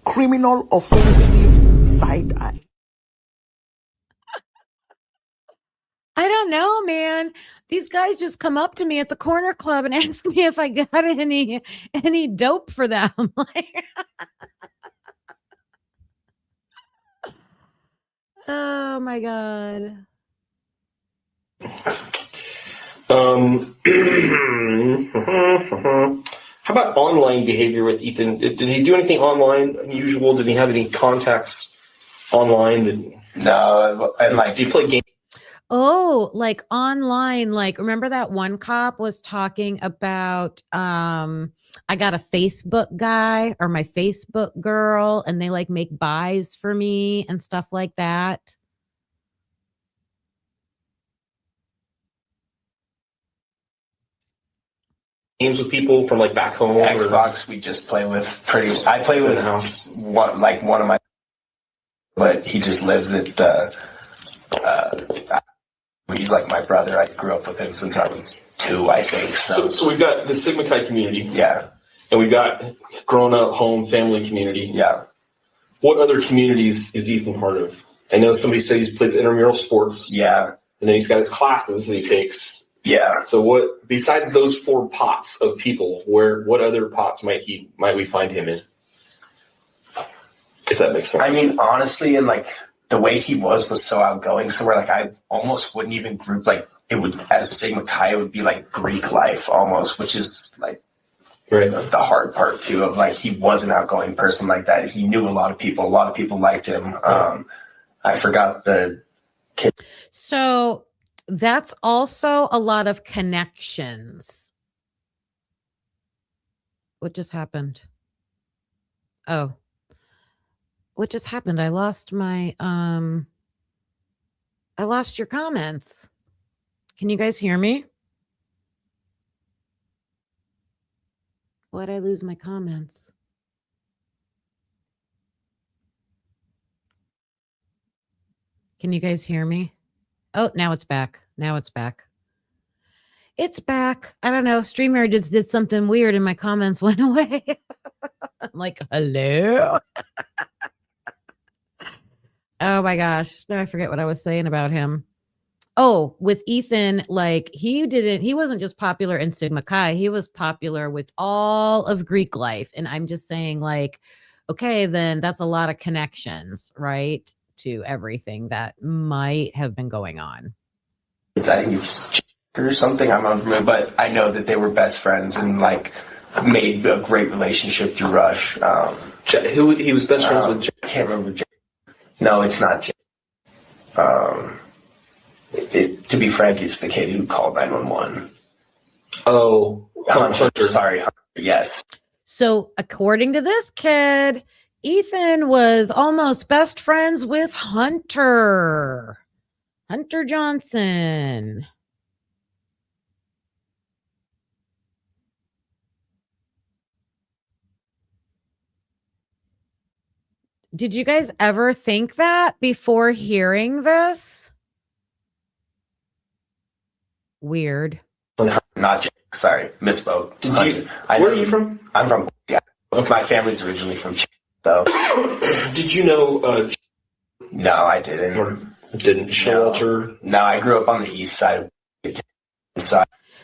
Criminal offensive side eye. I don't know, man. These guys just come up to me at the corner club and ask me if I got any dope for them. Oh my god. How about online behavior with Ethan? Did he do anything online unusual? Did he have any contacts online? No, and like, do you play games? Oh, like online, like remember that one cop was talking about I got a Facebook guy or my Facebook girl and they like make buys for me and stuff like that. Games with people from like back home? Xbox, we just play with I play with one of my, but he just lives at, he's like my brother. I grew up with him since I was 2, I think. So we've got the Sigma Chi community. Yeah. And we've got grown up home family community. Yeah. What other communities is Ethan part of? I know somebody said he plays intramural sports. Yeah. And then he's got his classes that he takes. Yeah. So what, besides those 4 pots of people, what other pots might we find him in? If that makes sense. I mean, honestly, and like the way he was so outgoing, so where like I almost wouldn't even group like it would as Sigma Chi, it would be like Greek life almost, which is like the hard part too of like he was an outgoing person like that. He knew a lot of people liked him. I forgot the kid. So that's also a lot of connections. What just happened? Oh. What just happened? I lost my I lost your comments. Can you guys hear me? Why'd I lose my comments? Can you guys hear me? Oh, now it's back. It's back. I don't know. StreamYard just did something weird and my comments went away. I'm like, hello? Oh my gosh. Now I forget what I was saying about him. Oh, with Ethan, like he wasn't just popular in Sigma Chi. He was popular with all of Greek life. And I'm just saying like, okay, then that's a lot of connections, right? To everything that might have been going on. I think it's or something. I'm unfamiliar, but I know that they were best friends and like made a great relationship through Rush. Who he was best friends with? I can't remember. No, it's not Jay. To be frank, it's the kid who called 911. Oh, Hunter. Sorry, Hunter. Yes. So according to this kid, Ethan was almost best friends with Hunter Johnson. Did you guys ever think that before hearing this? Weird. Not Jay. Sorry, misspoke. Where are you from? I'm from. Yeah. Okay. My family's originally from. So. Did you know? No, I didn't. Or didn't Showalter? No, I grew up on the east side.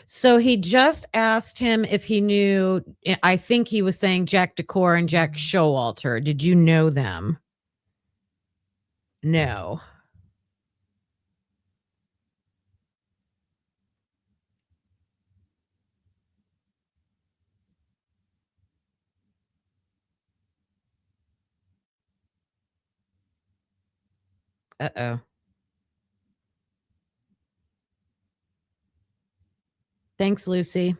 So he just asked him if he knew. I think he was saying Jack Decor and Jack Showalter. Did you know them? No. Uh-oh. Thanks, Lucy.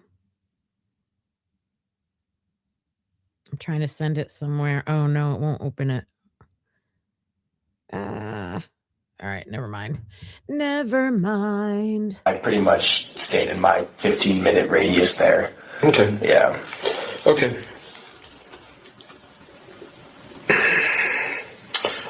trying to send it somewhere. Oh no, it won't open it. All right, never mind. Never mind. I pretty much stayed in my 15-minute radius there. Okay. Yeah. Okay.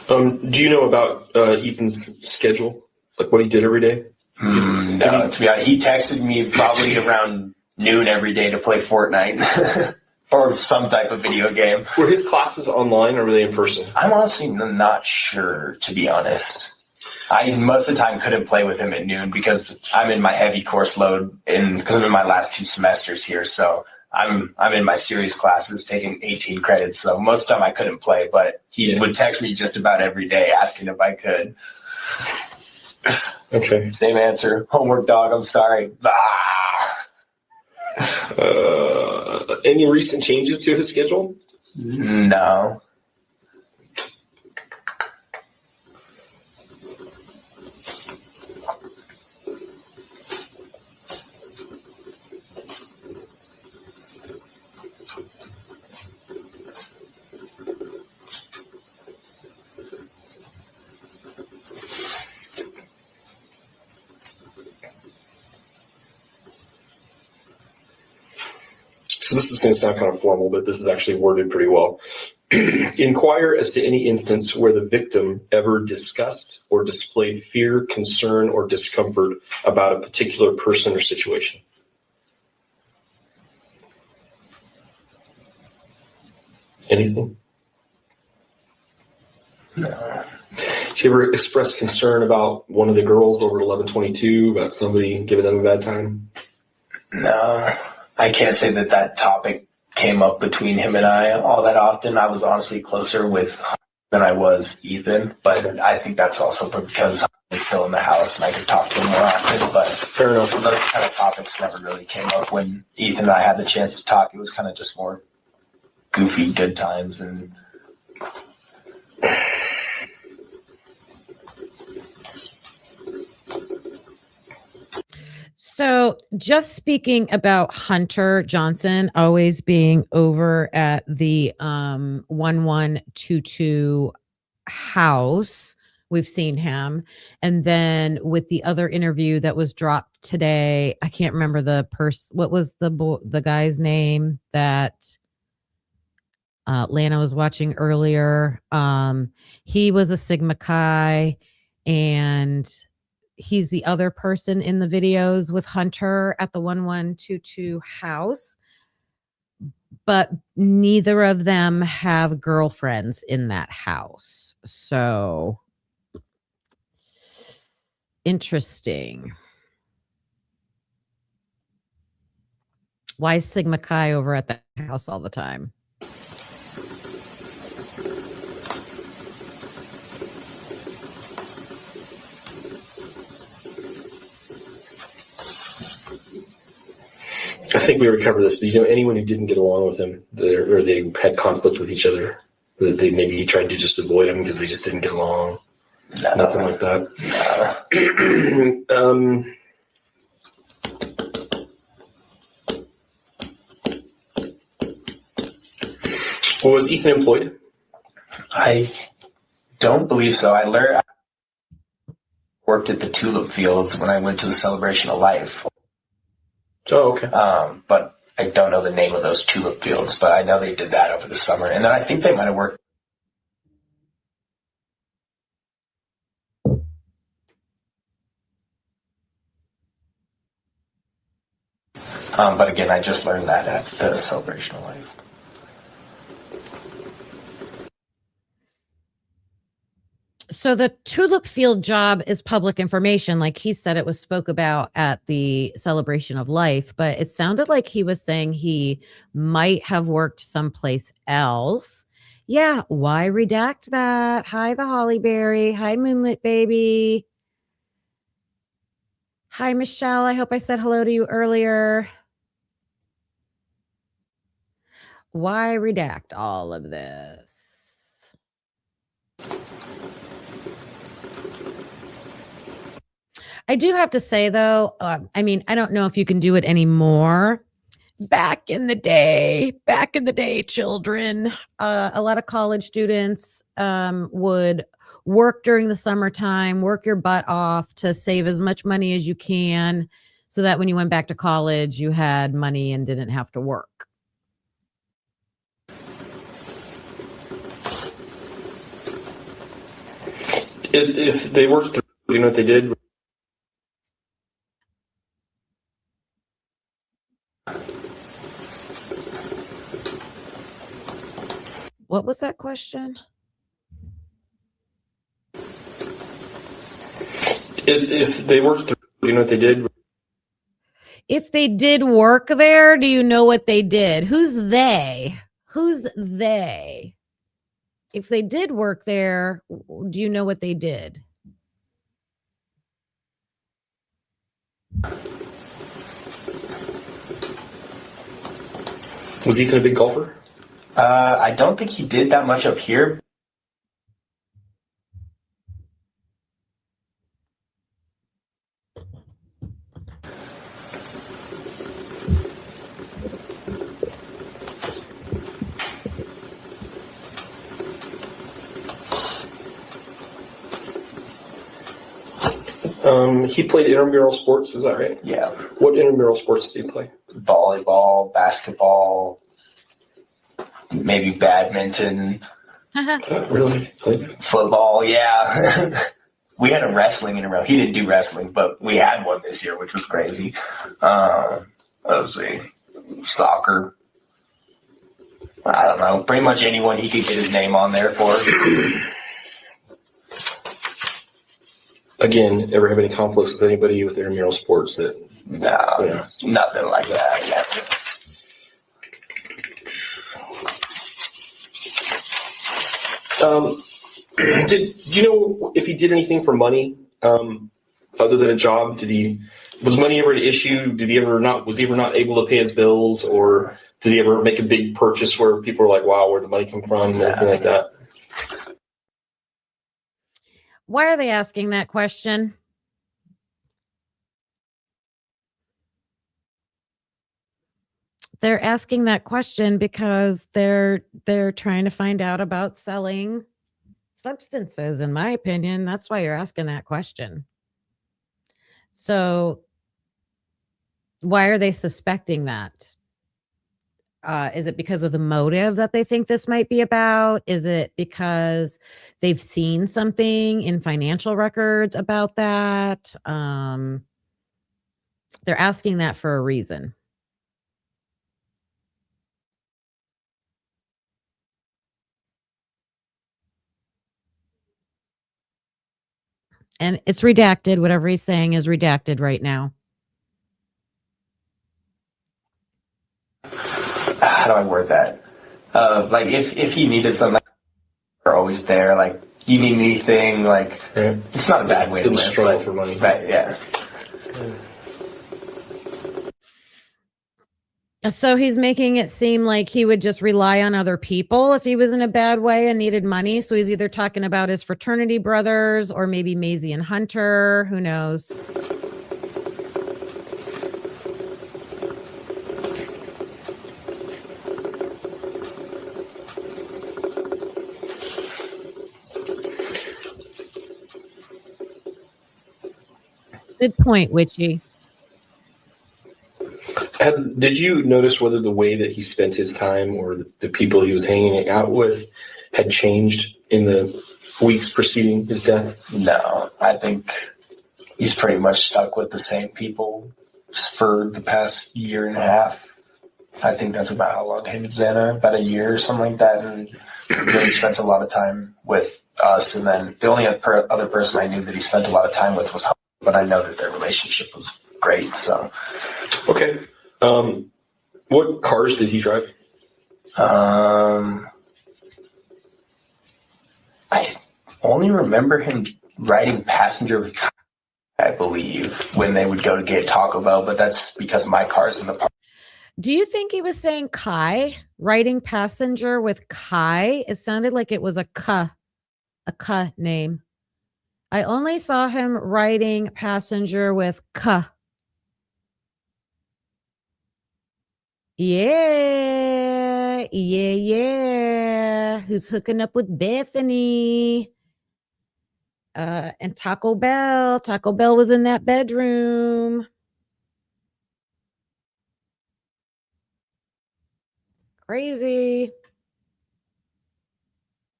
Do you know about Ethan's schedule? Like what he did every day? No, to be honest, he texted me probably around noon every day to play Fortnite or some type of video game. Were his classes online or were they in person? I'm honestly not sure, to be honest. I most of the time couldn't play with him at noon because I'm in my heavy course load because I'm in my last 2 semesters here. So I'm in my series classes taking 18 credits. So most of the time I couldn't play, but he would text me just about every day asking if I could. Okay. Same answer. Homework, dog. I'm sorry. Any recent changes to his schedule? No. So this is going to sound kind of formal, but this is actually worded pretty well. Inquire as to any instance where the victim ever discussed or displayed fear, concern, or discomfort about a particular person or situation. Anything? No. Did you ever express concern about one of the girls over at 1122, about somebody giving them a bad time? No. I can't say that topic came up between him and I all that often. I was honestly closer with than I was Ethan, but I think that's also because he's still in the house and I could talk to him more often. But fair enough, those kind of topics never really came up when Ethan and I had the chance to talk. It was kind of just more goofy, good times and. So just speaking about Hunter Johnson always being over at the 1122 house, we've seen him. And then with the other interview that was dropped today, I can't remember the person. What was the guy's name that Lana was watching earlier? He was a Sigma Chi, and he's the other person in the videos with Hunter at the 1122 house, but neither of them have girlfriends in that house. So interesting. Why is Sigma Chi over at that house all the time? I think we recovered this, but anyone who didn't get along with him, or they had conflict with each other, that they maybe tried to just avoid him because they just didn't get along. No. Nothing like that. Well, was Ethan employed? I don't believe so. I worked at the tulip fields when I went to the Celebration of Life. Oh, okay. But I don't know the name of those tulip fields, but I know they did that over the summer. And then I think they might have worked. But again, I just learned that at the Celebration of Life. So the tulip field job is public information. Like he said, it was spoke about at the Celebration of Life, but it sounded like he was saying he might have worked someplace else. Yeah. Why redact that? Hi, the Hollyberry. Hi, Moonlit Baby. Hi, Michelle. I hope I said hello to you earlier. Why redact all of this? I do have to say, though, I mean, I don't know if you can do it anymore, back in the day, children, a lot of college students would work during the summertime, work your butt off to save as much money as you can so that when you went back to college, you had money and didn't have to work. If they worked through, you know what they did? What was that question? If they worked through, you know what they did? If they did work there, do you know what they did? Who's they? Who's they? If they did work there, do you know what they did? Was Ethan a big golfer? I don't think he did that much up here. He played intramural sports, is that right? Yeah. What intramural sports did he play? Volleyball, basketball, maybe badminton. Really? Football, yeah. We had a wrestling intramural. He didn't do wrestling, but we had one this year, which was crazy. Let's see. Soccer. I don't know. Pretty much anyone he could get his name on there for. Again, ever have any conflicts with anybody with intramural sports that? No, nothing like that. Yeah. Did you know if he did anything for money other than a job? Was money ever an issue? Was he ever not able to pay his bills, or did he ever make a big purchase where people were like, "Wow, where'd the money come from?" and anything like that? Why are they asking that question? They're asking that question because they're trying to find out about selling substances, in my opinion. That's why you're asking that question. So why are they suspecting that? Is it because of the motive that they think this might be about? Is it because they've seen something in financial records about that? They're asking that for a reason. And it's redacted. Whatever he's saying is redacted right now. How do I word that? Like if he needed something, they're always there. Like, you need anything, like, it's not a bad way to live. Struggle for money. Right, yeah. So he's making it seem like he would just rely on other people if he was in a bad way and needed money. So he's either talking about his fraternity brothers or maybe Maisie and Hunter. Who knows? Good point, Witchy. Did you notice whether the way that he spent his time or the people he was hanging out with had changed in the weeks preceding his death? No, I think he's pretty much stuck with the same people for the past year and a half. I think that's about how long him and Xana, about a year or something like that, and really spent a lot of time with us. And then the only other person I knew that he spent a lot of time with was Heurman, but I know that their relationship was great. So, okay. What cars did he drive? I only remember him riding passenger with Kai, I believe, when they would go to get Taco Bell, but that's because my car's in the park. Do you think he was saying Kai, riding passenger with Kai? It sounded like it was a K name. I only saw him riding passenger with K. Yeah. Who's hooking up with Bethany? And Taco Bell. Taco Bell was in that bedroom. Crazy.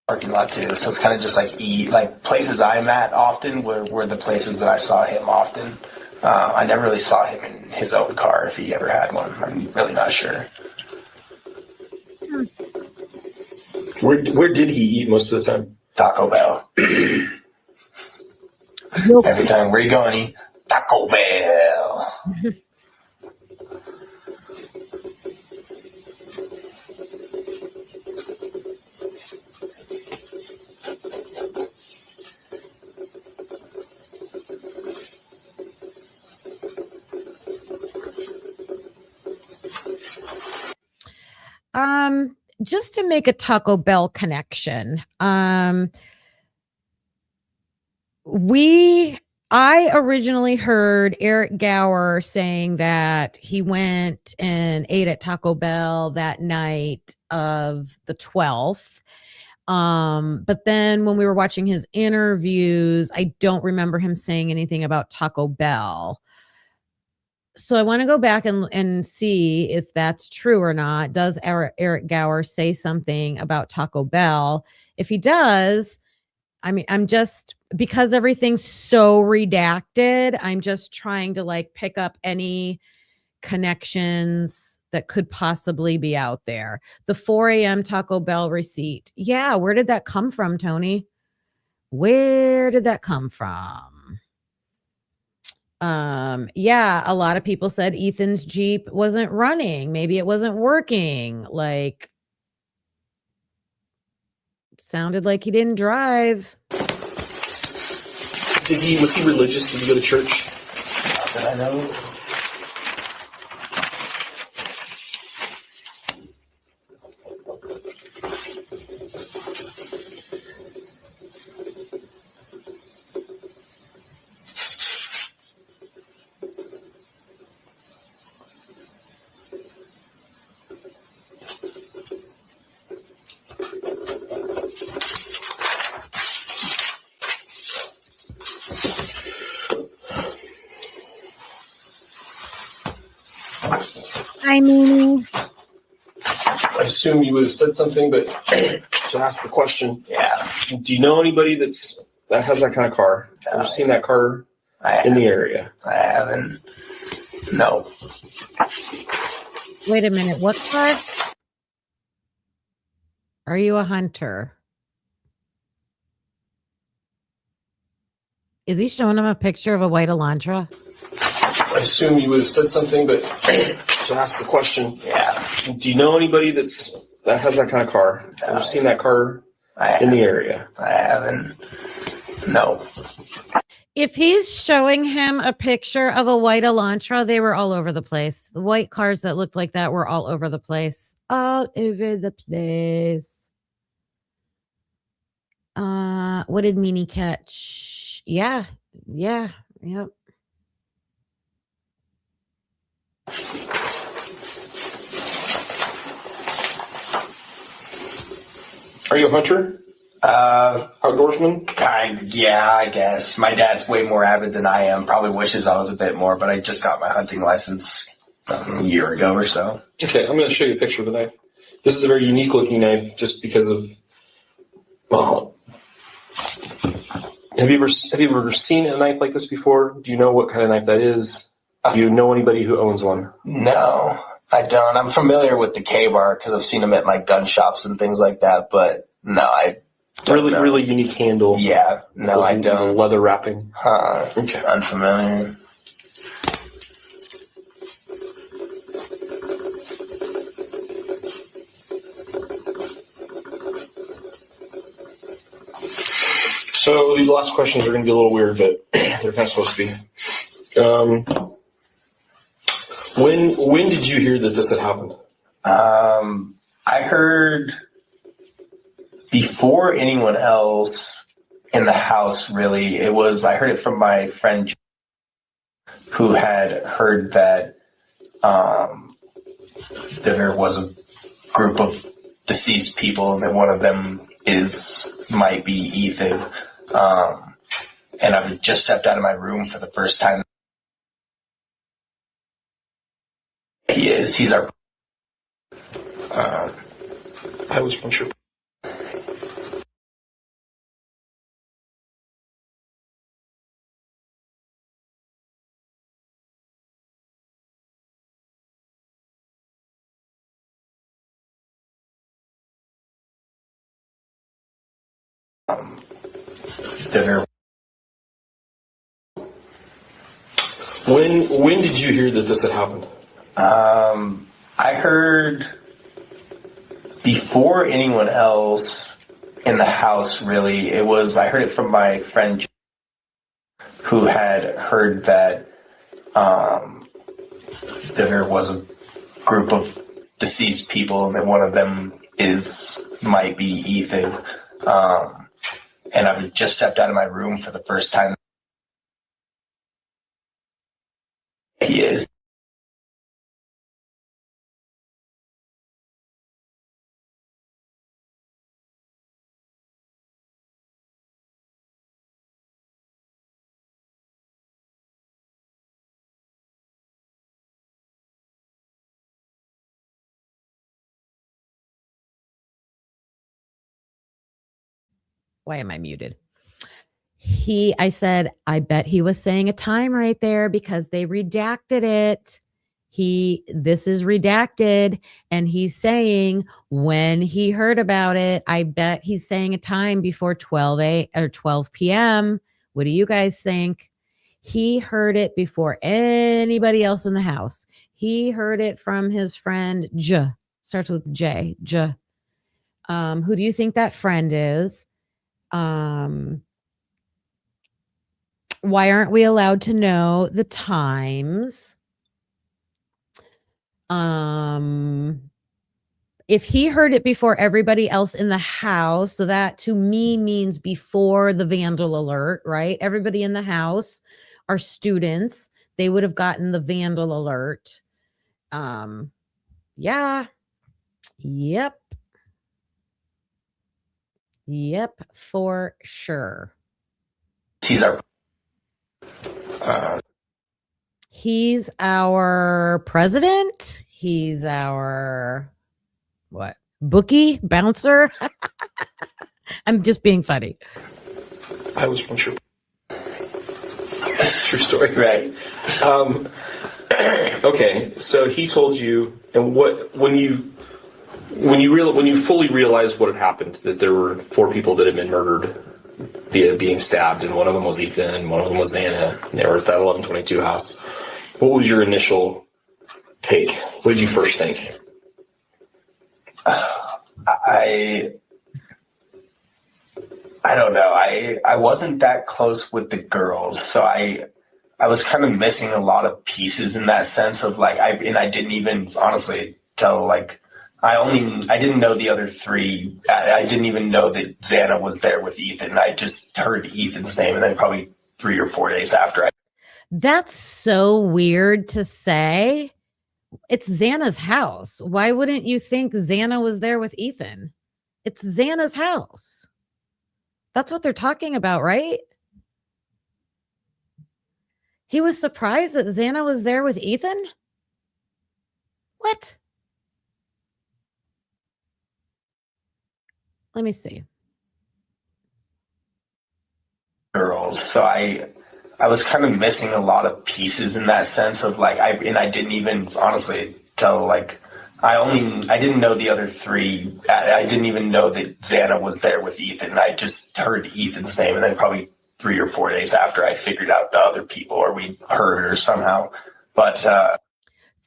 Parking lot too, so it's kind of just like places I'm at often were the places that I saw him often. I never really saw him in his own car, if he ever had one. I'm really not sure. Where did he eat most of the time? Taco Bell. Every time, where you going? Eat Taco Bell. Just to make a Taco Bell connection. I originally heard Eric Gower saying that he went and ate at Taco Bell that night of the 12th. But then when we were watching his interviews, I don't remember him saying anything about Taco Bell. So I want to go back and see if that's true or not. Does Eric Gower say something about Taco Bell? If he does, I mean, I'm just, because everything's so redacted, I'm just trying to like pick up any connections that could possibly be out there. The 4 a.m. Taco Bell receipt. Yeah, where did that come from, Tony? Where did that come from? Yeah, a lot of people said Ethan's Jeep wasn't running. Maybe it wasn't working. Like, sounded like he didn't drive. Was he religious? Did he go to church? Not that I know. I mean, I assume you would have said something, but to ask the question, yeah. Do you know anybody that has that kind of car? Have you seen that car in the area? I haven't. No. wait a minute. What car? Are you a hunter? Is he showing him a picture of a white Elantra? I assume you would have said something, but to ask the question, yeah. Do you know anybody that has that kind of car? Have you seen that car in the area? I haven't. No. If he's showing him a picture of a white Elantra, they were all over the place. The white cars that looked like that were all over the place. All over the place. What did Meanie catch? Yeah. Yep. Are you a hunter? Outdoorsman? Yeah, I guess. My dad's way more avid than I am. Probably wishes I was a bit more, but I just got my hunting license a year ago or so. Okay, I'm going to show you a picture of the knife. This is a very unique looking knife just because of, well, have you ever seen a knife like this before? Do you know what kind of knife that is? Do you know anybody who owns one? No, I don't. I'm familiar with the K-bar because I've seen them at like gun shops and things like that, but no, I don't know. Really unique handle. Yeah, no, I don't. Leather wrapping. Okay. Unfamiliar. So these last questions are going to be a little weird, but they're kind of supposed to be. When did you hear that this had happened? I heard before anyone else in the house, really. I heard it from my friend who had heard that there was a group of deceased people, and that one of them might be Ethan. And I just stepped out of my room for the first time. He's our. I was unsure. When did you hear that this had happened? I heard before anyone else in the house, really. I heard it from my friend who had heard that there was a group of deceased people, and that one of them might be Ethan. And I just stepped out of my room for the first time. He is. Why am I muted? I said, I bet he was saying a time right there because they redacted it. This is redacted, and he's saying when he heard about it, I bet he's saying a time before 12 p.m. What do you guys think? He heard it before anybody else in the house. He heard it from his friend J. Starts with J. J. Who do you think that friend is? Why aren't we allowed to know the times? If he heard it before everybody else in the house, so that to me means before the vandal alert, right? Everybody in the house are students. They would have gotten the vandal alert. Yeah. Yep, for sure. He's our president. He's our bookie bouncer. I'm just being funny. I was unsure. True story, right? Okay, so he told you, and when you fully realized what had happened, that there were 4 people that had been murdered via being stabbed, and one of them was Ethan, and one of them was Xana, and they were at that 1122 house. What was your initial take? What did you first think? I don't know. I wasn't that close with the girls, so I was kind of missing a lot of pieces in that sense of I didn't even honestly tell I didn't know the other 3. I didn't even know that Xana was there with Ethan. I just heard Ethan's name, and then probably 3 or 4 days after. That's so weird to say. It's Xana's house. Why wouldn't you think Xana was there with Ethan? It's Xana's house. That's what they're talking about, right? He was surprised that Xana was there with Ethan? What? Let me see. Girls, so I was kind of missing a lot of pieces in that sense of I didn't even honestly tell I didn't know the other 3. I didn't even know that Xana was there with Ethan. I just heard Ethan's name, and then probably 3 or 4 days after I figured out the other people, or we heard or somehow. But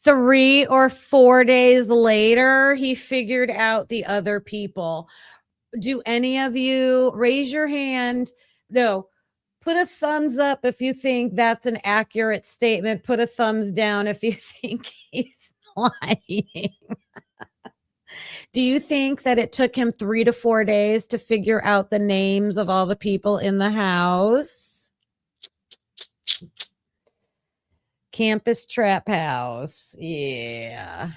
3 or 4 days later, he figured out the other people. Do any of you raise your hand? No. Put a thumbs up if you think that's an accurate statement. Put a thumbs down if you think he's lying. Do you think that it took him 3 to 4 days to figure out the names of all the people in the house? Campus Trap House. Yeah.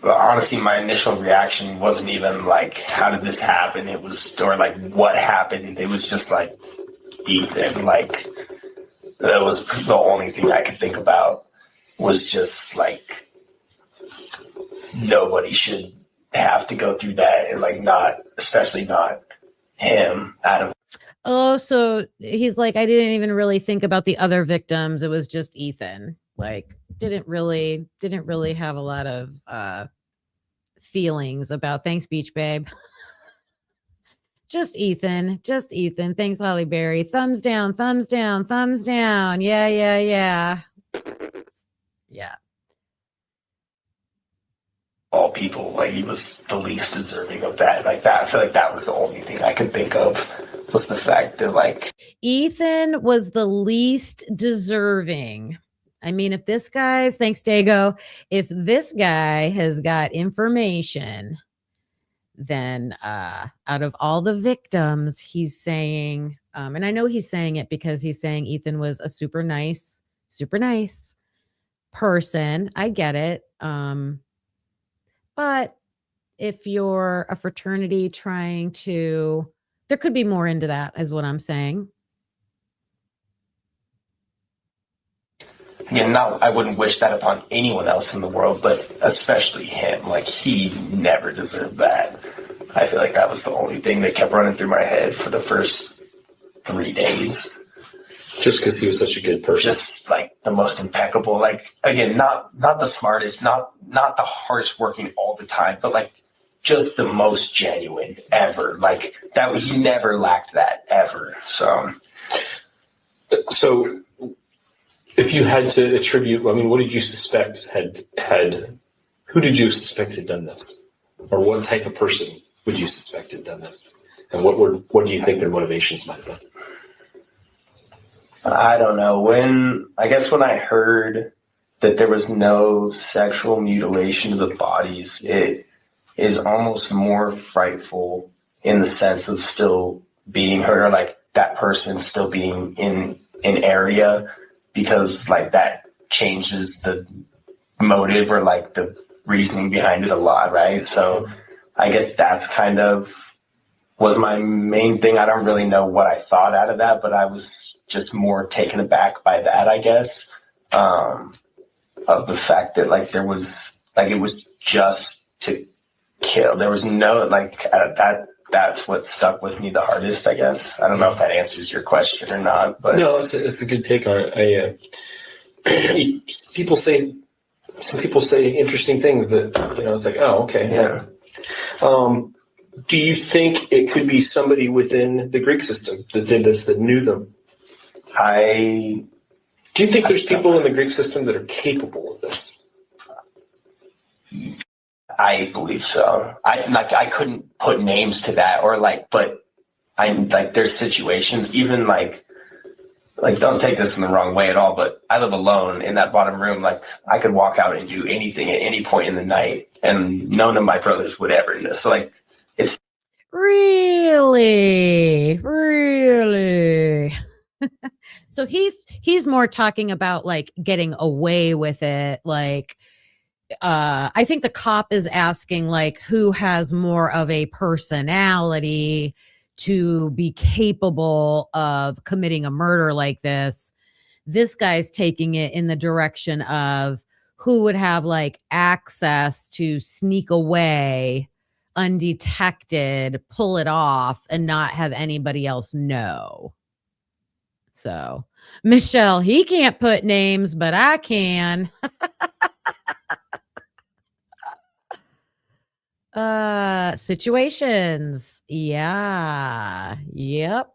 Honestly, my initial reaction wasn't even like, how did this happen? It was, or like, what happened? It was just like, Ethan, like, that was the only thing I could think about, was just like, nobody should have to go through that, and like, especially not him out of. Oh, so he's like, I didn't even really think about the other victims. It was just Ethan. Like, didn't really have a lot of feelings about. Thanks, Beach Babe. Just Ethan. Thanks, Holly Berry. Thumbs down. Yeah. All people, like, he was the least deserving of that. Like, that, I feel like that was the only thing I could think of, was the fact that, like, Ethan was the least deserving. I mean, if this guy's, thanks, Dago, if this guy has got information, then out of all the victims, he's saying, and I know he's saying it because he's saying Ethan was a super nice person. I get it. But if you're a fraternity trying to, there could be more into that, is what I'm saying. again, I wouldn't wish that upon anyone else in the world, but especially him. Like, he never deserved that. I feel like that was the only thing that kept running through my head for the first 3 days. Just because he was such a good person. Just like the most impeccable. Like, again, not the smartest, not the hardest working all the time, but like just the most genuine ever. Like, that, he never lacked that ever. So if you had to attribute, I mean, what did you suspect who did you suspect had done this? Or what type of person would you suspect had done this? And what do you think their motivations might have been? I don't know. When I heard that there was no sexual mutilation of the bodies, it is almost more frightful in the sense of still being hurt, or like that person still being in an area, because like that changes the motive or like the reasoning behind it a lot, right? So I guess that's kind of was my main thing. I don't really know what I thought out of that, but I was just more taken aback by that, I guess, of the fact that like there was, like, it was just to kill. There was no, like, that's what stuck with me the hardest, I guess. I don't know if that answers your question or not, but no, it's a good take on it. Some people say interesting things that, it's like, oh, okay. Yeah. Do you think it could be somebody within the Greek system that did this, that knew them? Do you think there's people in the Greek system that are capable of this? I believe so. I couldn't put names to that, or like, but there's situations, even like don't take this in the wrong way at all, but I live alone in that bottom room. Like, I could walk out and do anything at any point in the night, and none of my brothers would ever know. So like, it's really. So he's more talking about like getting away with it. Like, I think the cop is asking like who has more of a personality to be capable of committing a murder like this. This guy's taking it in the direction of who would have like access to sneak away undetected, pull it off, and not have anybody else know. So, Michelle, he can't put names, but I can. Situations. Yeah. Yep.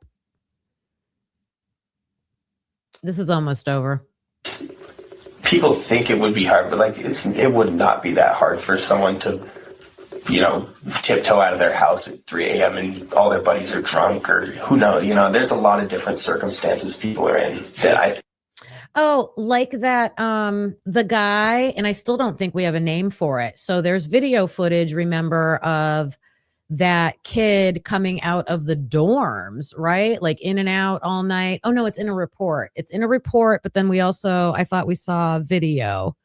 This is almost over. People think it would be hard, but like it would not be that hard for someone to, tiptoe out of their house at 3 a.m. and all their buddies are drunk, or who knows, there's a lot of different circumstances people are in that like that, the guy, and I still don't think we have a name for it. So there's video footage, remember, of that kid coming out of the dorms, right? Like in and out all night. Oh no, it's in a report. But then I thought we saw video.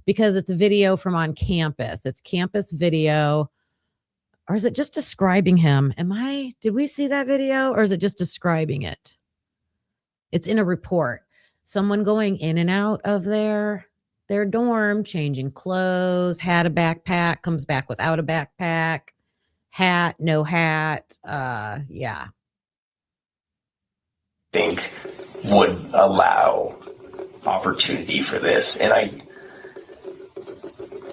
because it's a video from on campus. It's campus video. Or is it just describing him? Did we see that video, or is it just describing it? It's in a report. Someone going in and out of their dorm, changing clothes, had a backpack, comes back without a backpack, hat, no hat. Yeah. Think would allow opportunity for this. And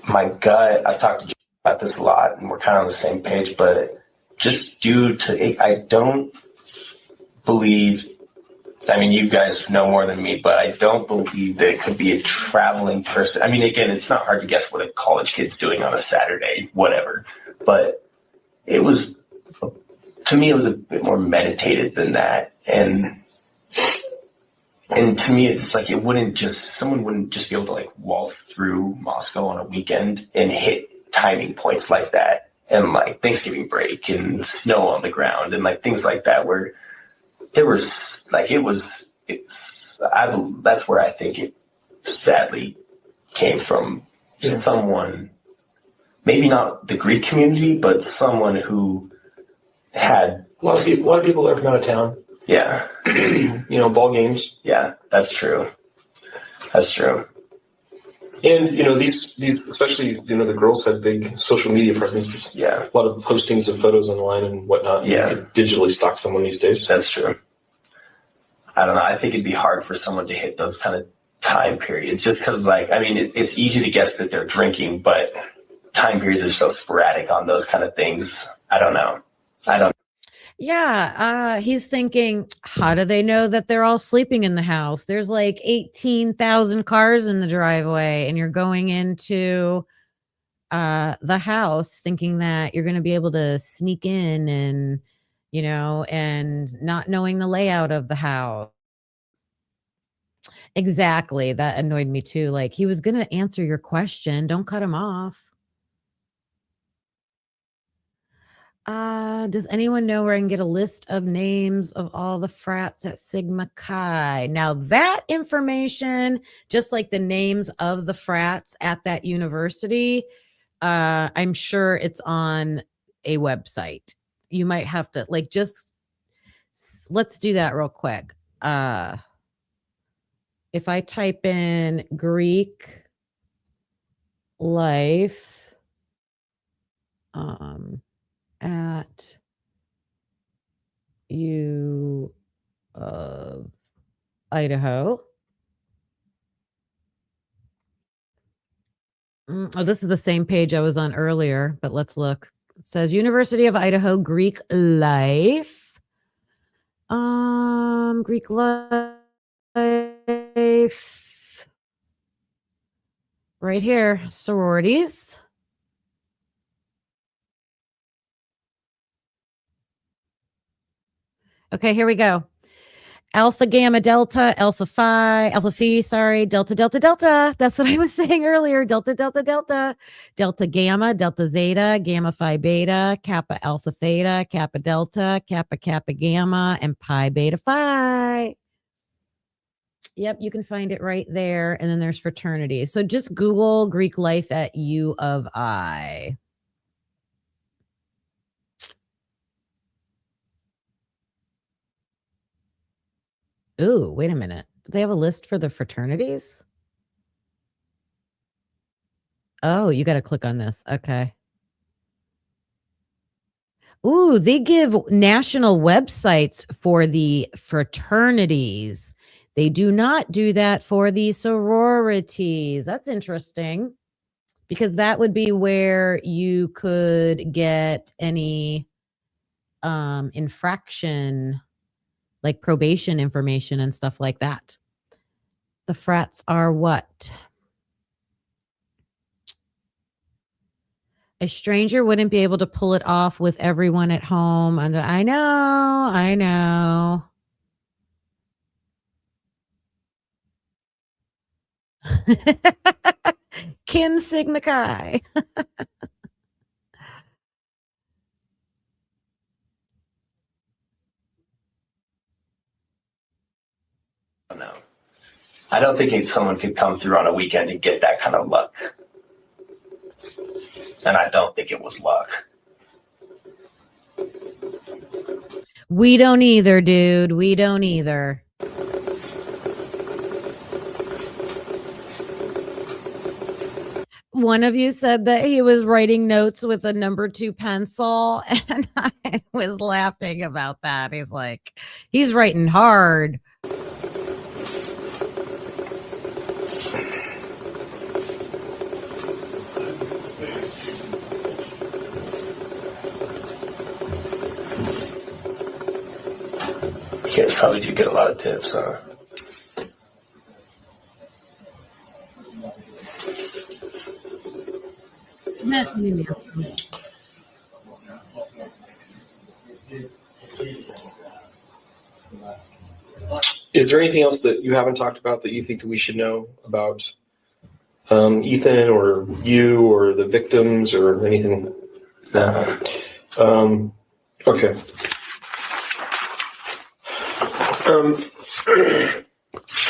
my gut, I've talked to Jay about this a lot, and we're kind of on the same page, but just due to, I don't believe, I mean, you guys know more than me, but I don't believe that it could be a traveling person. I mean, again, it's not hard to guess what a college kid's doing on a Saturday, whatever, but it was, to me, it was a bit more meditated than that. And to me, it's like someone wouldn't just be able to like waltz through Moscow on a weekend and hit timing points like that, and like Thanksgiving break and snow on the ground and like things like that, where there was like, that's where I think it sadly came from. Someone, maybe not the Greek community, but someone who had A lot of people are from out of town. Yeah. Ball games. Yeah, that's true. That's true. And, these, especially, the girls had big social media presences. Yeah. A lot of postings of photos online and whatnot. Yeah. You could digitally stalk someone these days. That's true. I don't know. I think it'd be hard for someone to hit those kind of time periods just because, like, I mean, it's easy to guess that they're drinking, but time periods are so sporadic on those kind of things. I don't know. Yeah, he's thinking, how do they know that they're all sleeping in the house? There's like 18,000 cars in the driveway, and you're going into the house thinking that you're going to be able to sneak in and, and not knowing the layout of the house. Exactly. That annoyed me too. Like, he was going to answer your question. Don't cut him off. Does anyone know where I can get a list of names of all the frats at Sigma Chi? Now that information, just like the names of the frats at that university, I'm sure it's on a website. You might have to let's do that real quick. If I type in Greek life, at U of Idaho. Oh, this is the same page I was on earlier, but let's look. It says University of Idaho Greek life. Greek life. Right here, sororities. Okay, here we go. Alpha, gamma, delta, alpha phi, delta, delta, delta. That's what I was saying earlier. Delta, delta, delta, delta, gamma, delta, zeta, gamma, phi, beta, kappa, alpha, theta, kappa, delta, kappa, kappa, gamma, and pi, beta, phi. Yep, you can find it right there. And then there's fraternities. So just Google Greek life at U of I. Ooh, wait a minute. Do they have a list for the fraternities? Oh, you got to click on this. Okay. Ooh, they give national websites for the fraternities. They do not do that for the sororities. That's interesting, because that would be where you could get any infraction, like probation information and stuff like that. The frats are what? A stranger wouldn't be able to pull it off with everyone at home. And I know. Kim Sigma Chi. I don't think someone could come through on a weekend and get that kind of luck. And I don't think it was luck. We don't either, dude. We don't either. One of you said that he was writing notes with a number 2 pencil, and I was laughing about that. He's like, he's writing hard. You guys probably do get a lot of tips, huh? Is there anything else that you haven't talked about that you think that we should know about Ethan or you or the victims or anything? No. Okay.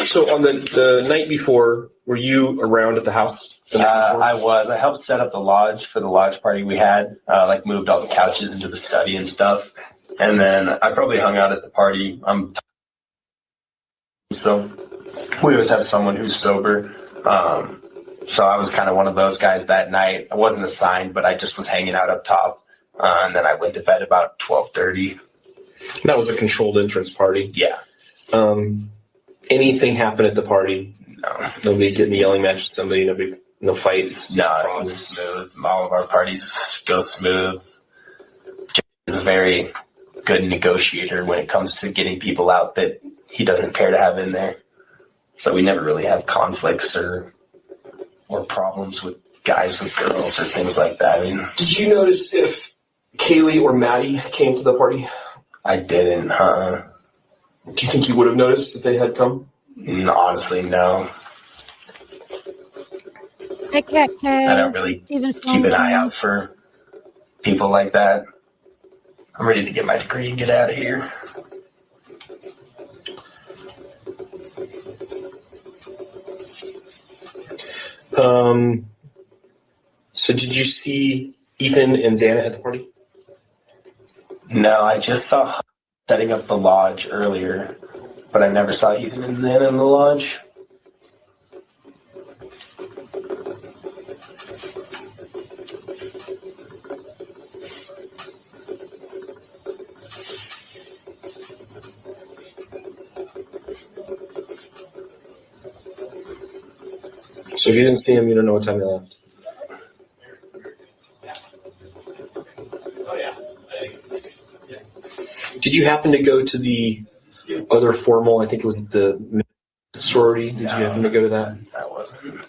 So on the night before, were you around at the house? I was. I helped set up the lodge for the lodge party we had. Like moved all the couches into the study and stuff. And then I probably hung out at the party. So we always have someone who's sober. So I was kind of one of those guys that night. I wasn't assigned, but I just was hanging out up top. And then I went to bed about 12:30. That was a controlled entrance party. Yeah. Anything happen at the party? No. Nobody getting yelling match with somebody? No fights? No, it was smooth. All of our parties go smooth. He's a very good negotiator when it comes to getting people out that he doesn't care to have in there. So we never really have conflicts or problems with guys with girls or things like that. I mean, did you notice if Kaylee or Maddie came to the party? I didn't, Do you think you would have noticed if they had come? Honestly, no. Hi, Cat K. I don't really keep an eye out for people like that. I'm ready to get my degree and get out of here. So did you see Ethan and Xana at the party? No, I just saw setting up the lodge earlier, but I never saw Ethan and Xana in the lodge. So if you didn't see him, you don't know what time they left. Did you happen to go to the other formal? I think it was the sorority. Did you happen to go to that? That wasn't.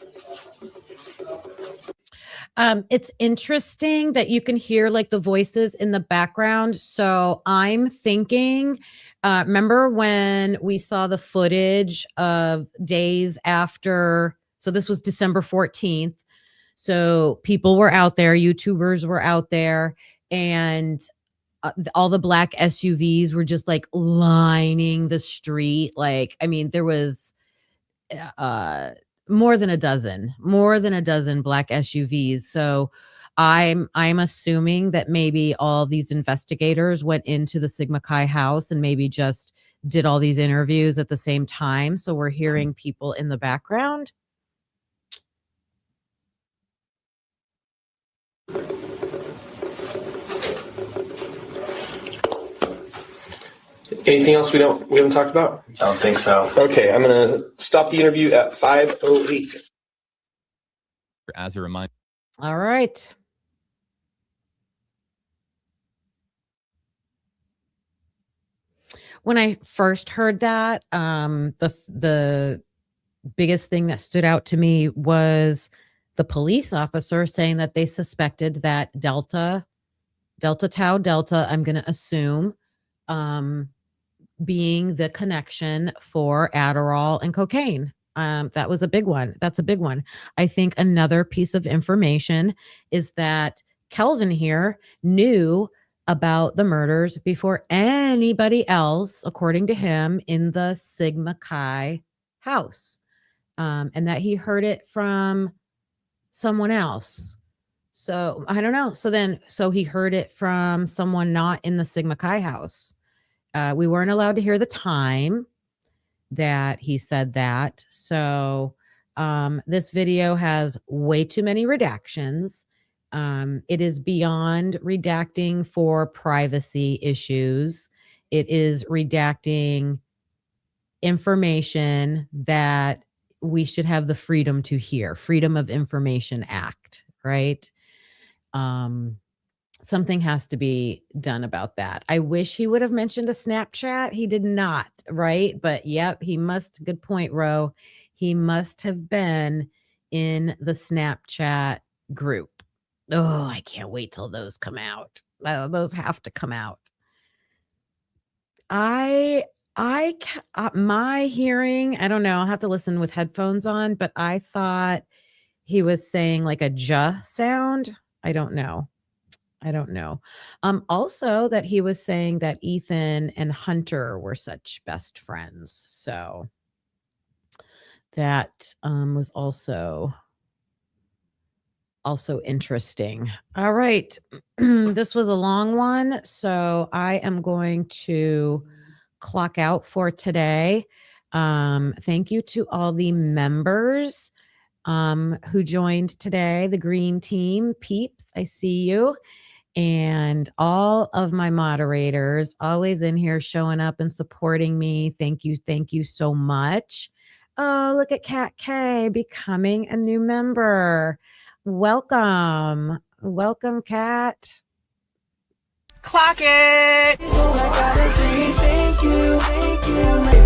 It's interesting that you can hear like the voices in the background. So I'm thinking, remember when we saw the footage of days after? So this was December 14th. So people were out there, YouTubers were out there, and all the black SUVs were just like lining the street. Like, I mean, there was more than a dozen black SUVs. So I'm assuming that maybe all these investigators went into the Sigma Chi house and maybe just did all these interviews at the same time. So we're hearing people in the background. Anything else we haven't talked about? I don't think so. Okay, I'm gonna stop the interview at 5:08. As a reminder. All right. When I first heard that, the biggest thing that stood out to me was the police officer saying that they suspected that Delta Tau Delta, I'm going to assume, being the connection for Adderall and cocaine. That was a big one. That's a big one. I think another piece of information is that Kelvin here knew about the murders before anybody else, according to him, in the Sigma Chi house. and that he heard it from someone else. So I don't know. So he heard it from someone not in the Sigma Chi house. We weren't allowed to hear the time that he said that. So this video has way too many redactions. It is beyond redacting for privacy issues. It is redacting information that we should have the freedom to hear. Freedom of Information Act, right? Something has to be done about that. I wish he would have mentioned a Snapchat. He did not, right? But yep, he must, good point, Ro. He must have been in the Snapchat group. Oh, I can't wait till those come out. Those have to come out. My hearing, I don't know, I'll have to listen with headphones on, but I thought he was saying like a "j" sound. I don't know. Also that he was saying that Ethan and Hunter were such best friends. So that was also interesting. All right. This was a long one, so I am going to clock out for today. Thank you to all the members who joined today, the green team. Peeps, I see you. And all of my moderators always in here showing up and supporting me. Thank you so much. Oh, look at Kat K becoming a new member. Welcome, Kat. Clock it. So I gotta say thank you.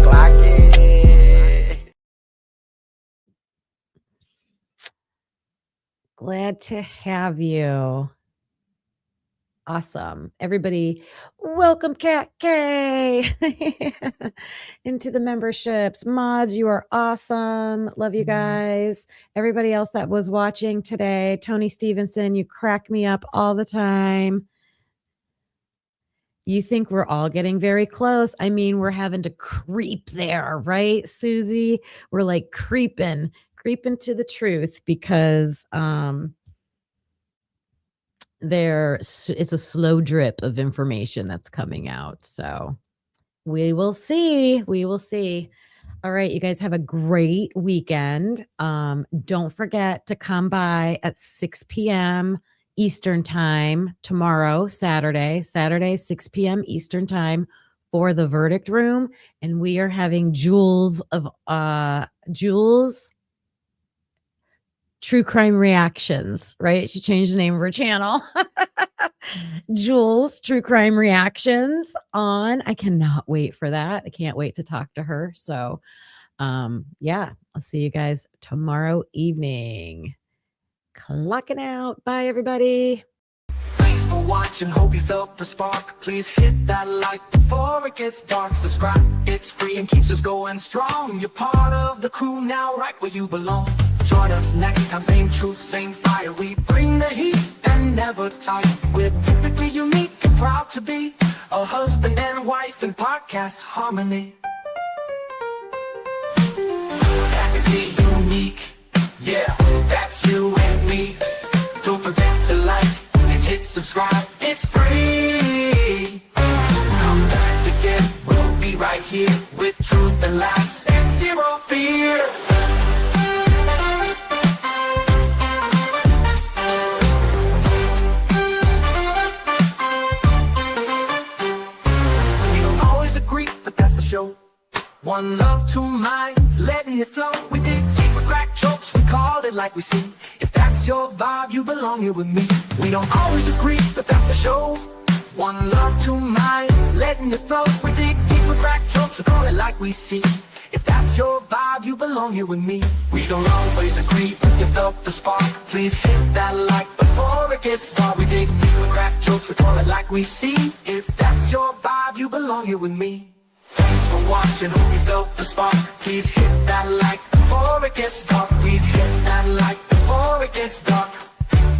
Clock it. Glad to have you. Awesome. Everybody, welcome Kat K into the memberships. Mods, you are awesome. Love you guys. Everybody else that was watching today, Tony Stevenson, you crack me up all the time. You think we're all getting very close. I mean, we're having to creep there, right, Susie? We're like creeping to the truth because it's a slow drip of information that's coming out. So we will see. All right, you guys have a great weekend. Don't forget to come by at 6 p.m. Eastern time tomorrow, Saturday, 6 p.m. Eastern time for the verdict room. And we are having Jules True Crime Reactions, right? She changed the name of her channel. Jules True Crime Reactions on. I cannot wait for that. I can't wait to talk to her. So yeah, I'll see you guys tomorrow evening. Clocking out. Bye, everybody. Thanks for watching. Hope you felt the spark. Please hit that like before it gets dark. Subscribe. It's free and keeps us going strong. You're part of the crew now, right where you belong. Join us next time, same truth, same fire. We bring the heat and never tire. We're typically unique and proud to be a husband and wife in podcast harmony. That could be unique, yeah, that's you and me. Don't forget to like and hit subscribe, it's free. Come back again, we'll be right here with truth and laughs and zero fear. Show. One love, two minds, letting it flow. We dig deep with crack jokes, we call it like we see. If that's your vibe, you belong here with me. We don't always agree, but that's the show. One love, two minds, letting it flow. We dig deep with crack jokes, we call it like we see. If that's your vibe, you belong here with me. We don't always agree, but you felt the spark. Please hit that like before it gets dark. We dig deep with crack jokes, we call it like we see. If that's your vibe, you belong here with me. Thanks for watching, hope you felt the spark. Please hit that like before it gets dark. Please hit that like before it gets dark.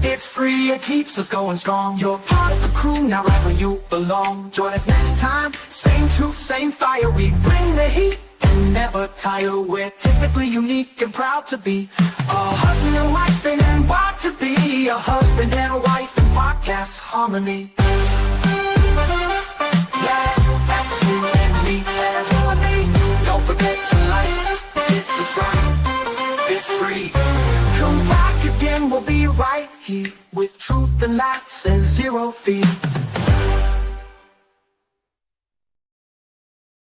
It's free, it keeps us going strong. You're part of the crew now, right where you belong. Join us next time, same truth, same fire. We bring the heat and never tire. We're typically unique and proud to be a husband and wife and proud to be a husband and wife in podcast harmony. Yeah, that's you and me, that's you and me. Don't forget to like, hit subscribe, it's free. Come back again, we'll be right here with truth and laughs and zero fear.